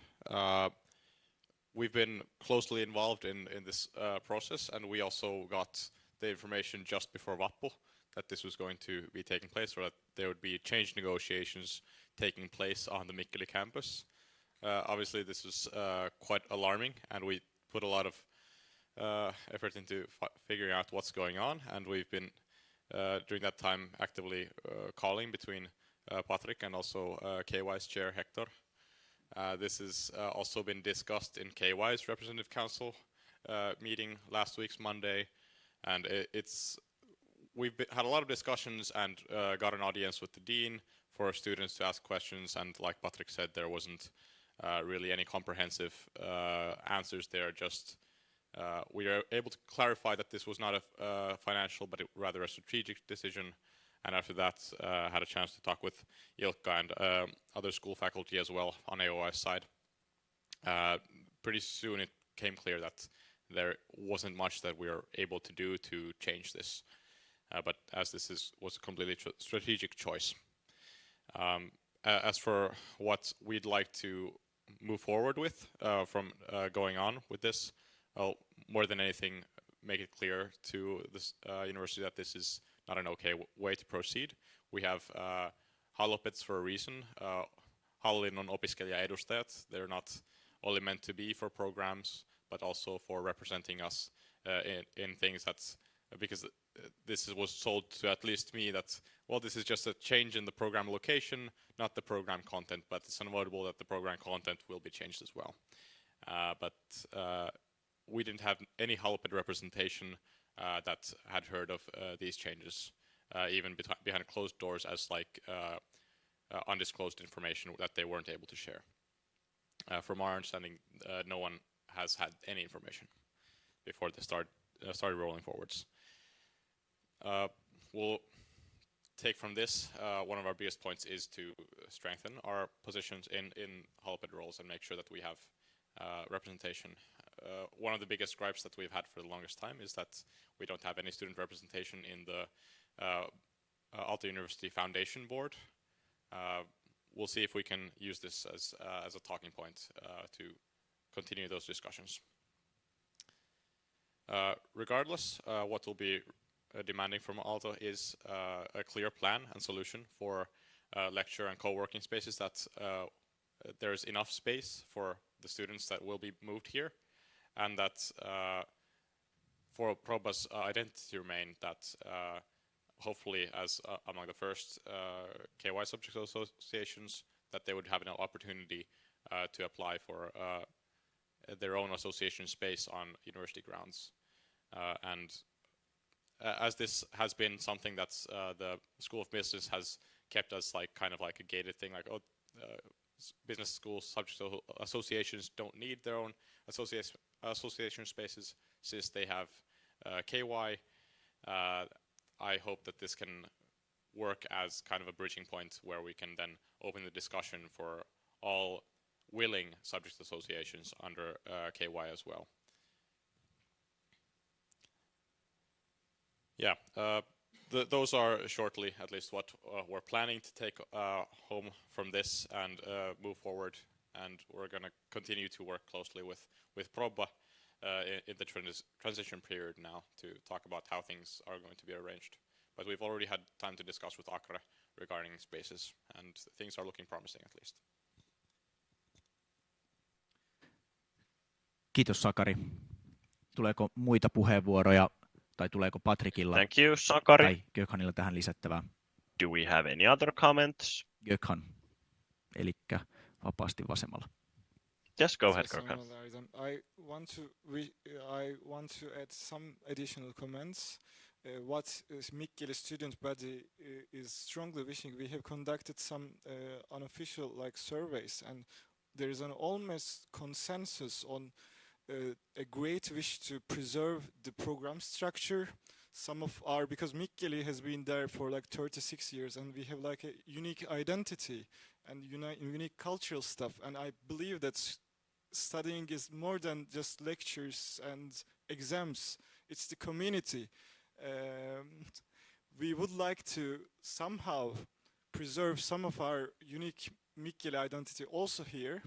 We've been closely involved in this process, and we also got the information just before Vappu that this was going to be taking place, or that there would be change negotiations taking place on the Mikkeli campus. Obviously, this was quite alarming, and we put a lot of effort into figuring out what's going on, and we've been, during that time, actively calling between Patrick and also KY's chair, Hector. This has also been discussed in KY's representative council meeting last week's Monday, and we've had a lot of discussions and got an audience with the dean for students to ask questions, and like Patrick said, there wasn't really any comprehensive answers there. Just we were able to clarify that this was not a financial, but rather a strategic decision. And after that, had a chance to talk with Ilkka and other school faculty as well on AYY's side. Pretty soon it came clear that there wasn't much that we were able to do to change this. But as this was a completely strategic choice. As for what we'd like to move forward with from going on with this, well, more than anything, make it clear to this university that this is not an okay way to proceed. We have halopets for a reason. Hallinnon opiskelijaedustajat. They're not only meant to be for programs, but also for representing us in things that's because this was sold to at least me that, well, this is just a change in the program location, not the program content, but it's unavoidable that the program content will be changed as well. But we didn't have any halopet representation that had heard of these changes, even behind closed doors as like undisclosed information that they weren't able to share. From our understanding, no one has had any information before they started rolling forwards. We'll take from this, one of our biggest points is to strengthen our positions in halopet roles and make sure that we have representation one of the biggest gripes that we've had for the longest time is that we don't have any student representation in the Aalto University Foundation Board. We'll see if we can use this as a talking point to continue those discussions. Regardless, what will be demanding from Aalto is a clear plan and solution for lecture and co-working spaces that there's enough space for the students that will be moved here, and that for Proba's identity remain that hopefully as among the first KY subject associations that they would have an opportunity to apply for their own association space on university grounds. And as this has been something that's the School of Business has kept as like kind of like a gated thing, like business schools subject associations don't need their own association spaces since they have KY. I hope that this can work as kind of a bridging point where we can then open the discussion for all willing subject associations under KY as well. Yeah, those are shortly at least what we're planning to take home from this and move forward, and we're going to continue to work closely with Proba in the transition period now to talk about how things are going to be arranged. But we've already had time to discuss with Akra regarding spaces, and things are looking promising at least. Kiitos Sakari. Tuleeko muita puheenvuoroja tai tuleeko Patrikilla Thank you, Sakari. Tai Gökhanilla tähän lisättävää? Do we have any other comments? Gökhan, elikkä vapaasti vasemmalla. Yes, go ahead, Gökhan. I want to add some additional comments. What Mikkeli student body is strongly wishing. We have conducted some unofficial surveys, and there is an almost consensus on a great wish to preserve the program structure. Some of our, because Mikkeli has been there for 36 years, and we have a unique identity and unique cultural stuff. And I believe that studying is more than just lectures and exams. It's the community. We would like to somehow preserve some of our unique Mikkeli identity also here.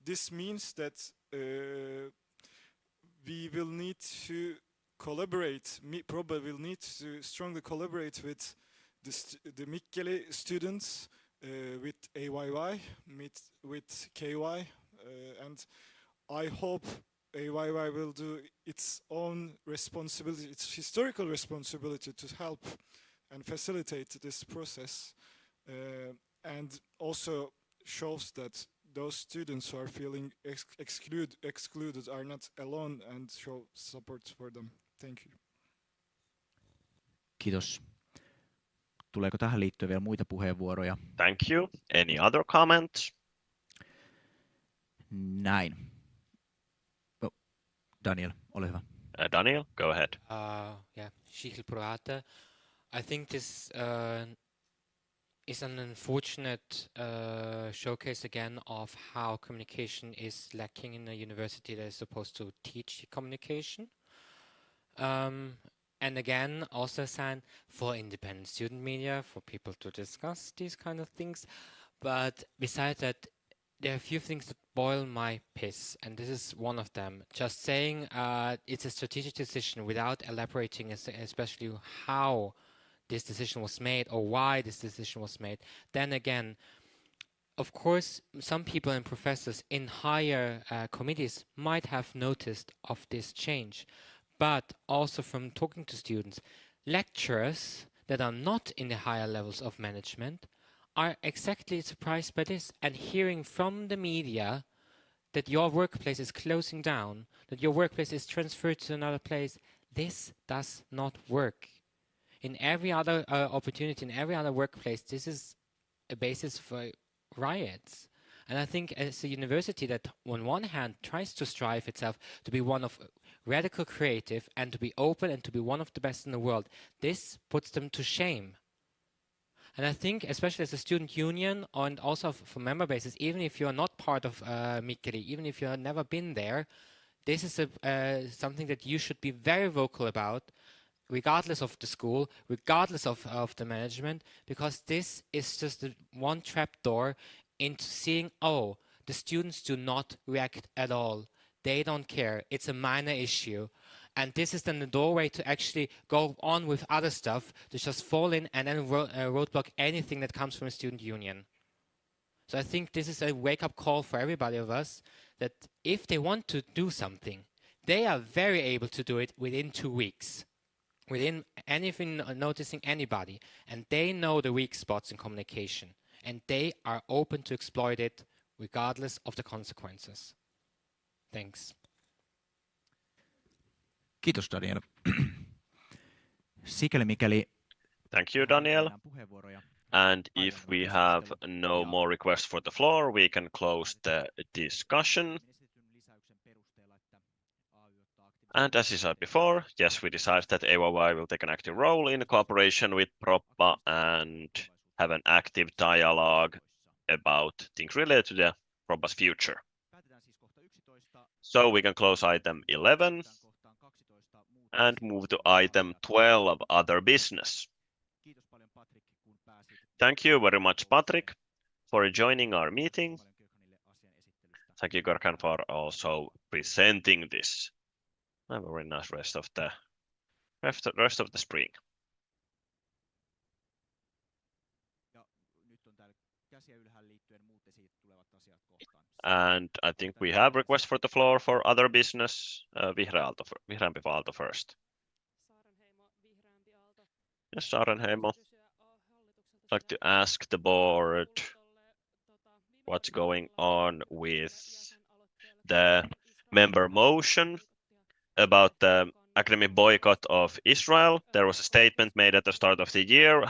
This means that we will need to collaborate, Proba will need to strongly collaborate with the Mikkeli students, with AYYE, with KY, and I hope AYYE will do its own responsibility, its historical responsibility to help and facilitate this process, and also shows that those students who are feeling excluded are not alone and show support for them. Thank you. Kiitos. Tuleeko tähän liittyen vielä muita puheenvuoroja? Thank you. Any other comments? Näin. Daniel, ole hyvä. Daniel, go ahead. Yeah, Shichel Purata. I think this is an unfortunate showcase again of how communication is lacking in a university that is supposed to teach communication. And again, also a sign for independent student media, for people to discuss these kind of things. But besides that, there are a few things that boil my piss, and this is one of them. Just saying it's a strategic decision without elaborating, especially how this decision was made or why this decision was made. Then again, of course, some people and professors in higher committees might have noticed of this change. But also from talking to students, lecturers that are not in the higher levels of management are exactly surprised by this, and hearing from the media that your workplace is closing down, that your workplace is transferred to another place. This does not work. In every other opportunity, in every other workplace, this is a basis for riots. And I think as a university that on one hand tries to strive itself to be one of radical creative and to be open and to be one of the best in the world, this puts them to shame. And I think, especially as a student union and also for member bases, even if you're not part of Mikkeli, even if you have never been there, this is something that you should be very vocal about, regardless of the school, regardless of the management, because this is just one trapdoor into seeing, oh, the students do not react at all. They don't care. It's a minor issue. And this is then the doorway to actually go on with other stuff, to just fall in and then roadblock anything that comes from a student union. So I think this is a wake-up call for everybody of us, that if they want to do something, they are very able to do it within 2 weeks, within anything, noticing anybody. And they know the weak spots in communication. And they are open to exploit it regardless of the consequences. Thanks. Kiitos, Daniel. Sikäli mikäli... Thank you, Daniel. And if we have no more requests for the floor, we can close the discussion. And as I said before, yes, we decided that AYYE will take an active role in cooperation with Proppa and have an active dialogue about things related to the Proppa's future. So we can close item 11 and move to item 12, other business. Thank you very much, Patrick, for joining our meeting. Thank you, Görkan, for also presenting this. Have a very nice rest of the spring. And I think we have requests for the floor for other business. Vihreämpi Aalto first. Yes, Saarenheimo. I'd like to ask the board what's going on with the member motion about the academic boycott of Israel. There was a statement made at the start of the year.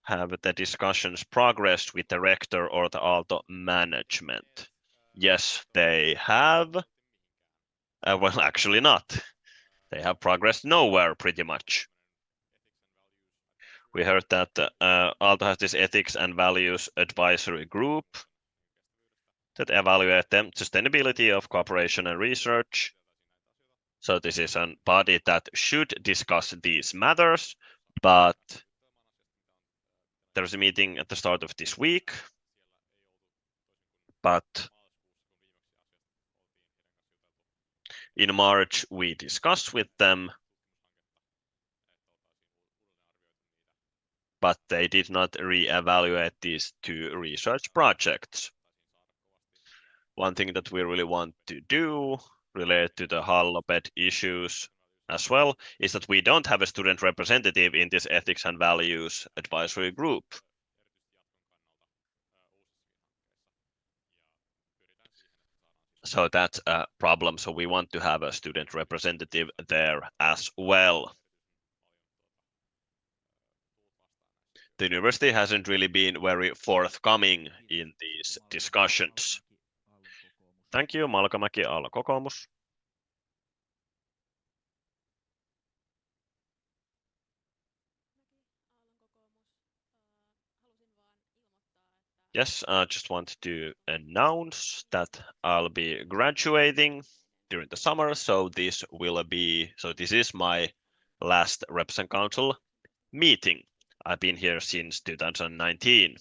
Have the discussions progressed with the rector or the Aalto management? Yes, they have. Well, actually not. They have progressed nowhere, pretty much. We heard that Aalto has this ethics and values advisory group that evaluate the sustainability of cooperation and research. So this is a body that should discuss these matters, but there's a meeting at the start of this week. But in March, we discussed with them, but they did not re-evaluate these 2 research projects. One thing that we really want to do related to the Halloped issues as well is that we don't have a student representative in this ethics and values advisory group. So that's a problem. So we want to have a student representative there as well. The university hasn't really been very forthcoming in these discussions. Thank you, Malkamäki, Aalto kokoomus. Yes, I just want to announce that I'll be graduating during the summer, so this is my last Reps and Council meeting. I've been here since 2019.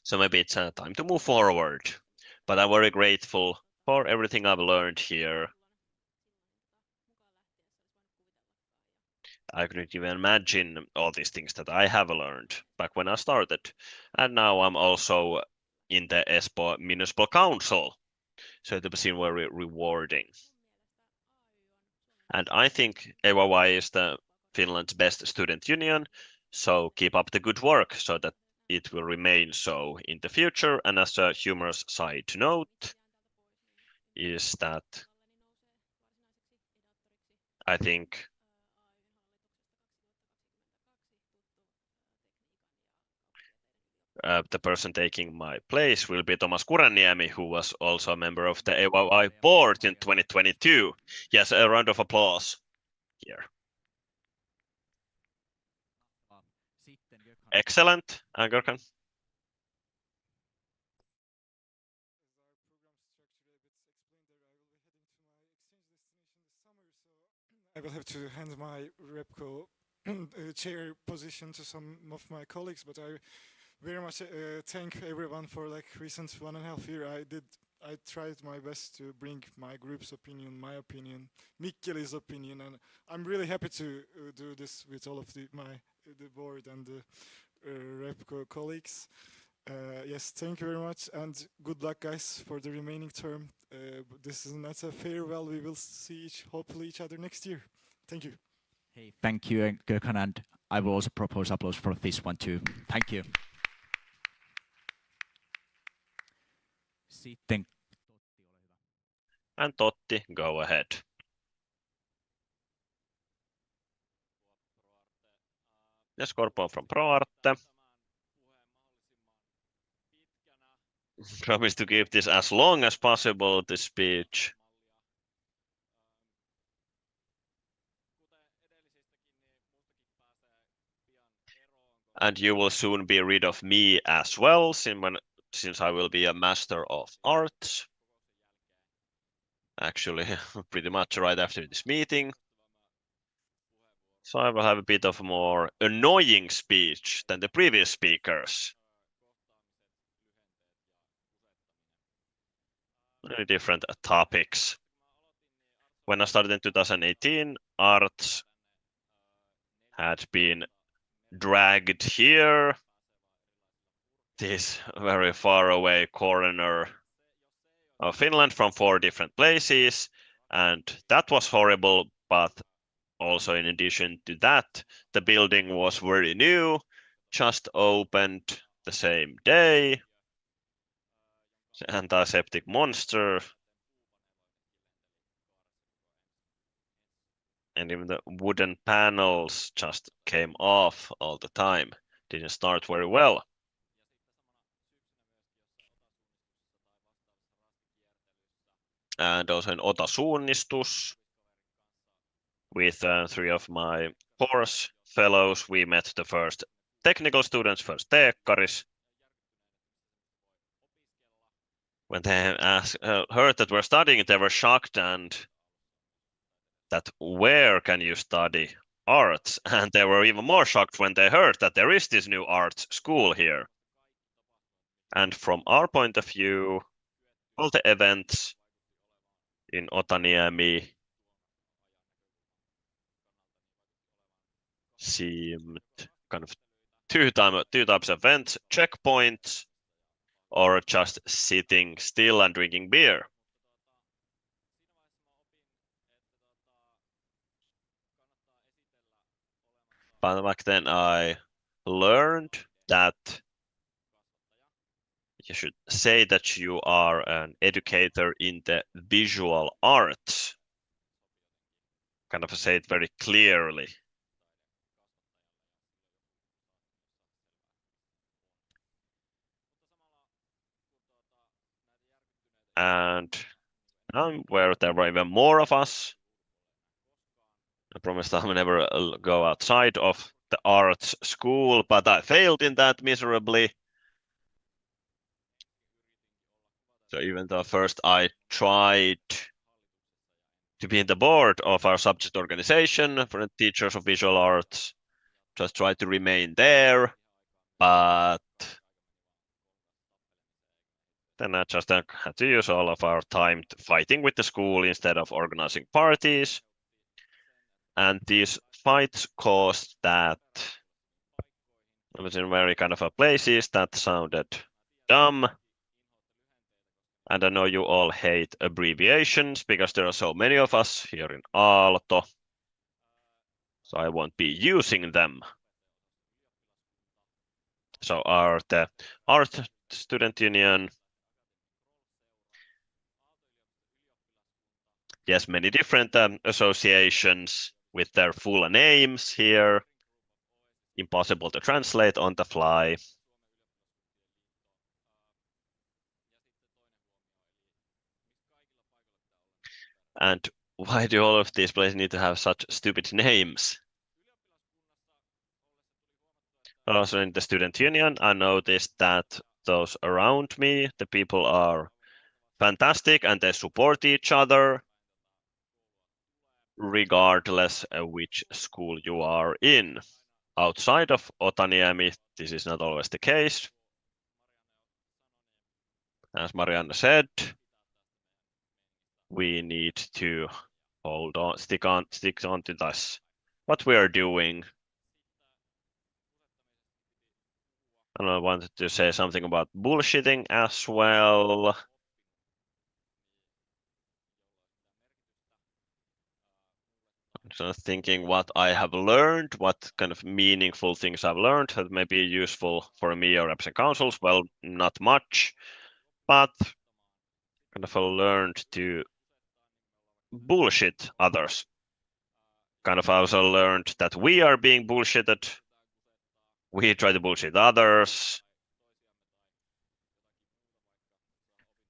So maybe it's time to move forward. But I'm very grateful for everything I've learned here. I couldn't even imagine all these things that I have learned back when I started. And now I'm also in the Espoo Municipal Council. So it was very rewarding. And I think AYYE is Finland's best student union. So keep up the good work so that it will remain so in the future. And as a humorous side note is that I think the person taking my place will be Thomas Kuraniemi, who was also a member of the AYYE board in 2022. Yes, a round of applause here. Excellent, Görkan. I will have to hand my Repco chair position to some of my colleagues, but I very much thank everyone for like recent 1.5 years. I tried my best to bring my group's opinion, my opinion, Mikkeli's opinion, and I'm really happy to do this with all of the board and the Repco colleagues. Yes, thank you very much, and good luck, guys, for the remaining term. This is not a farewell. We will see hopefully each other next year. Thank you. Hey, thank you, Gökhan, and I will also propose applause for this one too. Thank you. Sitten. And Totti, go ahead. Yes, Corpo from ProArte. Promise to keep this as long as possible, this speech. And you will soon be rid of me as well, since I will be a master of arts. Actually, pretty much right after this meeting. So I will have a bit of a more annoying speech than the previous speakers. Many different topics. When I started in 2018, arts had been dragged here, this very far away corner of Finland from 4 different places, and that was horrible, but also in addition to that, the building was very new, just opened the same day. The antiseptic monster. And even the wooden panels just came off all the time. Didn't start very well. And also in Ota-suunnistus, with 3 of my course fellows, we met the first technical students, first teekkaris. When they heard that we're studying, they were shocked and that where can you study arts? And they were even more shocked when they heard that there is this new arts school here. And from our point of view, all the events in Otaniemi seemed kind of two types of events, checkpoints or just sitting still and drinking beer. But back then I learned that you should say that you are an educator in the visual arts. Kind of say it very clearly. And where there were even more of us, I promised I will never go outside of the arts school, but I failed in that miserably. So even though first I tried to be in the board of our subject organization for the teachers of visual arts, just tried to remain there, but then I just had to use all of our time fighting with the school instead of organizing parties. And these fights caused that I was in very kind of places that sounded dumb. And I know you all hate abbreviations because there are so many of us here in Aalto. So I won't be using them. So the Art Student Union. Yes, many different associations with their full names here. Impossible to translate on the fly. And why do all of these places need to have such stupid names? Also in the student union, I noticed that those around me, the people are fantastic and they support each other. regardless of which school you are in. Outside of Otaniemi, this is not always the case. As Marianne said, we need to hold on, stick on to this, what we are doing. And I wanted to say something about bullshitting as well. I'm just thinking what I have learned, what kind of meaningful things I've learned that may be useful for me or reps and councils. Well, not much, but kind of learned to bullshit others. Kind of also learned that we are being bullshitted. We try to bullshit others.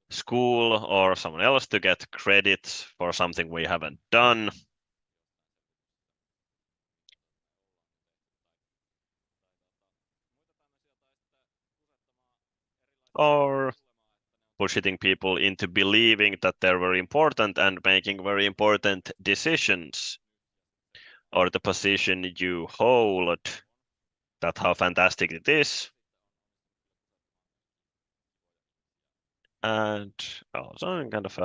School or someone else to get credit for something we haven't done. Or bullshitting people into believing that they're very important and making very important decisions. Or the position you hold, that how fantastic it is. And also kind of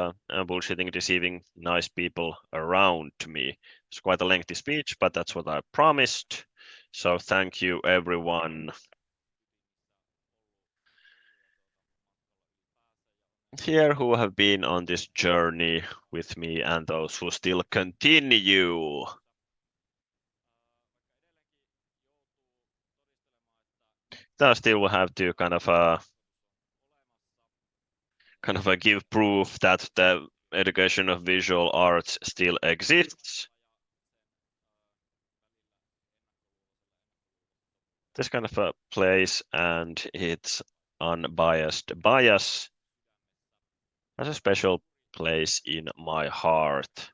bullshitting, deceiving nice people around me. It's quite a lengthy speech, but that's what I promised. So thank you, everyone here who have been on this journey with me and those who still continue. I still will have to kind of give proof that the education of visual arts still exists. This kind of a place and its unbiased bias has a special place in my heart.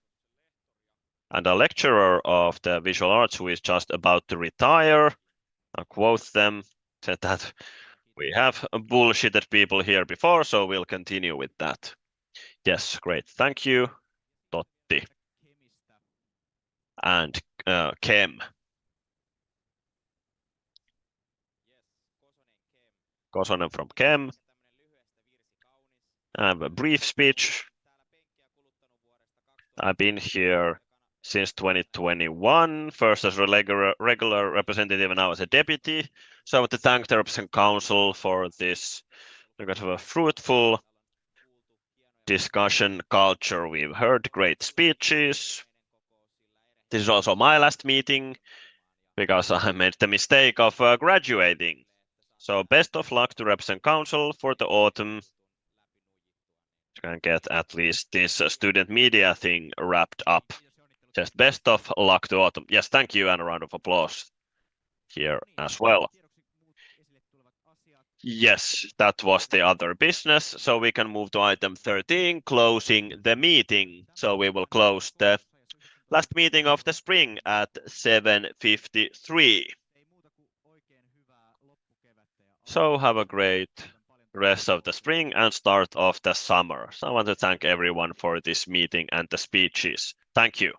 And a lecturer of the visual arts who is just about to retire, I'll quote them, said that we have bullshitted people here before, so we'll continue with that. Yes, great. Thank you, Totti. And Kem. Kosonen from Kem. I have a brief speech. I've been here since 2021, first as a regular representative and now as a deputy. So I want to thank the Representative Council for this kind of a fruitful discussion culture. We've heard great speeches. This is also my last meeting because I made the mistake of graduating. So best of luck to Reps and Council for the autumn. Can get at least this student media thing wrapped up. Just best of luck to autumn. Yes, thank you, and a round of applause here as well. Yes, that was the other business. So we can move to item 13, closing the meeting. So we will close the last meeting of the spring at 7:53. So have a great rest of the spring and start of the summer. So I want to thank everyone for this meeting and the speeches. Thank you.